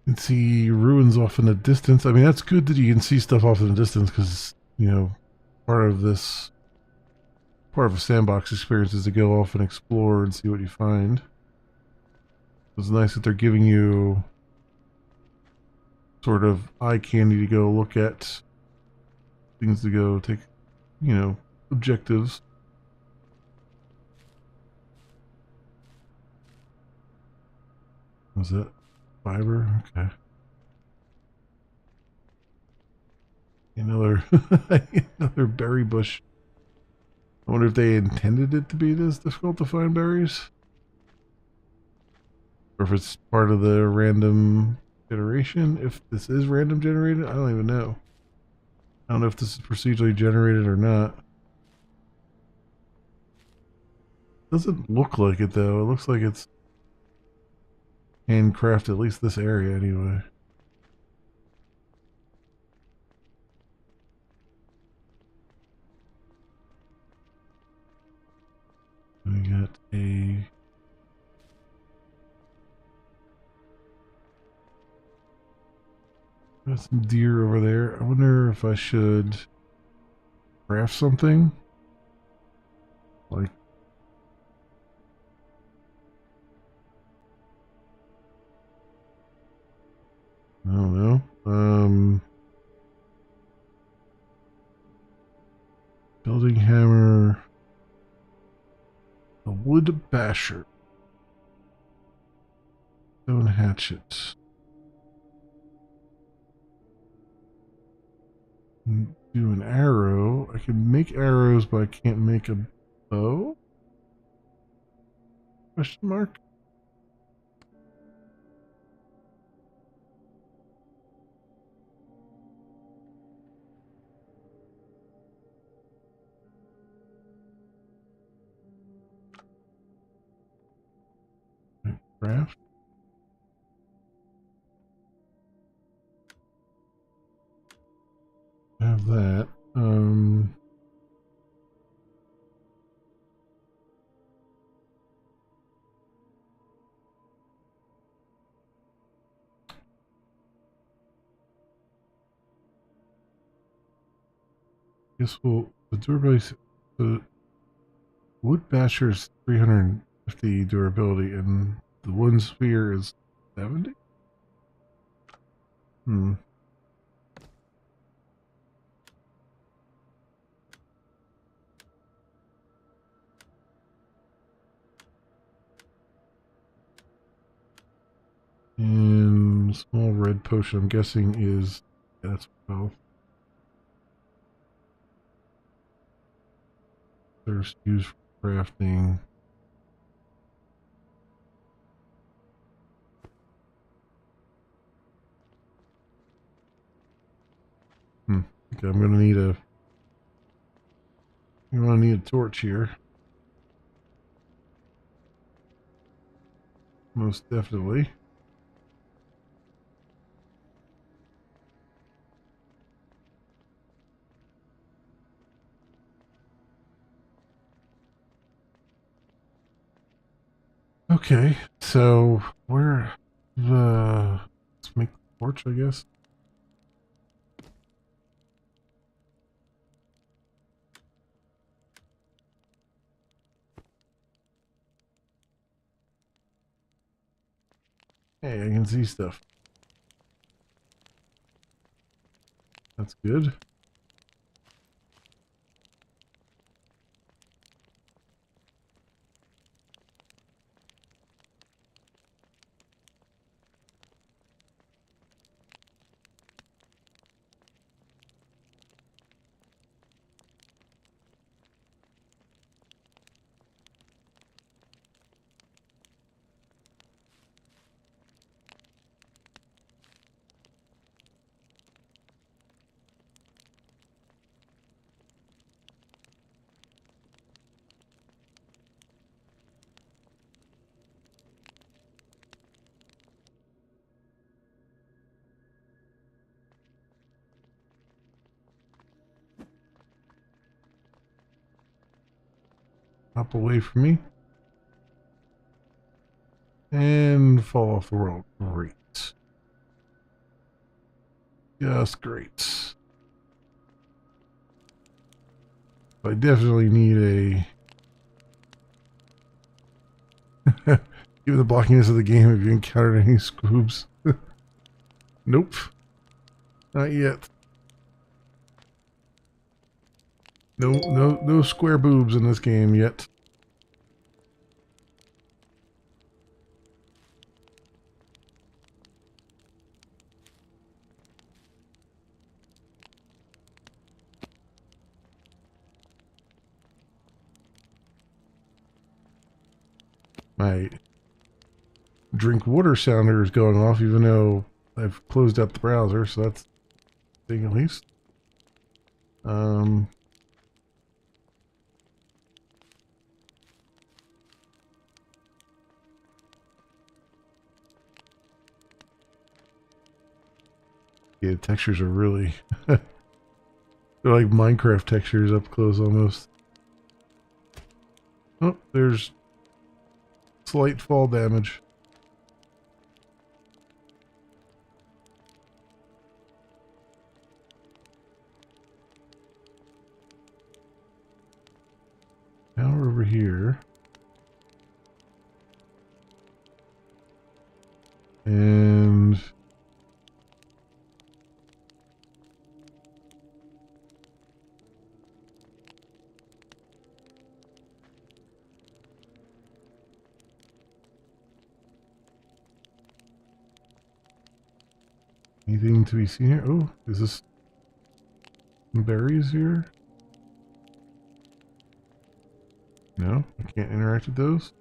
can see ruins off in the distance. I mean, that's good that you can see stuff off in the distance because, you know, part of a sandbox experience is to go off and explore and see what you find. It's nice that they're giving you sort of eye candy to go look at, things to go take, you know, objectives. Was that fiber? Okay. Another another berry bush. I wonder if they intended it to be this difficult to find berries, or if it's part of the random generation. If this is random generated, I don't even know. I don't know if this is procedurally generated or not. Doesn't look like it though. It looks like it's handcrafted, at least this area anyway. We got some deer over there. I wonder if I should craft something. Like, I don't know. Building hammer. A wood basher. Stone hatchet. Do an arrow. I can make arrows, but I can't make a bow? Question mark? Craft. Have that. Guess we'll the durability. The wood basher is 350 durability, and the wooden sphere is 70. And small red potion, I'm guessing is, yeah, that's 12. Thirst used for crafting. Okay, I'm gonna need a. You want to need a torch here. Most definitely. Okay, so where let's make the torch, I guess. Hey, I can see stuff. That's good. Hop away from me. And fall off the world. Great. Just great. I definitely need a... Given the blockiness of the game, have you encountered any scoobs? Nope. Not yet. No square boobs in this game yet. My drink water sounder is going off even though I've closed out the browser, so that's a thing at least. Yeah, textures are really they're like Minecraft textures up close almost. Oh, there's slight fall damage. Now we're over here. And anything to be seen here? Oh, is this some berries here? No, I can't interact with those.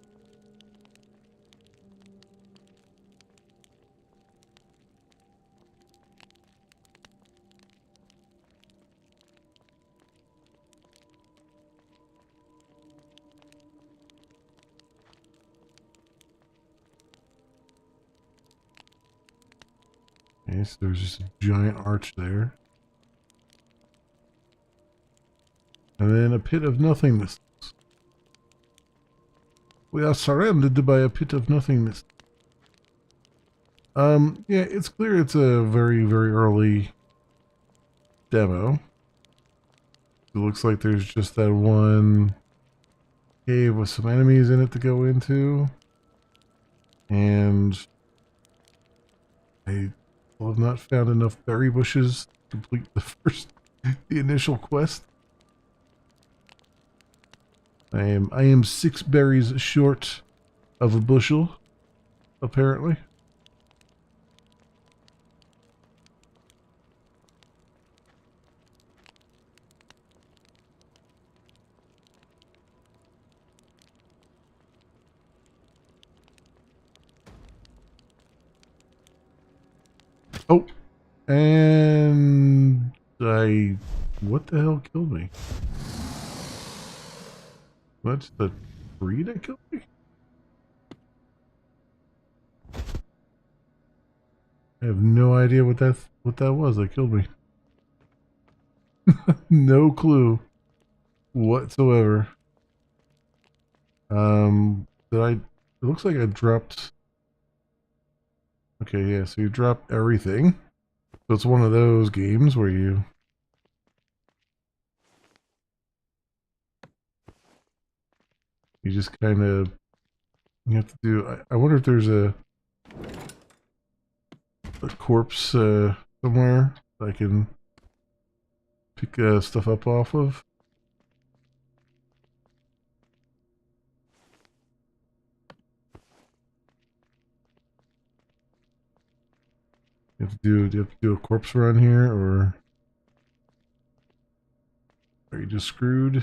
Okay, so there's just a giant arch there. And then a pit of nothingness. We are surrounded by a pit of nothingness. Yeah, it's clear it's a very, very early demo. It looks like there's just that one cave with some enemies in it to go into. And I have not found enough berry bushes to complete the initial quest. I am 6 berries short of a bushel, apparently. Oh, and what the hell killed me? What's the tree that killed me? I have no idea what that was that killed me. No clue whatsoever. It looks like I dropped. Okay, yeah, so you drop everything. So it's one of those games where you just kind of, you have to do, I wonder if there's a corpse somewhere I can pick stuff up off of. Do you have to do a corpse run here, or are you just screwed?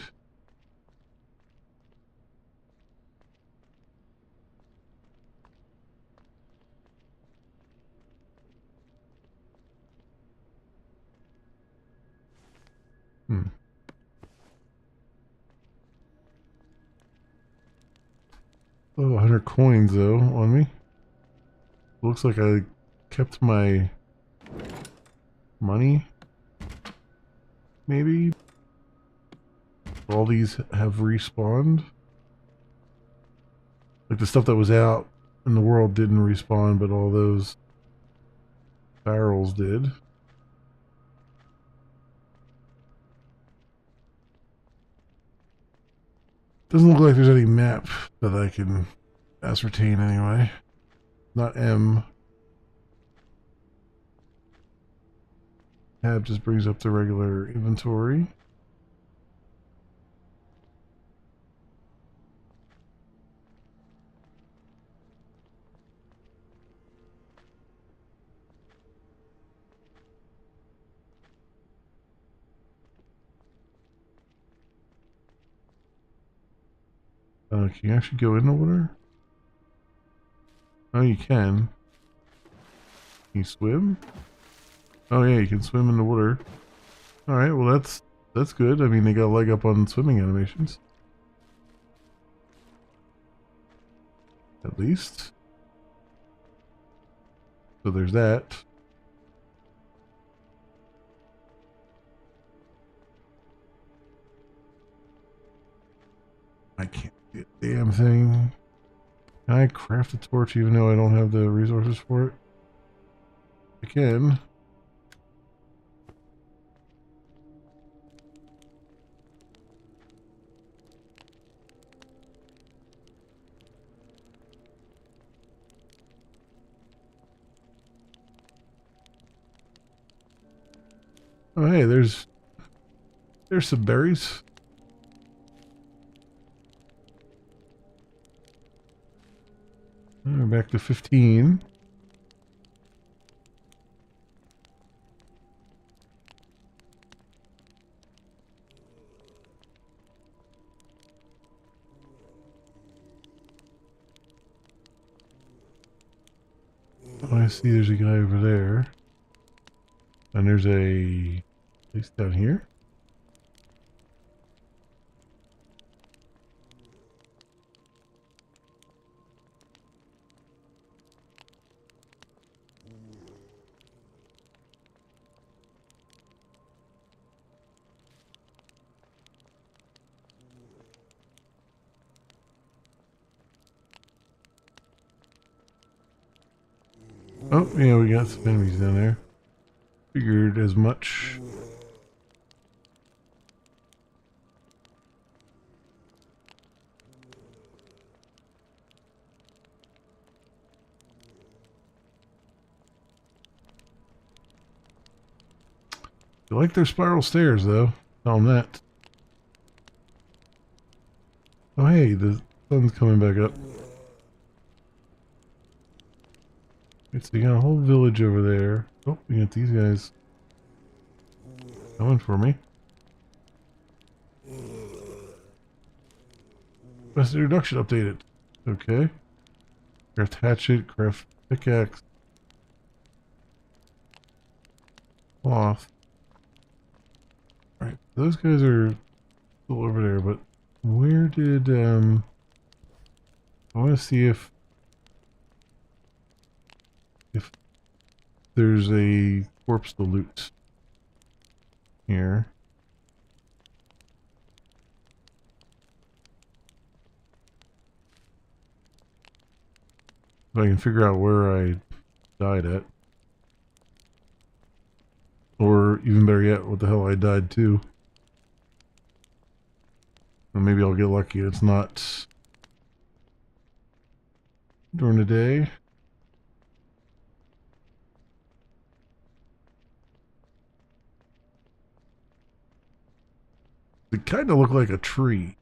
Oh, 100 coins though on me. Looks like I kept my money. Maybe all these have respawned. Like the stuff that was out in the world didn't respawn, but all those barrels did. Doesn't look like there's any map that I can ascertain anyway. Not M. Tab just brings up the regular inventory. Can you actually go in the water? Oh, you can. Can you swim? Oh yeah, you can swim in the water. Alright, well that's good. I mean, they got a leg up on swimming animations. At least. So there's that. I can't do a damn thing. Can I craft a torch even though I don't have the resources for it? I can. Oh hey, there's some berries. We're back to 15. Oh, I see there's a guy over there. And there's a place down here. Oh, yeah, we got some enemies down there. Figured as much. I like their spiral stairs, though. Tell them that. Oh, hey, the sun's coming back up. Right, so you got a whole village over there. Oh, we got these guys coming for me. Best introduction updated. Okay. Craft hatchet, craft pickaxe. Cloth. Alright, those guys are still over there, but where did, I want to see if there's a corpse to loot here. If I can figure out where I died at. Or even better yet, what the hell I died to. And maybe I'll get lucky. It's not during the day. It kind of looked like a tree.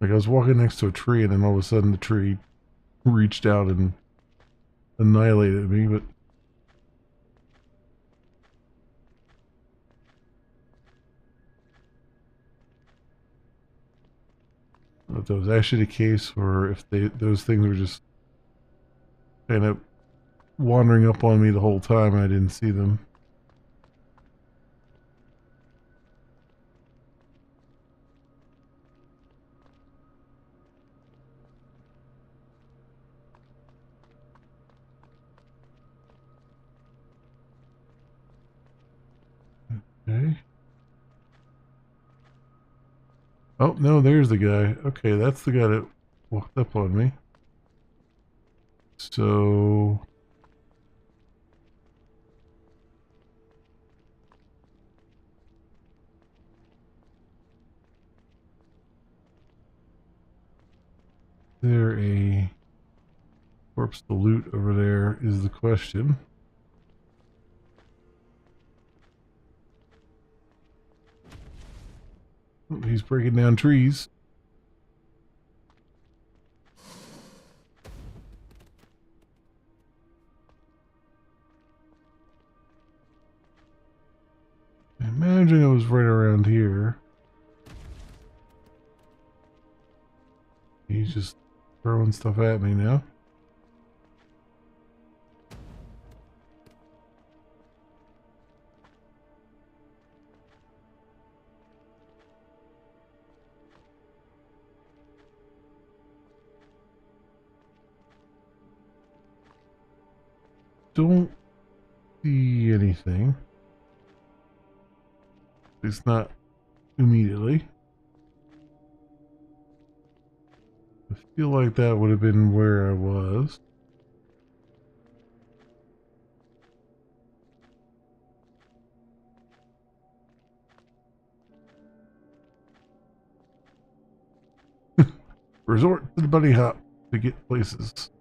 Like I was walking next to a tree, and then all of a sudden the tree reached out and annihilated me. But if that was actually the case, or if those things were just kind of wandering up on me the whole time and I didn't see them. Okay. Oh, no, there's the guy. Okay, that's the guy that walked up on me. So... there a corpse to loot over there is the question. Oh, he's breaking down trees. I imagine it was right around here. He's just throwing stuff at me now. Don't see anything. It's not immediately. I feel like that would have been where I was. Resort to the bunny hop to get places.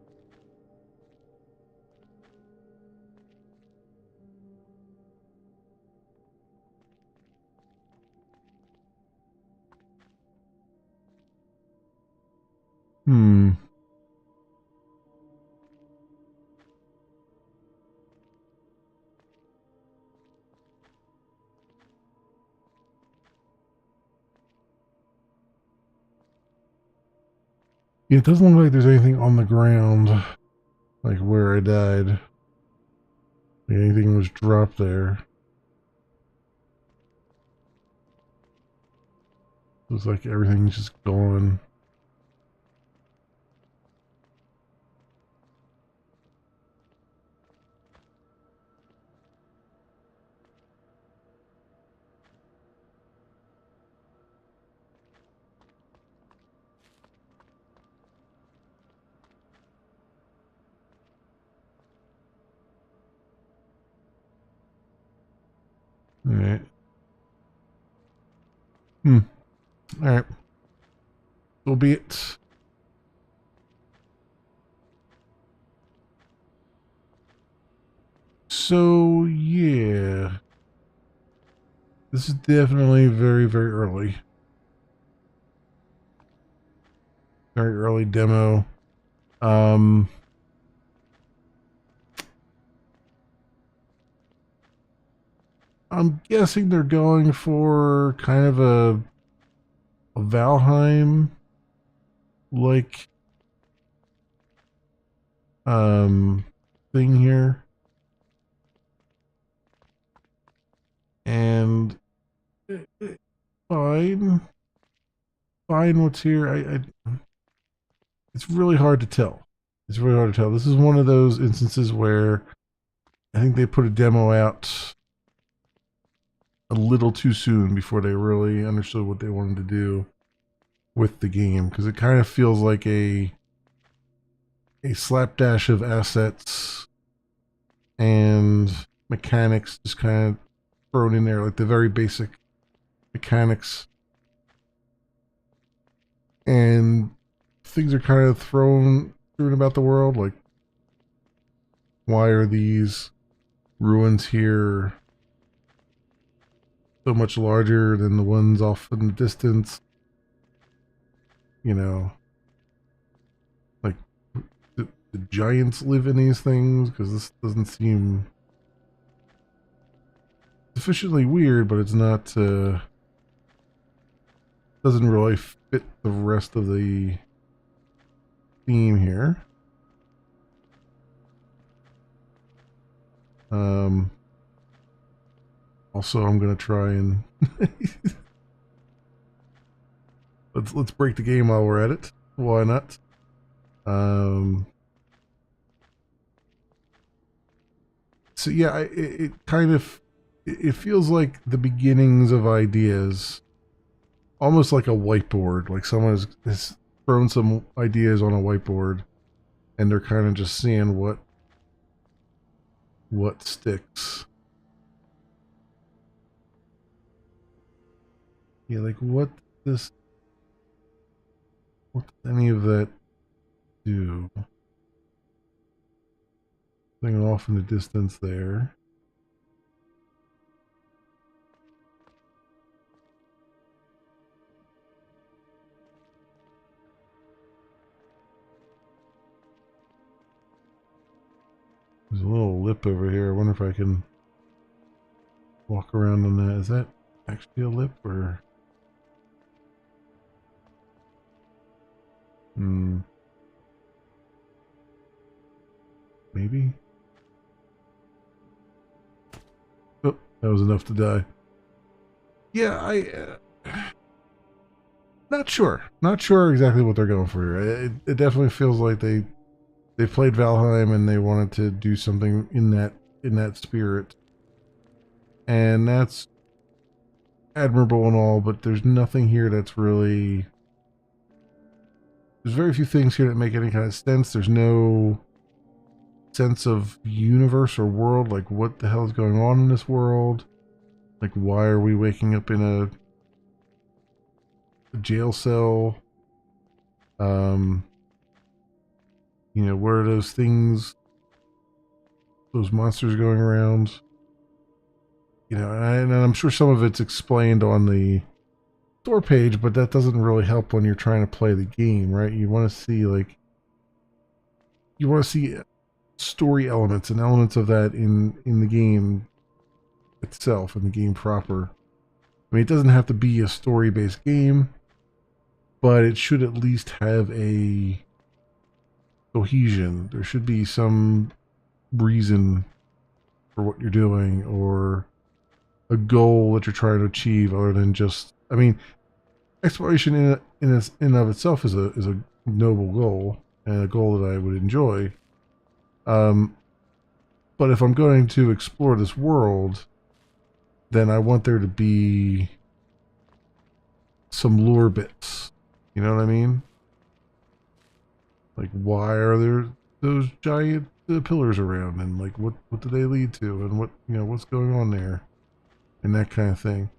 It doesn't look like there's anything on the ground, like where I died. Like anything was dropped there. Looks like everything's just gone. Alright. Alright. So be it. So, yeah. This is definitely very, very early. Very early demo. I'm guessing they're going for kind of a Valheim like thing here. And fine what's here. It's really hard to tell. It's really hard to tell. This is one of those instances where I think they put a demo out a little too soon before they really understood what they wanted to do with the game, because it kind of feels like a slapdash of assets and mechanics just kind of thrown in there, like the very basic mechanics, and things are kind of thrown about the world, like why are these ruins here? so much larger than the ones off in the distance. You know, like, the giants live in these things? Because this doesn't seem sufficiently weird, but it's not, doesn't really fit the rest of the theme here. Also, I'm gonna try and let's break the game while we're at it. Why not? So yeah, it kind of it feels like the beginnings of ideas, almost like a whiteboard. Like someone has thrown some ideas on a whiteboard, and they're kind of just seeing what sticks. Yeah, like what does any of that do? Thing off in the distance there. There's a little lip over here. I wonder if I can walk around on that. Is that actually a lip or? Maybe? Oh, that was enough to die. Yeah, not sure. Not sure exactly what they're going for here. It definitely feels like they played Valheim and they wanted to do something in that spirit. And that's admirable and all, but there's nothing here that's really... There's very few things here that make any kind of sense. There's no sense of universe or world. Like, what the hell is going on in this world? Like, why are we waking up in a jail cell? You know, where are those things, those monsters going around? You know, and I'm sure some of it's explained on the store page, but that doesn't really help when you're trying to play the game, right? You want to see, like, you want to see story elements and elements of that in the game itself, in the game proper. I mean, it doesn't have to be a story-based game, but it should at least have a cohesion. There should be some reason for what you're doing, or a goal that you're trying to achieve, other than just, I mean, exploration in of itself is a noble goal, and a goal that I would enjoy. But if I'm going to explore this world, then I want there to be some lore bits. You know what I mean? Like, why are there those giant pillars around, and like what do they lead to, and what, you know, what's going on there, and that kind of thing.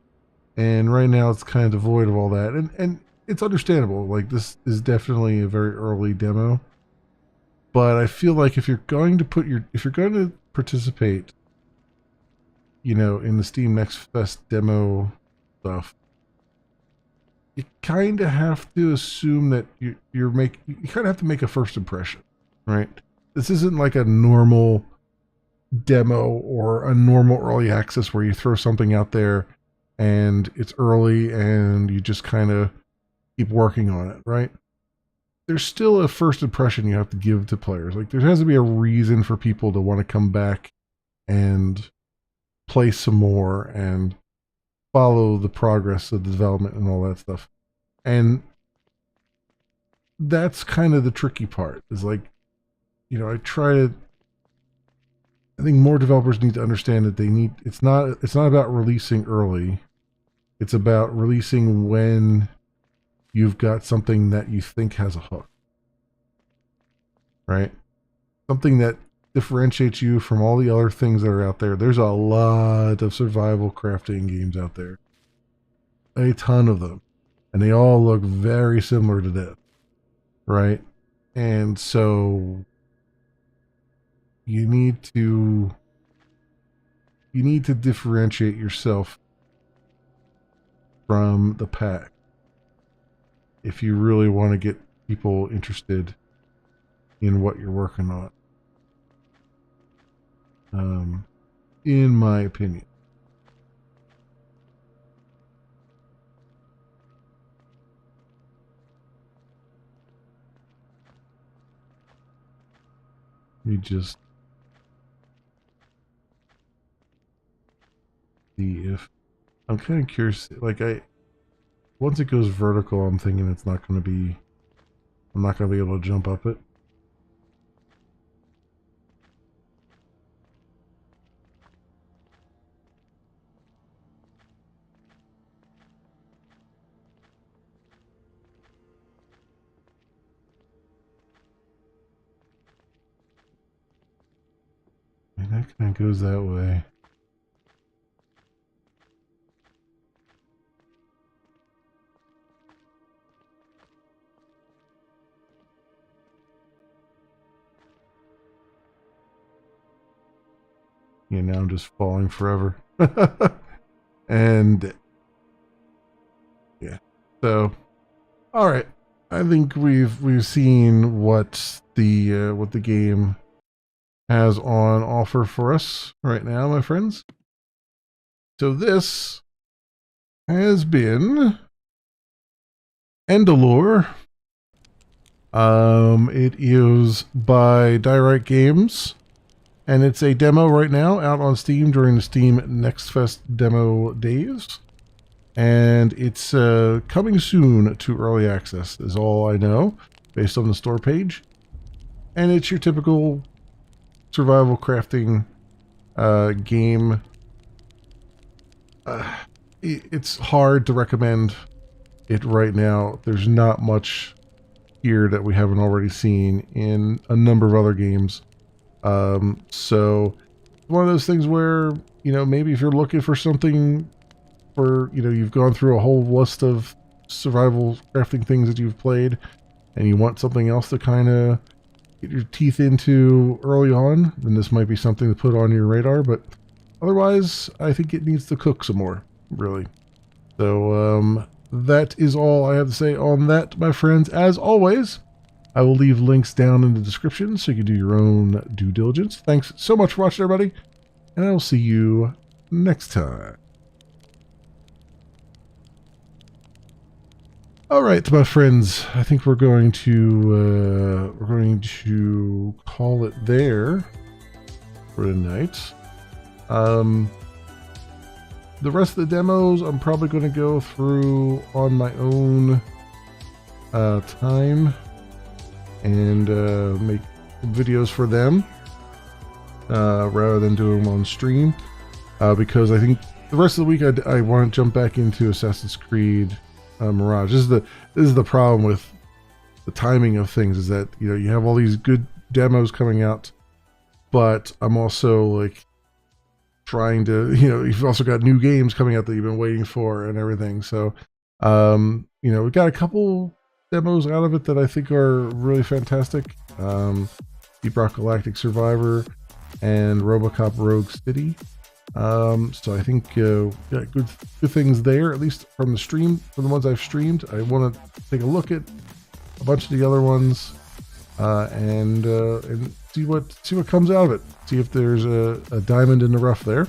And right now it's kind of devoid of all that, and it's understandable. Like, this is definitely a very early demo, but I feel like if you're going to participate, you know, in the Steam Next Fest demo stuff, you kind of have to assume that you kind of have to make a first impression, right? This isn't like a normal demo or a normal early access where you throw something out there and it's early and you just kind of keep working on it, right? There's still a first impression you have to give to players. Like, there has to be a reason for people to want to come back and play some more and follow the progress of the development and all that stuff. And that's kind of the tricky part, is like, you know, I think more developers need to understand that it's not about releasing early. It's about releasing when you've got something that you think has a hook, right? Something that differentiates you from all the other things that are out there. There's a lot of survival crafting games out there. A ton of them. And they all look very similar to this, right? And so you need to differentiate yourself from the pack if you really want to get people interested in what you're working on. In my opinion. We just see if I'm kind of curious. Like once it goes vertical, I'm thinking it's not going to be. I'm not going to be able to jump up it. And that kind of goes that way. Yeah, now I'm just falling forever. And yeah. So all right. I think we've seen what the game has on offer for us right now, my friends. So this has been Endalore. It is by Diorite Games, and it's a demo right now out on Steam during the Steam Next Fest demo days. And it's coming soon to early access, is all I know, based on the store page. And it's your typical survival crafting game. It's hard to recommend it right now. There's not much here that we haven't already seen in a number of other games. So one of those things where, you know, maybe if you're looking for something for, you know, you've gone through a whole list of survival crafting things that you've played and you want something else to kind of get your teeth into early on, then this might be something to put on your radar. But otherwise, I think it needs to cook some more, really. So that is all I have to say on that, my friends. As always, I will leave links down in the description so you can do your own due diligence. Thanks so much for watching, everybody, and I will see you next time. All right, my friends, I think we're going to call it there for tonight. The rest of the demos I'm probably going to go through on my own time and make videos for them rather than doing them on stream, because I think the rest of the week I want to jump back into Assassin's Creed Mirage. This is the problem with the timing of things, is that, you know, you have all these good demos coming out, but I'm also like trying to, you know, you've also got new games coming out that you've been waiting for and everything. So you know, we got a couple demos out of it that I think are really fantastic. Deep Rock Galactic Survivor and RoboCop Rogue City. So I think yeah, good things there, at least from the stream, from the ones I've streamed. I want to take a look at a bunch of the other ones and see what comes out of it. See if there's a diamond in the rough there.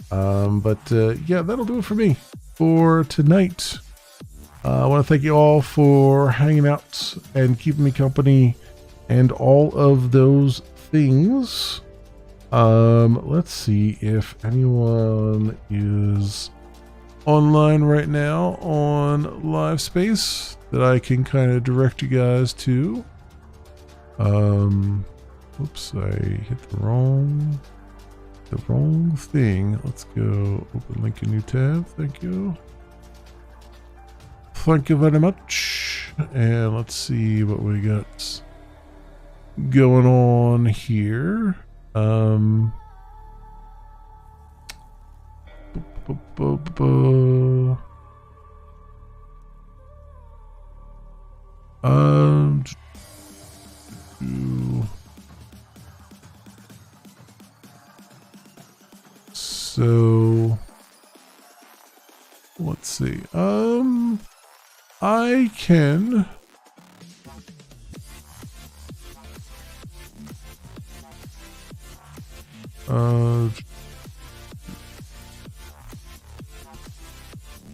But yeah, that'll do it for me for tonight. I want to thank you all for hanging out and keeping me company and all of those things. Let's see if anyone is online right now on LiveSpace that I can kind of direct you guys to. Oops, I hit the wrong thing. Let's go open link in new tab. Thank you. Thank you very much. And let's see what we got going on here. So let's see. I can.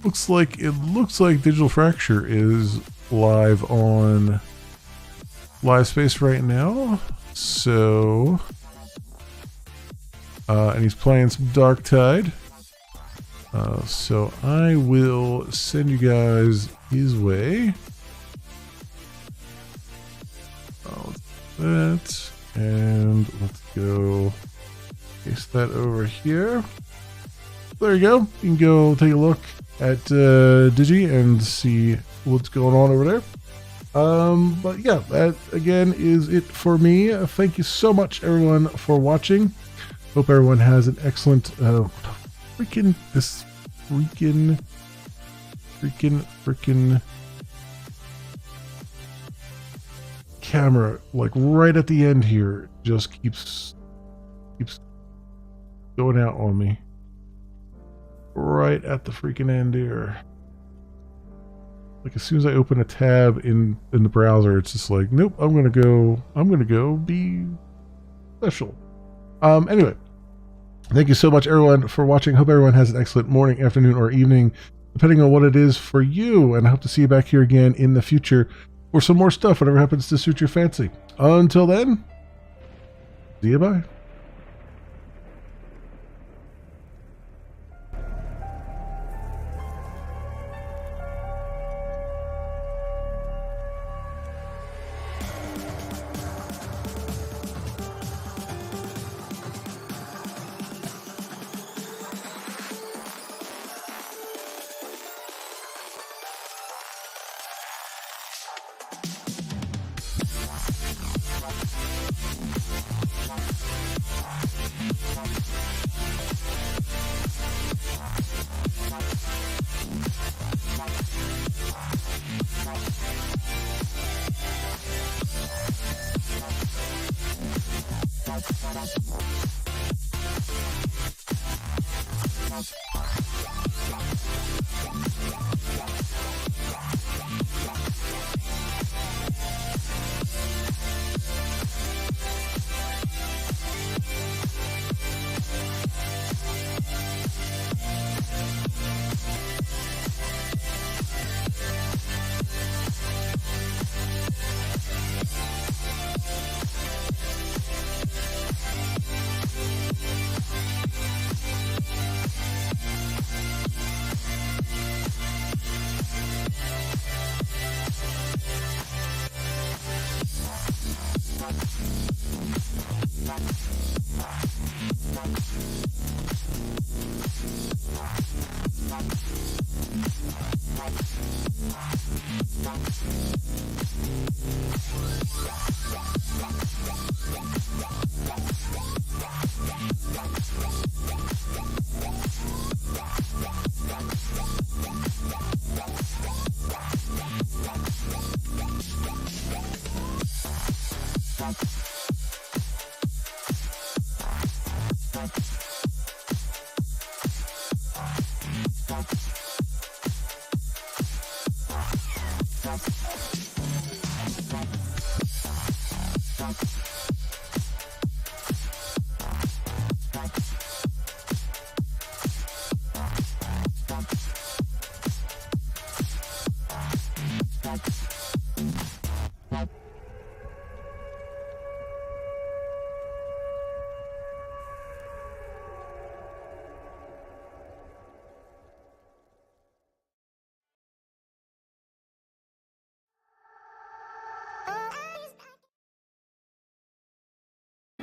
Looks like Digital Fracture is live on Live Space right now. So, and he's playing some Dark Tide. So I will send you guys his way. That, and let's go paste that over here. There you go. You can go take a look at Digi and see what's going on over there. But yeah, that again is it for me. Thank you so much, everyone, for watching. Hope everyone has an excellent freaking camera, like right at the end here, just keeps going out on me. Right at the freaking end here. Like as soon as I open a tab in the browser, it's just like, nope, I'm gonna go be special. Anyway, thank you so much, everyone, for watching. Hope everyone has an excellent morning, afternoon, or evening, depending on what it is for you. And I hope to see you back here again in the future for some more stuff, whatever happens to suit your fancy. Until then, see you, bye.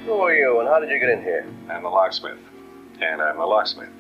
Who are you, and how did you get in here? I'm a locksmith. And I'm a locksmith.